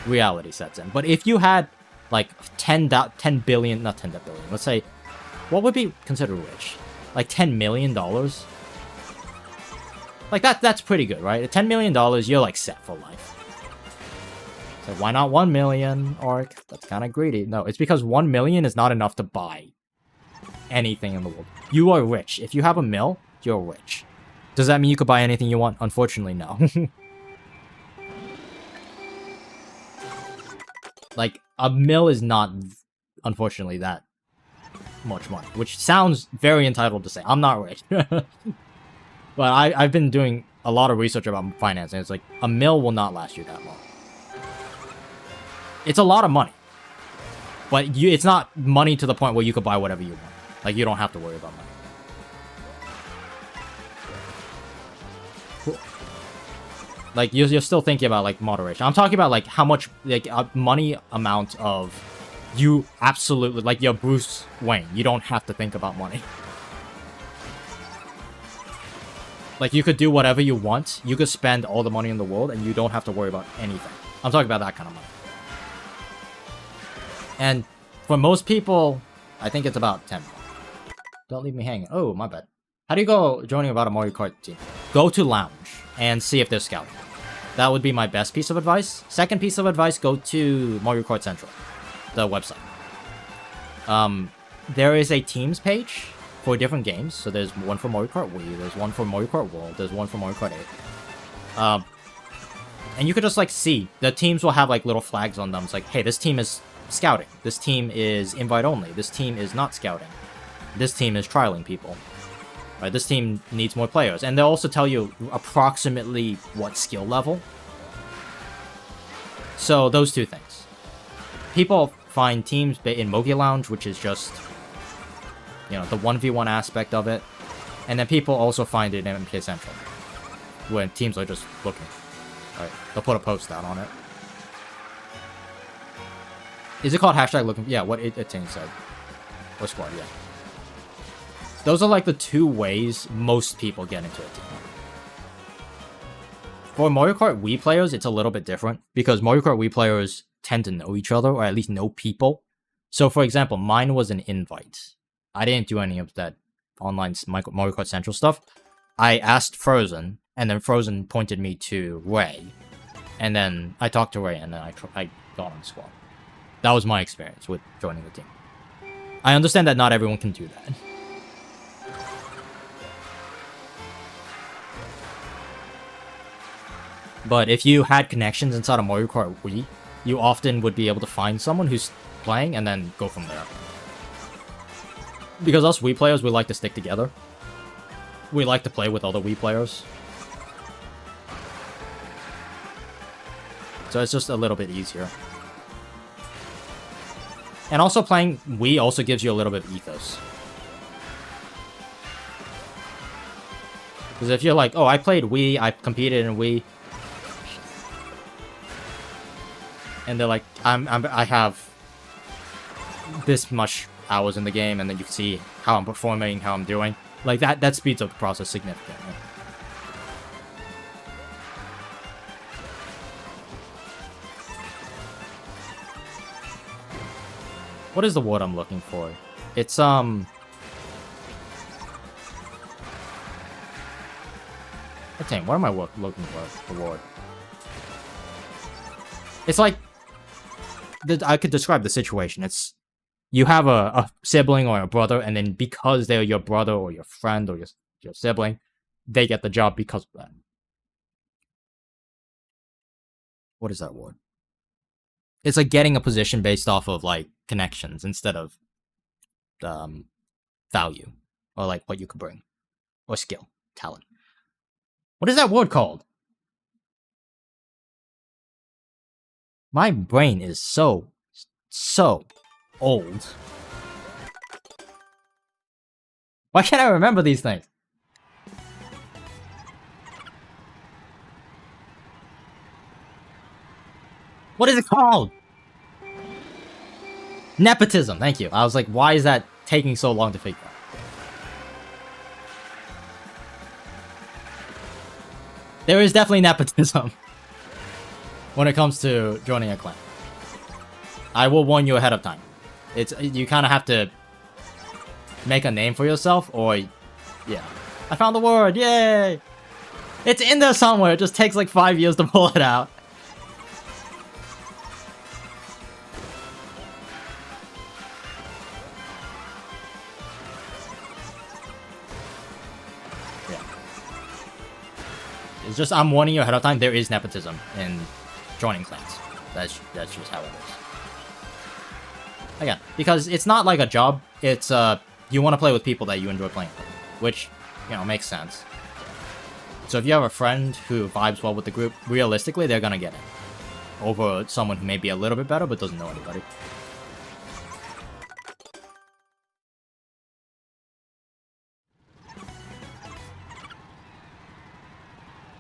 reality sets in. But if you had like 10 billion, not 10 billion, let's say, what would be considered rich? Like $10 million? Like that's pretty good, right? At $10 million, you're like set for life. So why not 1 million, Orc? That's kind of greedy. No, it's because 1 million is not enough to buy anything in the world. You are rich. If you have a mill, you're rich. Does that mean you could buy anything you want? Unfortunately, no. Like, a mill is not, unfortunately, that much money. Which sounds very entitled to say. I'm not rich. But I've been doing a lot of research about finance, and it's like, a mill will not last you that long. It's a lot of money. But it's not money to the point where you could buy whatever you want. Like, you don't have to worry about money. Cool. Like, you're still thinking about, like, moderation. I'm talking about, like, how much, like, money amount of you absolutely, like, you're Bruce Wayne. You don't have to think about money. Like, you could do whatever you want. You could spend all the money in the world, and you don't have to worry about anything. I'm talking about that kind of money. And for most people, I think it's about 10. Don't leave me hanging. Oh, my bad. How do you go joining about a Mario Kart team? Go to Lounge and see if they're scouting. That would be my best piece of advice. Second piece of advice, go to Mario Kart Central, the website. There is a teams page for different games. So there's one for Mario Kart Wii, there's one for Mario Kart World, there's one for Mario Kart 8. And you could just, like, see. The teams will have, like, little flags on them. It's like, hey, this team is scouting. This team is invite only. This team is not scouting. This team is trialing people. Right, this team needs more players. And they'll also tell you approximately what skill level. So those two things. People find teams in Mogi Lounge, which is just, the 1v1 aspect of it. And then people also find it in MK Central, when teams are just looking. Right, they'll put a post out on it. Is it called hashtag looking? Yeah, what it said. Or squad, yeah. Those are like the two ways most people get into a team. For Mario Kart Wii players, it's a little bit different, because Mario Kart Wii players tend to know each other, or at least know people. So, for example, mine was an invite. I didn't do any of that online Mario Kart Central stuff. I asked Frozen, and then Frozen pointed me to Ray. And then I talked to Ray, and then I got on the squad. That was my experience with joining the team. I understand that not everyone can do that. But if you had connections inside of Mario Kart Wii, you often would be able to find someone who's playing and then go from there. Because us Wii players, we like to stick together. We like to play with other Wii players. So it's just a little bit easier. And also playing Wii also gives you a little bit of ethos. Because if you're like, oh, I played Wii, I competed in Wii, and they're like, I have this much hours in the game, and then you can see how I'm performing, how I'm doing. Like that speeds up the process significantly. What is the word I'm looking for? It's dang, what am I looking for? The word. It's like I could describe the situation. It's you have a sibling or a brother, and then because they're your brother or your friend or your sibling, they get the job because of that. What is that word? It's like getting a position based off of like connections instead of value or like what you could bring or skill, talent. What is that word called? My brain is so old. Why can't I remember these things? What is it called? Nepotism, thank you. I was like, why is that taking so long to figure out? There is definitely nepotism when it comes to joining a clan. I will warn you ahead of time. You kind of have to make a name for yourself, or yeah. I found the word, yay! It's in there somewhere. It just takes like 5 years to pull it out. Yeah. It's just I'm warning you ahead of time. There is nepotism in joining clans. That's just how it is. Again, because it's not like a job. It's you want to play with people that you enjoy playing with, which makes sense. So if you have a friend who vibes well with the group, realistically, they're gonna get it over someone who may be a little bit better but doesn't know anybody.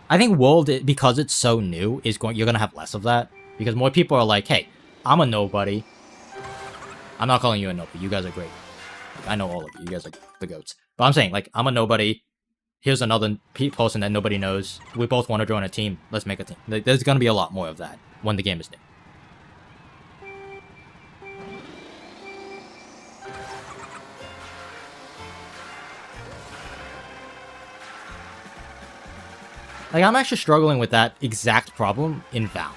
I think World, because it's so new, you're gonna have less of that because more people are like, hey, I'm a nobody. I'm not calling you a nobody. You guys are great. Like, I know all of you. You guys are the goats. But I'm saying, like, I'm a nobody. Here's another person that nobody knows. We both want to join a team. Let's make a team. Like, there's going to be a lot more of that when the game is new. Like, I'm actually struggling with that exact problem in Val.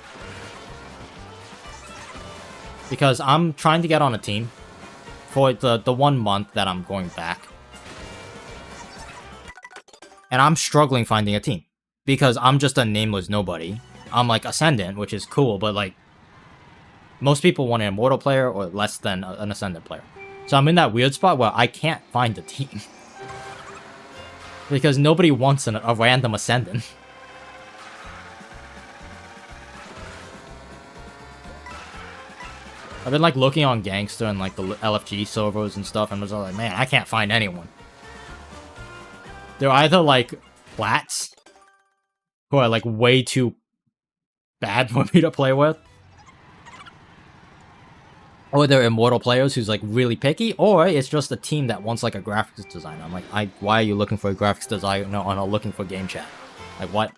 Because I'm trying to get on a team for the 1 month that I'm going back. And I'm struggling finding a team. Because I'm just a nameless nobody. I'm like Ascendant, which is cool, but like most people want an Immortal player or less than an Ascendant player. So I'm in that weird spot where I can't find a team. Because nobody wants a random Ascendant. I've been like looking on Gangster and like the LFG servers and stuff, and I was like, man, I can't find anyone. They're either like plats, who are like way too bad for me to play with, or they're Immortal players who's like really picky, or it's just a team that wants like a graphics designer. I'm like, why are you looking for a graphics designer? No, I'm not looking for game chat. Like what?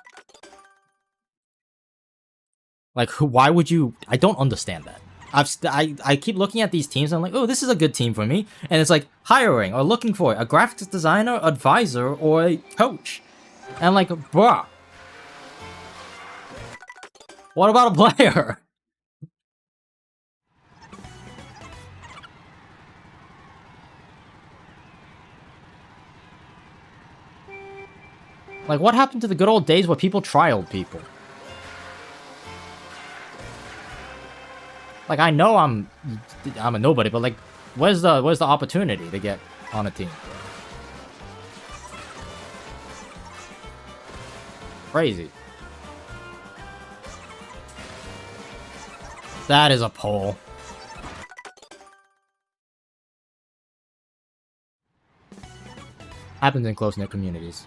Like why would you? I don't understand that. I keep looking at these teams and I'm like, oh, this is a good team for me. And it's like hiring or looking for a graphics designer, advisor, or a coach. And I'm like, bruh. What about a player? Like, what happened to the good old days where people trialed people? Like, I know I'm a nobody, but like, where's the opportunity to get on a team? Crazy. That is a poll. Happens in close-knit communities.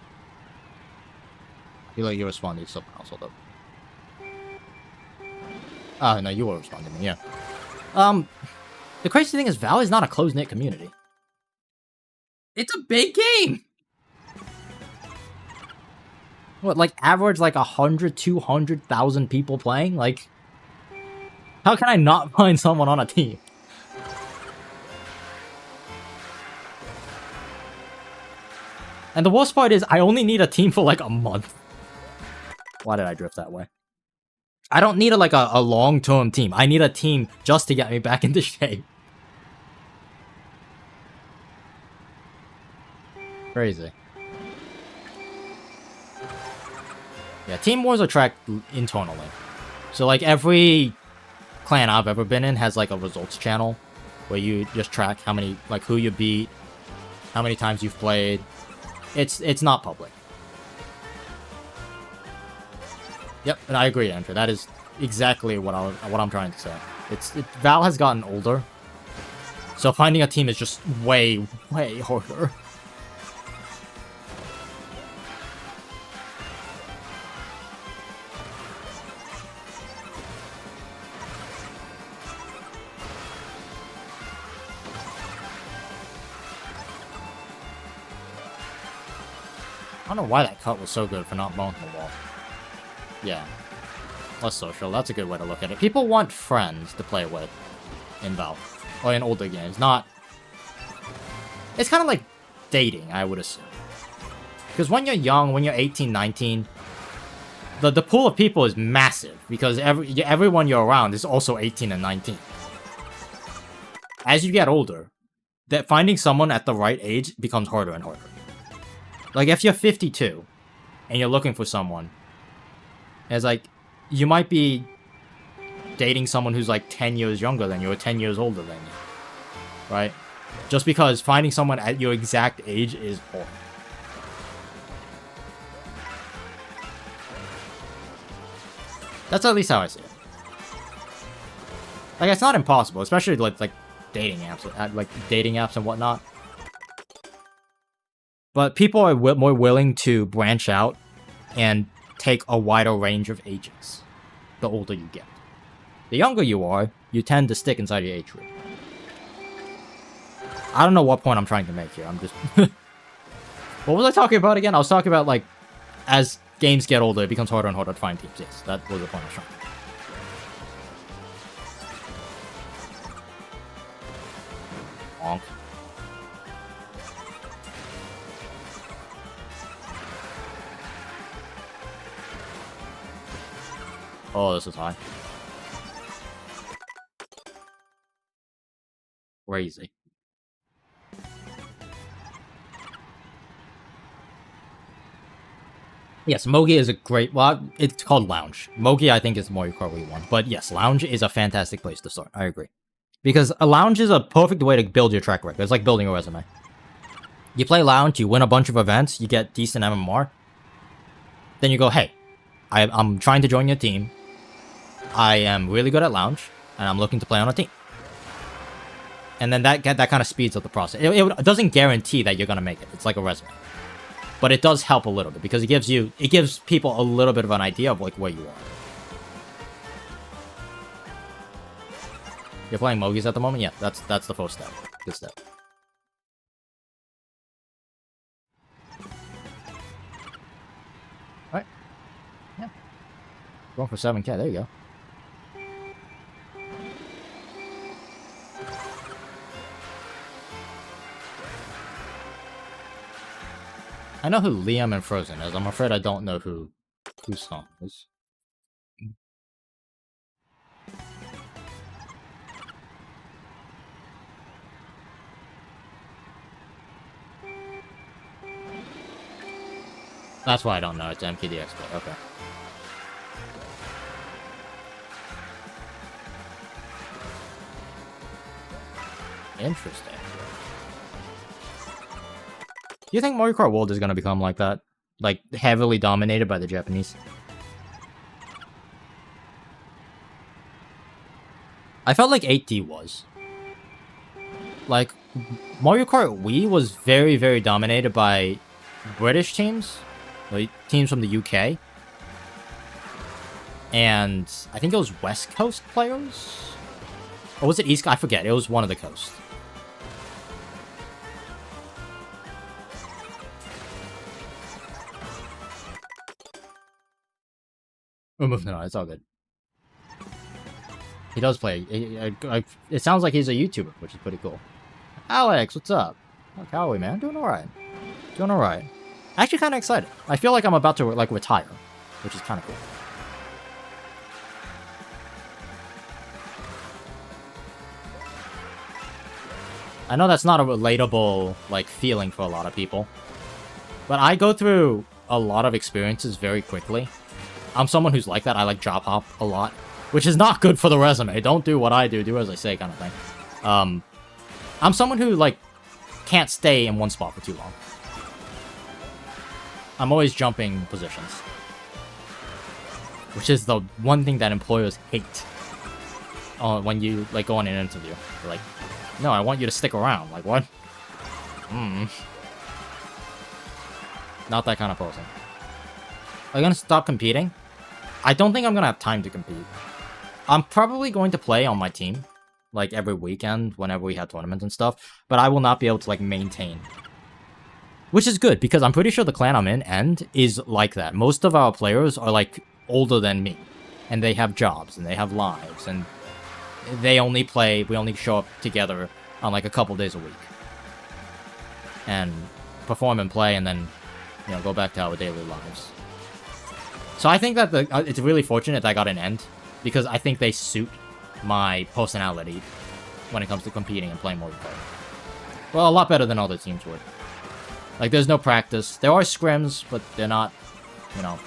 I feel like you're responding to someone else. Hold up. No, you were responding to me, yeah. The crazy thing is Val is not a close-knit community. It's a big game! What, like, average, like, 100, 200,000 people playing? Like, how can I not find someone on a team? And the worst part is, I only need a team for, like, a month. Why did I drift that way? I don't need a long-term team. I need a team just to get me back into shape. Crazy. Yeah, team wars are tracked internally. So, like, every clan I've ever been in has, like, a results channel where you just track how many, like, who you beat, how many times you've played. It's not public. Yep, and I agree, Andrew. That is exactly what I'm trying to say. Val has gotten older, so finding a team is just way, way harder. I don't know why that cut was so good for not bonking the wall. Yeah. Less social. That's a good way to look at it. People want friends to play with in Valve. Or in older games. Not... It's kind of like dating, I would assume. Because when you're young, when you're 18, 19, the pool of people is massive. Because everyone you're around is also 18 and 19. As you get older, that finding someone at the right age becomes harder and harder. Like, if you're 52, and you're looking for someone, it's like, you might be dating someone who's like 10 years younger than you, or 10 years older than you. Right? Just because finding someone at your exact age is hard. That's at least how I see it. Like, it's not impossible, especially like dating apps and whatnot. But people are more willing to branch out and take a wider range of ages the older you get. The younger you are, you tend to stick inside your age group. I don't know what point I'm trying to make here. I'm just... What was I talking about again? I was talking about, like, as games get older, it becomes harder and harder to find teams. Yes, that was the point I was trying to make. Bonk. Oh, this is high. Crazy. Yes, Mogi is a great... Well, it's called Lounge. Mogi, I think, is more Kart Wii 1. But yes, Lounge is a fantastic place to start. I agree. Because a Lounge is a perfect way to build your track record. It's like building a resume. You play Lounge, you win a bunch of events, you get decent MMR. Then you go, hey, I'm trying to join your team. I am really good at Lounge, and I'm looking to play on a team. And then that kind of speeds up the process. It doesn't guarantee that you're going to make it. It's like a resume. But it does help a little bit, because it gives people a little bit of an idea of like where you are. You're playing Mogies at the moment? Yeah, that's the first step. Good step. Alright. Yeah. Going for 7k, there you go. I know who Liam and Frozen is. I'm afraid I don't know who Song is. That's why I don't know. It's MKD Expert. Okay. Interesting. Do you think Mario Kart World is going to become like that? Like, heavily dominated by the Japanese? I felt like 8D was. like, Mario Kart Wii was very, very dominated by British teams, like teams from the UK. And I think it was West Coast players? Or was it East Coast? I forget. It was one of the coasts. We're moving on. It's all good. He does play. It sounds like he's a YouTuber, which is pretty cool. Alex, what's up? Oh, how are we, man? Doing alright. Doing alright. Actually kind of excited. I feel like I'm about to, like, retire, which is kind of cool. I know that's not a relatable, like, feeling for a lot of people. But I go through a lot of experiences very quickly. I'm someone who's like that. I like job hop a lot, which is not good for the resume. Don't do what I do. Do as I say kind of thing. I'm someone who, like, can't stay in one spot for too long. I'm always jumping positions. Which is the one thing that employers hate. When you, like, go on an interview. They're like, no, I want you to stick around. Like, what? Not that kind of person. Are you gonna stop competing? I don't think I'm gonna have time to compete. I'm probably going to play on my team, like, every weekend, whenever we have tournaments and stuff, but I will not be able to, like, maintain. Which is good, because I'm pretty sure the clan I'm in, End, is like that. Most of our players are, like, older than me, and they have jobs, and they have lives, and we only show up together on, like, a couple days a week. And perform and play, and then, you know, go back to our daily lives. So I think that it's really fortunate that I got an End, because I think they suit my personality when it comes to competing and playing Mario Kart. Well, a lot better than other teams would. Like, there's no practice. There are scrims, but they're not, you know,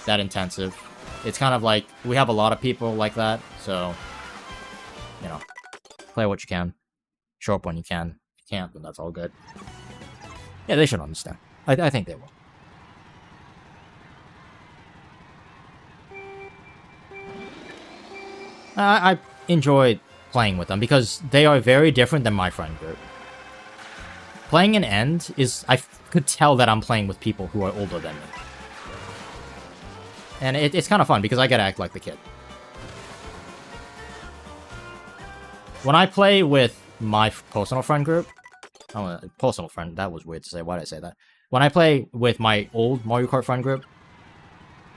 that intensive. It's kind of like, we have a lot of people like that, so, you know, play what you can. Show up when you can. If you can't, then that's all good. Yeah, they should understand. I think they will. I enjoy playing with them because they are very different than my friend group. Playing an End is... I could tell that I'm playing with people who are older than me. And it's kind of fun because I get to act like the kid. When I play with my personal friend group... Oh, personal friend, that was weird to say. Why did I say that? When I play with my old Mario Kart friend group,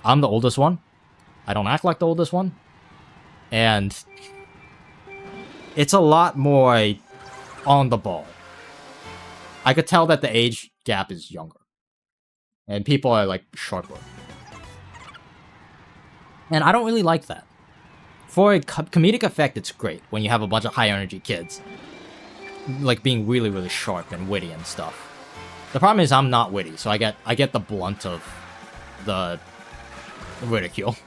I'm the oldest one. I don't act like the oldest one. And it's a lot more on the ball. I could tell that the age gap is younger. And people are, like, sharper. And I don't really like that. For a comedic effect, it's great when you have a bunch of high-energy kids. Like, being really, really sharp and witty and stuff. The problem is I'm not witty, so I get the blunt of the ridicule.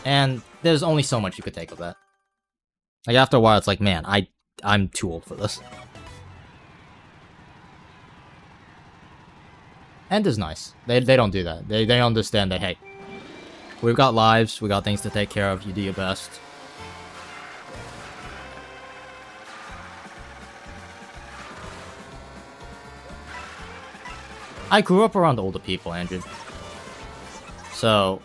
And there's only so much you could take of that. Like, after a while, it's like, man, I'm too old for this. End is nice. They don't do that. They understand that, hey, we've got lives, we got things to take care of, you do your best. I grew up around older people, Andrew. So...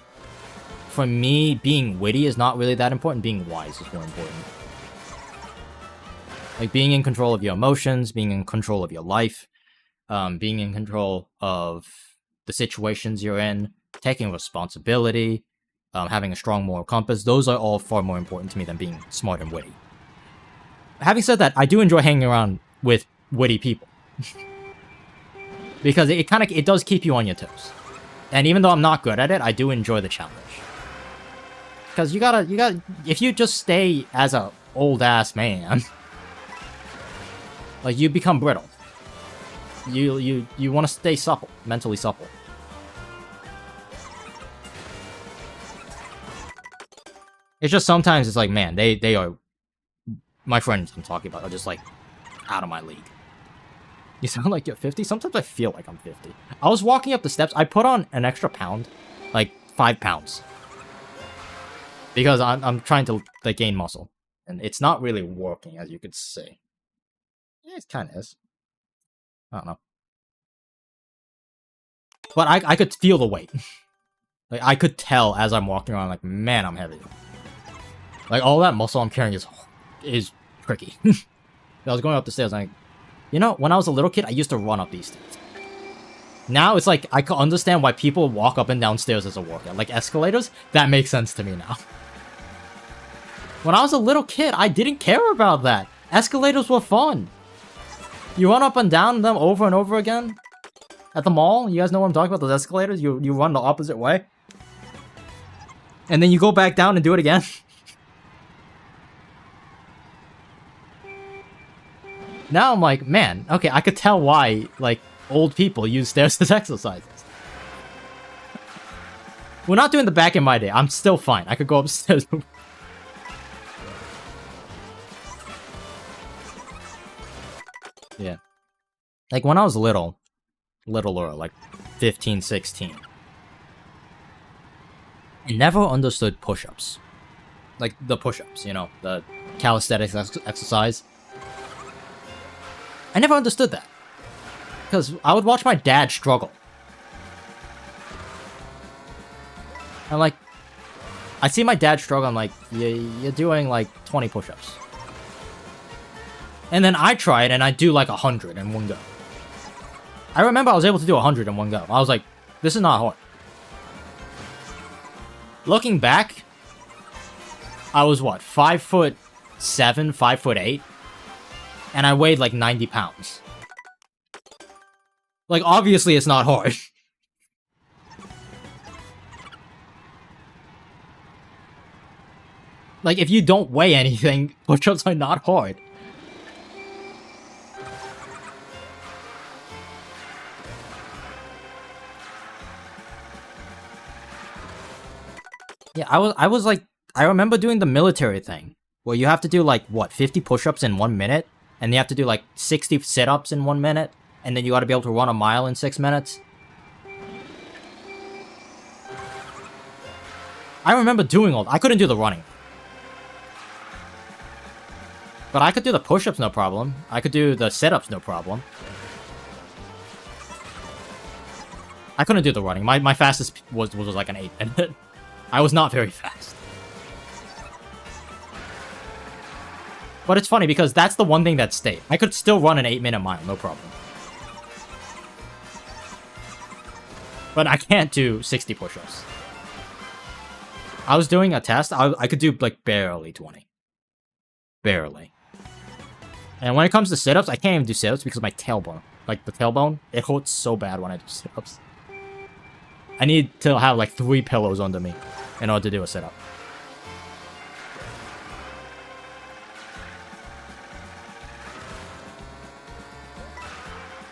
for me, being witty is not really that important. Being wise is more important. Like, being in control of your emotions, being in control of your life, being in control of the situations you're in, taking responsibility, having a strong moral compass, those are all far more important to me than being smart and witty. Having said that, I do enjoy hanging around with witty people. Because it does keep you on your toes. And even though I'm not good at it, I do enjoy the challenge. Because you gotta, if you just stay as a old-ass man, like, you become brittle. You want to stay supple, mentally supple. It's just sometimes it's like, man, they are, my friends I'm talking about are just, like, out of my league. You sound like you're 50? Sometimes I feel like I'm 50. I was walking up the steps, I put on an extra pound, like 5 pounds. Because I'm trying to like gain muscle. And it's not really working, as you could see. Yeah, it kind of is. I don't know. But I could feel the weight. Like, I could tell as I'm walking around, like, man, I'm heavy. Like, all that muscle I'm carrying is tricky. I was going up the stairs, like, you know, when I was a little kid, I used to run up these stairs. Now, it's like, I can understand why people walk up and down stairs as a workout. Like, escalators, that makes sense to me now. When I was a little kid, I didn't care about that. Escalators were fun. You run up and down them over and over again. At the mall, you guys know what I'm talking about, those escalators? You run the opposite way. And then you go back down and do it again. Now I'm like, man, okay, I could tell why, like, old people use stairs as exercises. We're not doing the back in my day. I'm still fine. I could go upstairs. Yeah. Like, when I was littler, like 15, 16, I never understood push-ups. Like, the push-ups, you know, the calisthenics exercise. I never understood that. Because I would watch my dad struggle. I'm like, I see my dad struggle, I'm like, you're doing like 20 push-ups. And then I try it and I do like 100 in one go. I remember I was able to do 100 in one go. I was like, this is not hard. Looking back, I was what, 5'7", 5'8", and I weighed like 90 pounds. Like, obviously it's not hard. Like, if you don't weigh anything, push-ups are not hard. Yeah, I was like, I remember doing the military thing, where you have to do like, what, 50 push-ups in 1 minute? And you have to do like 60 sit-ups in 1 minute? And then you gotta be able to run a mile in 6 minutes? I remember doing all that. I couldn't do the running. But I could do the push-ups, no problem. I could do the sit-ups, no problem. I couldn't do the running. My fastest was like an 8 minute. I was not very fast. But it's funny because that's the one thing that stayed. I could still run an 8-minute mile, no problem. But I can't do 60 push-ups. I was doing a test. I could do like barely 20. Barely. And when it comes to sit-ups, I can't even do sit-ups because my tailbone. Like the tailbone, it hurts so bad when I do sit-ups. I need to have like 3 pillows under me in order to do a sit-up.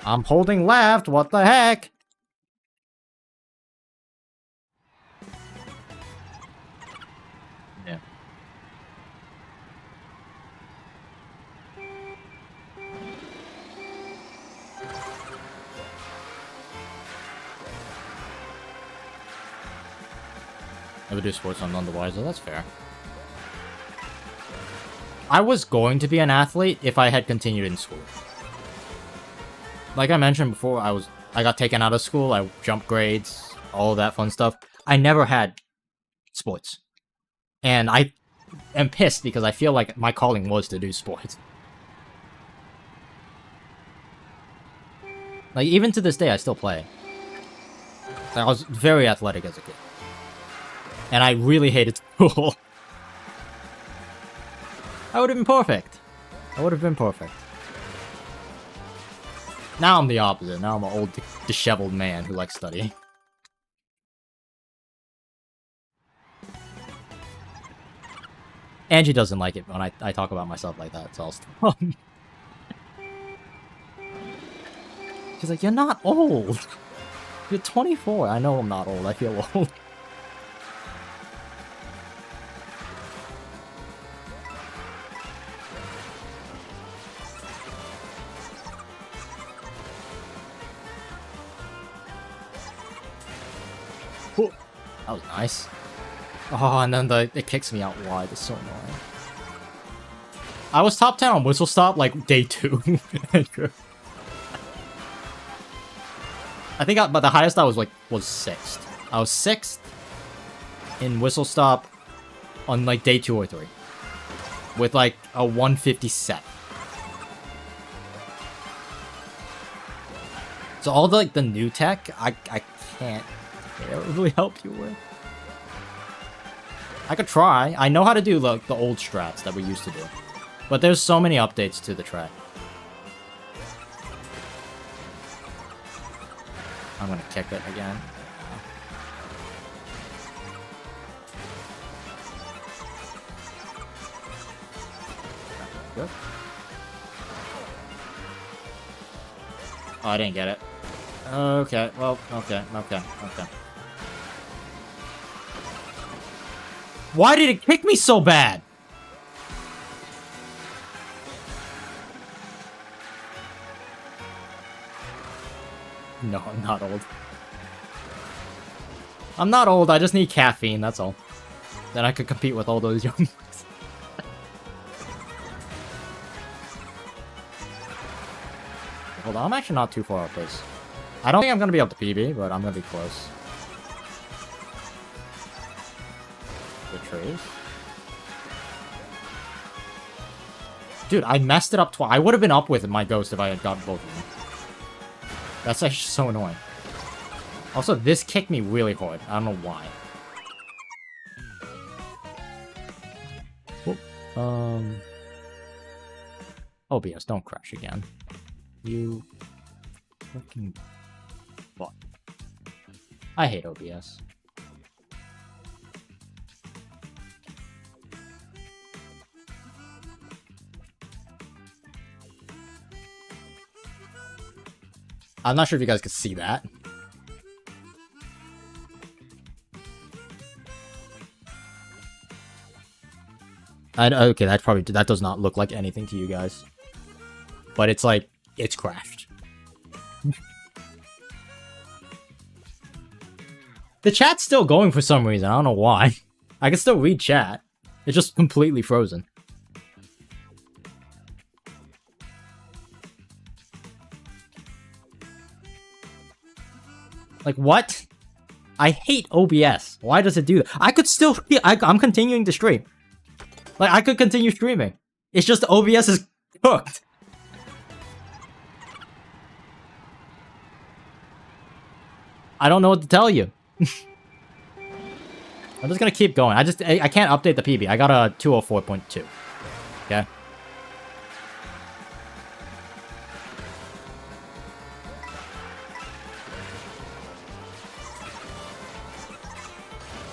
I'm holding left, what the heck? Yeah. Never do sports on none the wiser, that's fair. I was going to be an athlete if I had continued in school. Like I mentioned before, I got taken out of school, I jumped grades, all of that fun stuff. I never had sports. And I am pissed because I feel like my calling was to do sports. Like, even to this day, I still play. I was very athletic as a kid. And I really hated school. I would have been perfect. I would have been perfect. Now I'm the opposite. Now I'm an old, disheveled man who likes studying. Angie doesn't like it when I talk about myself like that, so I'll stop. She's like, you're not old. You're 24. I know I'm not old. I feel old. That was nice. Oh, and then it kicks me out wide. It's so annoying. I was top 10 on Whistle Stop like day 2. I think, but the highest I was like was 6th. I was 6th in Whistle Stop on like day 2 or 3 with like a 157. So all the like the new tech, I can't really help you with. I could try. I know how to do like the old strats that we used to do, but there's so many updates to the track. I'm gonna kick it again. Good. Oh, I didn't get it. Okay, well, okay. Why did it kick me so bad? No, I'm not old. I'm not old, I just need caffeine, that's all. Then I could compete with all those young boys. Hold on, I'm actually not too far off this. I don't think I'm gonna be up to PB, but I'm gonna be close. The trees. Dude, I messed it up twice. I would have been up with my ghost if I had gotten both of them. That's actually so annoying. Also, this kicked me really hard. I don't know why. Whoop. OBS, don't crash again. You fucking fuck. I hate OBS. I'm not sure if you guys could see that. Okay, that does not look like anything to you guys. But it's like, it's crashed. The chat's still going for some reason, I don't know why. I can still read chat. It's just completely frozen. Like, what? I hate OBS. Why does it do that? I could still... I'm continuing to stream. Like, I could continue streaming. It's just OBS is cooked. I don't know what to tell you. I'm just gonna keep going. I can't update the PB. I got a 204.2. Okay?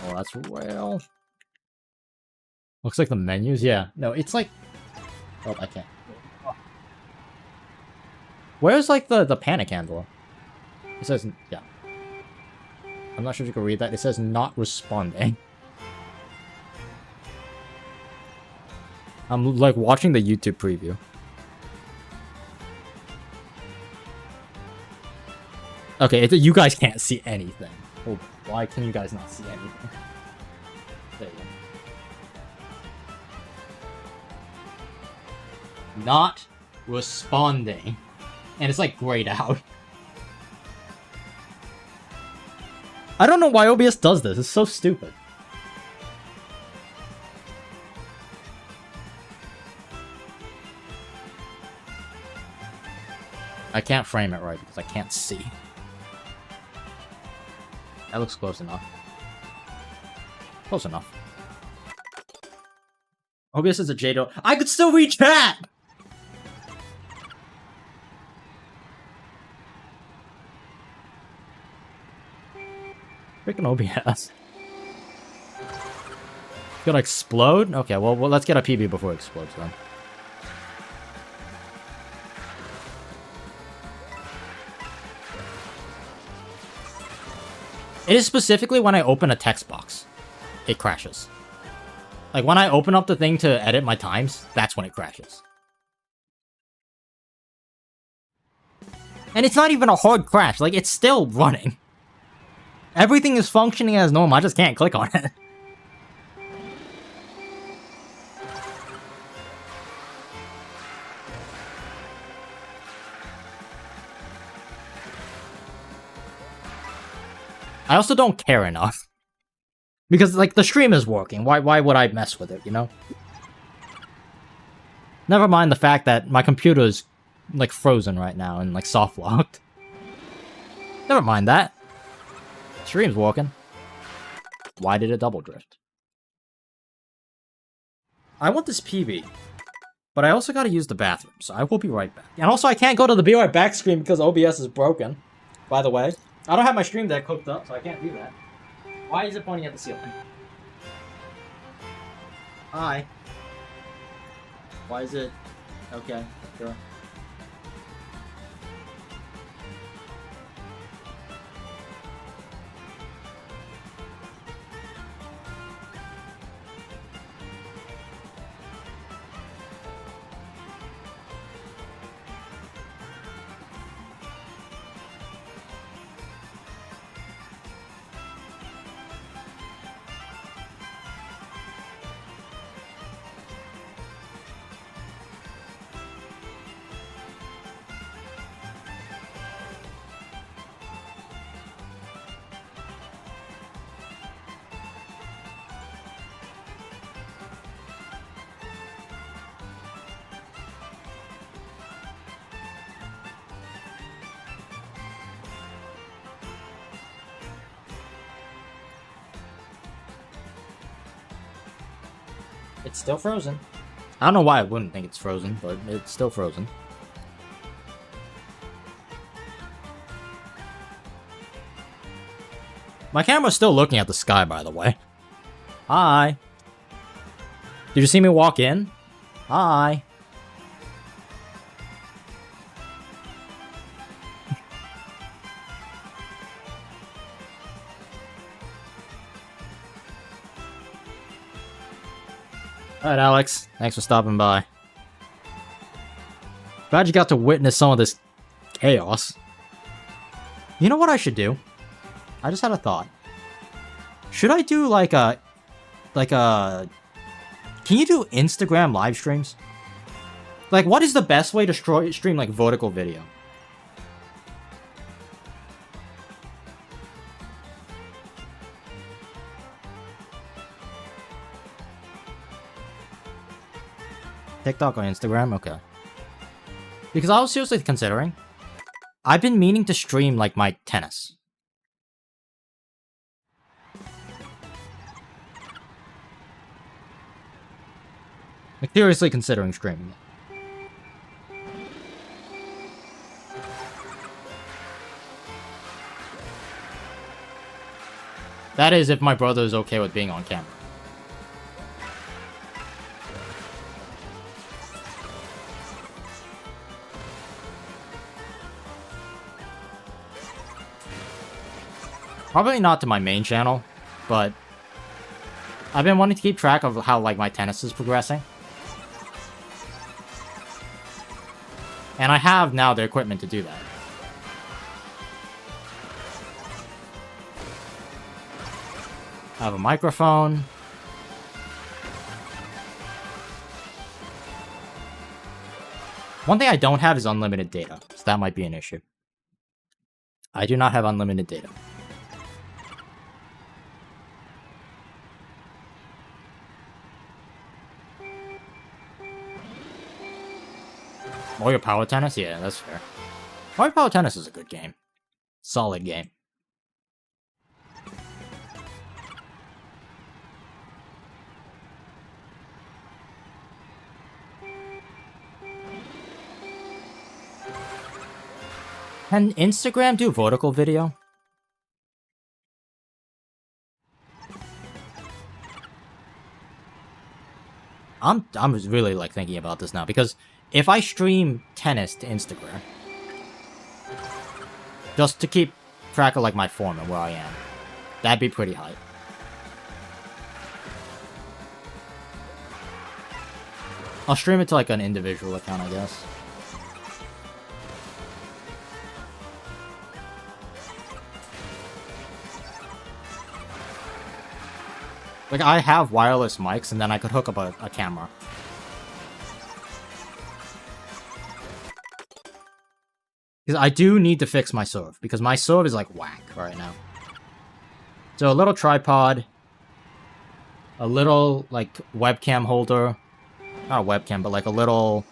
Oh, that's well. Looks like the menus, yeah. No, it's like... Oh, I can't. Where's like the panic handler? It says, yeah. I'm not sure if you can read that. It says not responding. I'm like watching the YouTube preview. Okay, you guys can't see anything. Oh, why can you guys not see anything? There you go. Not responding. And it's like grayed out. I don't know why OBS does this. It's so stupid. I can't frame it right because I can't see. That looks close enough. Close enough. OBS is a Jado. I could still read chat! Freaking OBS. It's gonna explode? Okay, well, let's get a PB before it explodes then. It is specifically when I open a text box, it crashes. Like when I open up the thing to edit my times, that's when it crashes. And it's not even a hard crash, like it's still running. Everything is functioning as normal, I just can't click on it. I also don't care enough. Because, like, the stream is working. Why would I mess with it, you know? Never mind the fact that my computer is, like, frozen right now and, like, soft-locked. Never mind that. Stream's working. Why did it double drift? I want this PB. But I also gotta use the bathroom, so I will be right back. And also, I can't go to the be right back screen because OBS is broken. By the way. I don't have my stream deck hooked up, so I can't do that. Why is it pointing at the ceiling? Hi. Why is it... Okay, sure. It's still frozen. I don't know why I wouldn't think it's frozen, but it's still frozen. My camera's still looking at the sky, by the way. Hi. Did you see me walk in? Hi. Alright, Alex. Thanks for stopping by. Glad you got to witness some of this chaos. You know what I should do? I just had a thought. Should I do like a... Can you do Instagram live streams? Like, what is the best way to stream, like, vertical video? TikTok or Instagram? Okay. Because I was seriously considering. I've been meaning to stream, like, my tennis. Like, seriously considering streaming it. That is if my brother is okay with being on camera. Probably not to my main channel, but I've been wanting to keep track of how, like, my tennis is progressing. And I have now the equipment to do that. I have a microphone. One thing I don't have is unlimited data, so that might be an issue. I do not have unlimited data. Mario Power Tennis? Yeah, that's fair. Mario Power Tennis is a good game. Solid game. Can Instagram do vertical video? I'm really, like, thinking about this now, because if I stream tennis to Instagram, just to keep track of, like, my form and where I am, that'd be pretty hype. I'll stream it to, like, an individual account, I guess. Like, I have wireless mics, and then I could hook up a camera. Because I do need to fix my serve, because my serve is, like, whack right now. So a little tripod, a little, like, webcam holder. Not a webcam, but like a little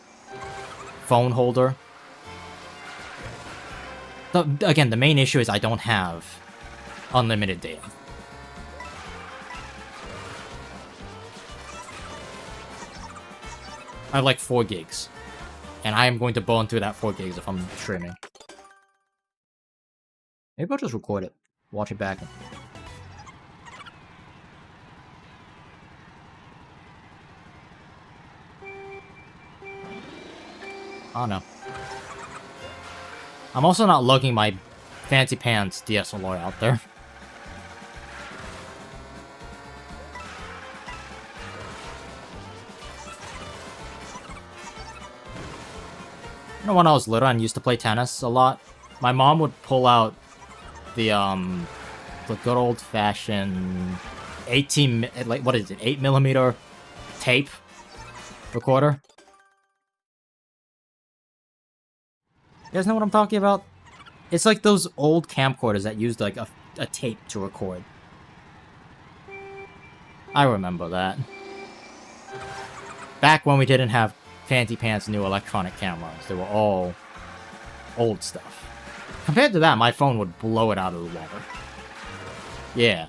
phone holder. Again, the main issue is I don't have unlimited data. I have like 4 gigs. And I am going to burn through that 4 gigs if I'm streaming. Maybe I'll just record it. Watch it back. I don't know. I'm also not lugging my fancy pants DSLR out there. You know, when I was little and used to play tennis a lot, my mom would pull out the good old-fashioned 18, like, what is it, 8mm tape recorder. You guys know what I'm talking about? It's like those old camcorders that used like a tape to record. I remember that. Back when we didn't have fancy pants new electronic cameras. They were all old stuff. Compared to that, my phone would blow it out of the water. Yeah.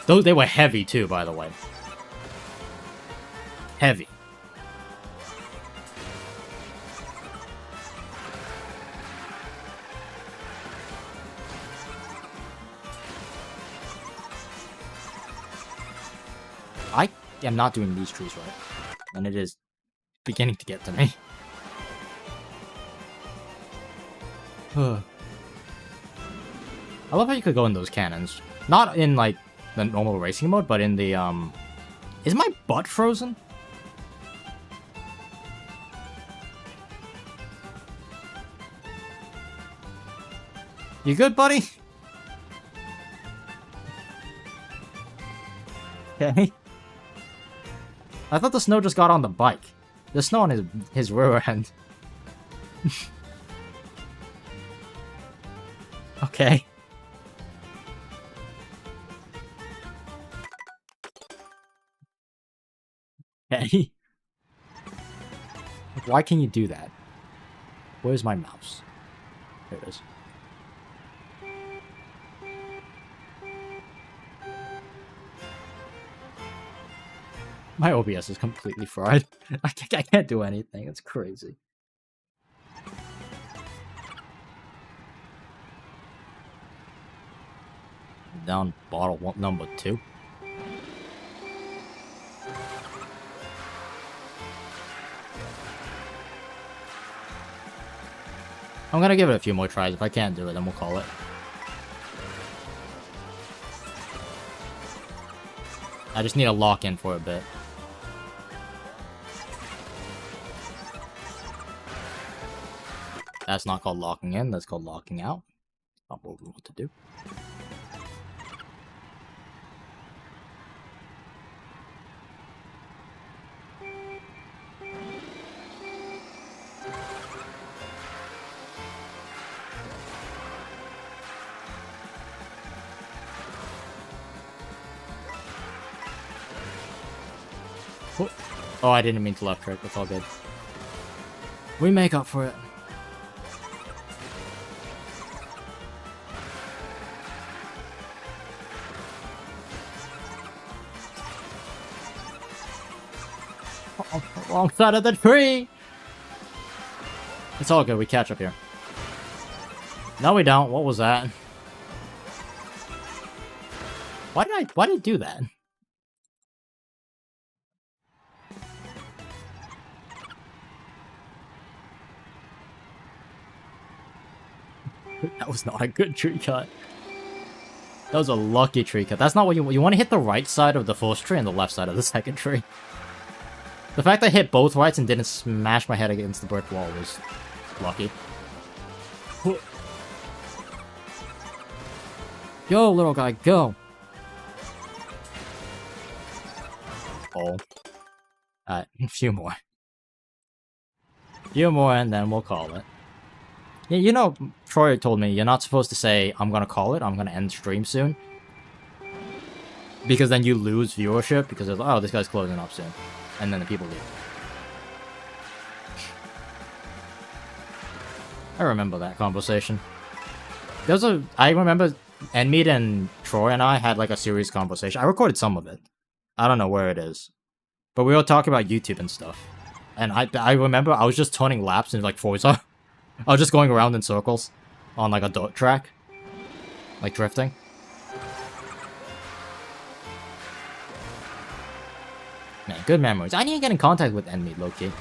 They were heavy too, by the way. Heavy. I am not doing these trees right. And it is beginning to get to me. I love how you could go in those cannons. Not in, like, the normal racing mode, but in the, Is my butt frozen? You good, buddy? Okay. I thought the snow just got on the bike. The snow on his rear end. Okay. Okay. Why can you do that? Where's my mouse? There it is. My OBS is completely fried. I can't do anything. It's crazy. Down bottle number 2. I'm gonna give it a few more tries. If I can't do it, then we'll call it. I just need a lock in for a bit. That's not called locking in, that's called locking out. Not what we want to do. Oh, I didn't mean to left trick. It's all good. We make up for it. Oh, wrong side of the tree! It's all good. We catch up here. No, we don't. What was that? Why did I do that? That was not a good tree cut. That was a lucky tree cut. That's not what you want. You want to hit the right side of the first tree and the left side of the second tree. The fact I hit both rights and didn't smash my head against the brick wall was lucky. Yo, little guy, go! Oh. Alright, a few more. A few more and then we'll call it. Yeah, you know, Troy told me you're not supposed to say, I'm gonna call it, I'm gonna end stream soon. Because then you lose viewership because it's like, oh, this guy's closing up soon. And then the people leave. I remember that conversation. I remember Enmead and Troy and I had like a serious conversation. I recorded some of it. I don't know where it is. But we were talking about YouTube and stuff. And I remember I was just turning laps in like Forza. I was just going around in circles on like a dirt track. Like drifting. Man, good memories. I need to get in contact with Enmead, low-key.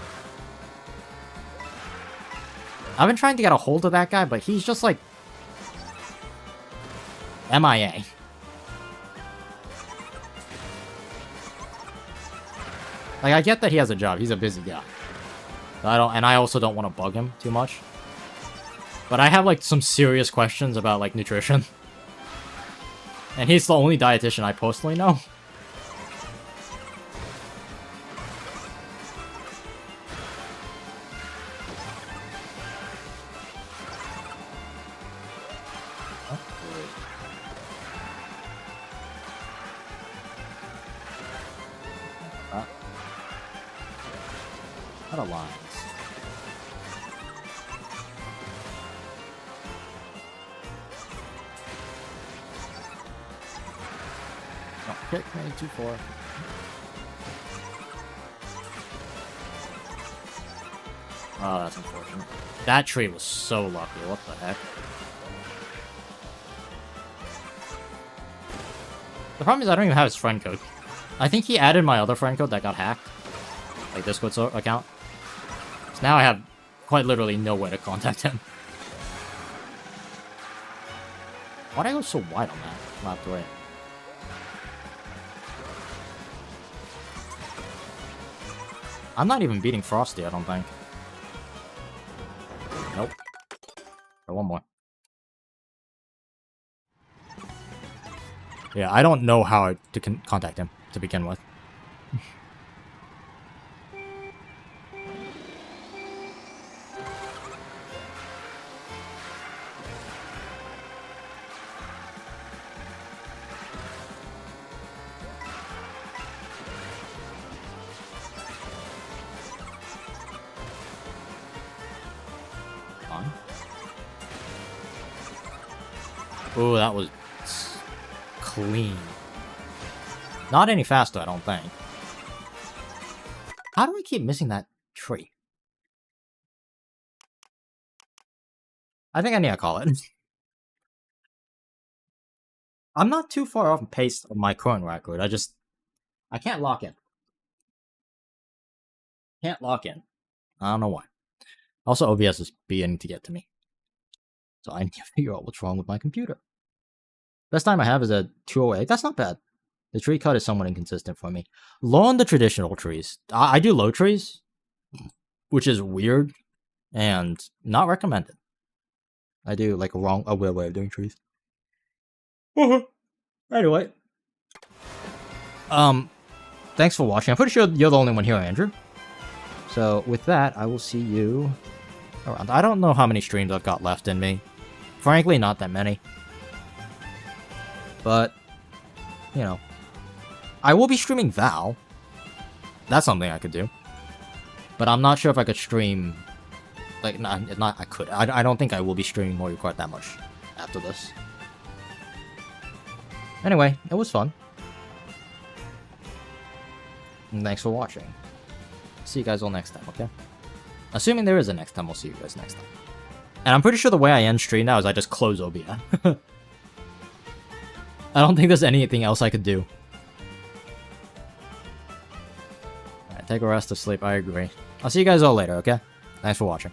I've been trying to get a hold of that guy, but he's just like... MIA. Like, I get that he has a job. He's a busy guy. And I also don't want to bug him too much. But I have, like, some serious questions about, like, nutrition. And he's the only dietitian I personally know. What a lines. Oh, hit me 2-4. Oh, that's unfortunate. That tree was so lucky. What the heck? The problem is I don't even have his friend code. I think he added my other friend code that got hacked. Like Discord account. So now I have quite literally no way to contact him. Why'd I go so wide on that lap 3? I'm not even beating Frosty, I don't think. Nope. One more. Yeah, I don't know how to contact him to begin with. Ooh, that was clean. Not any faster, I don't think. How do I keep missing that tree? I think I need to call it. I'm not too far off pace of my current record. I can't lock in. Can't lock in. I don't know why. Also, OBS is beginning to get to me. So I need to figure out what's wrong with my computer. Best time I have is a 208. That's not bad. The tree cut is somewhat inconsistent for me. Learn the traditional trees. I do low trees, which is weird and not recommended. I do like a weird way of doing trees. Anyway. Thanks for watching. I'm pretty sure you're the only one here, Andrew. So with that, I will see you around. I don't know how many streams I've got left in me. Frankly, not that many. But, you know, I will be streaming Val. That's something I could do. But I'm not sure if I could stream, like, I could. I don't think I will be streaming Mario Kart that much after this. Anyway, it was fun. And thanks for watching. See you guys all next time, okay? Assuming there is a next time, we'll see you guys next time. And I'm pretty sure the way I end stream now is I just close OBS. I don't think there's anything else I could do. Alright, take a rest to sleep, I agree. I'll see you guys all later, okay? Thanks for watching.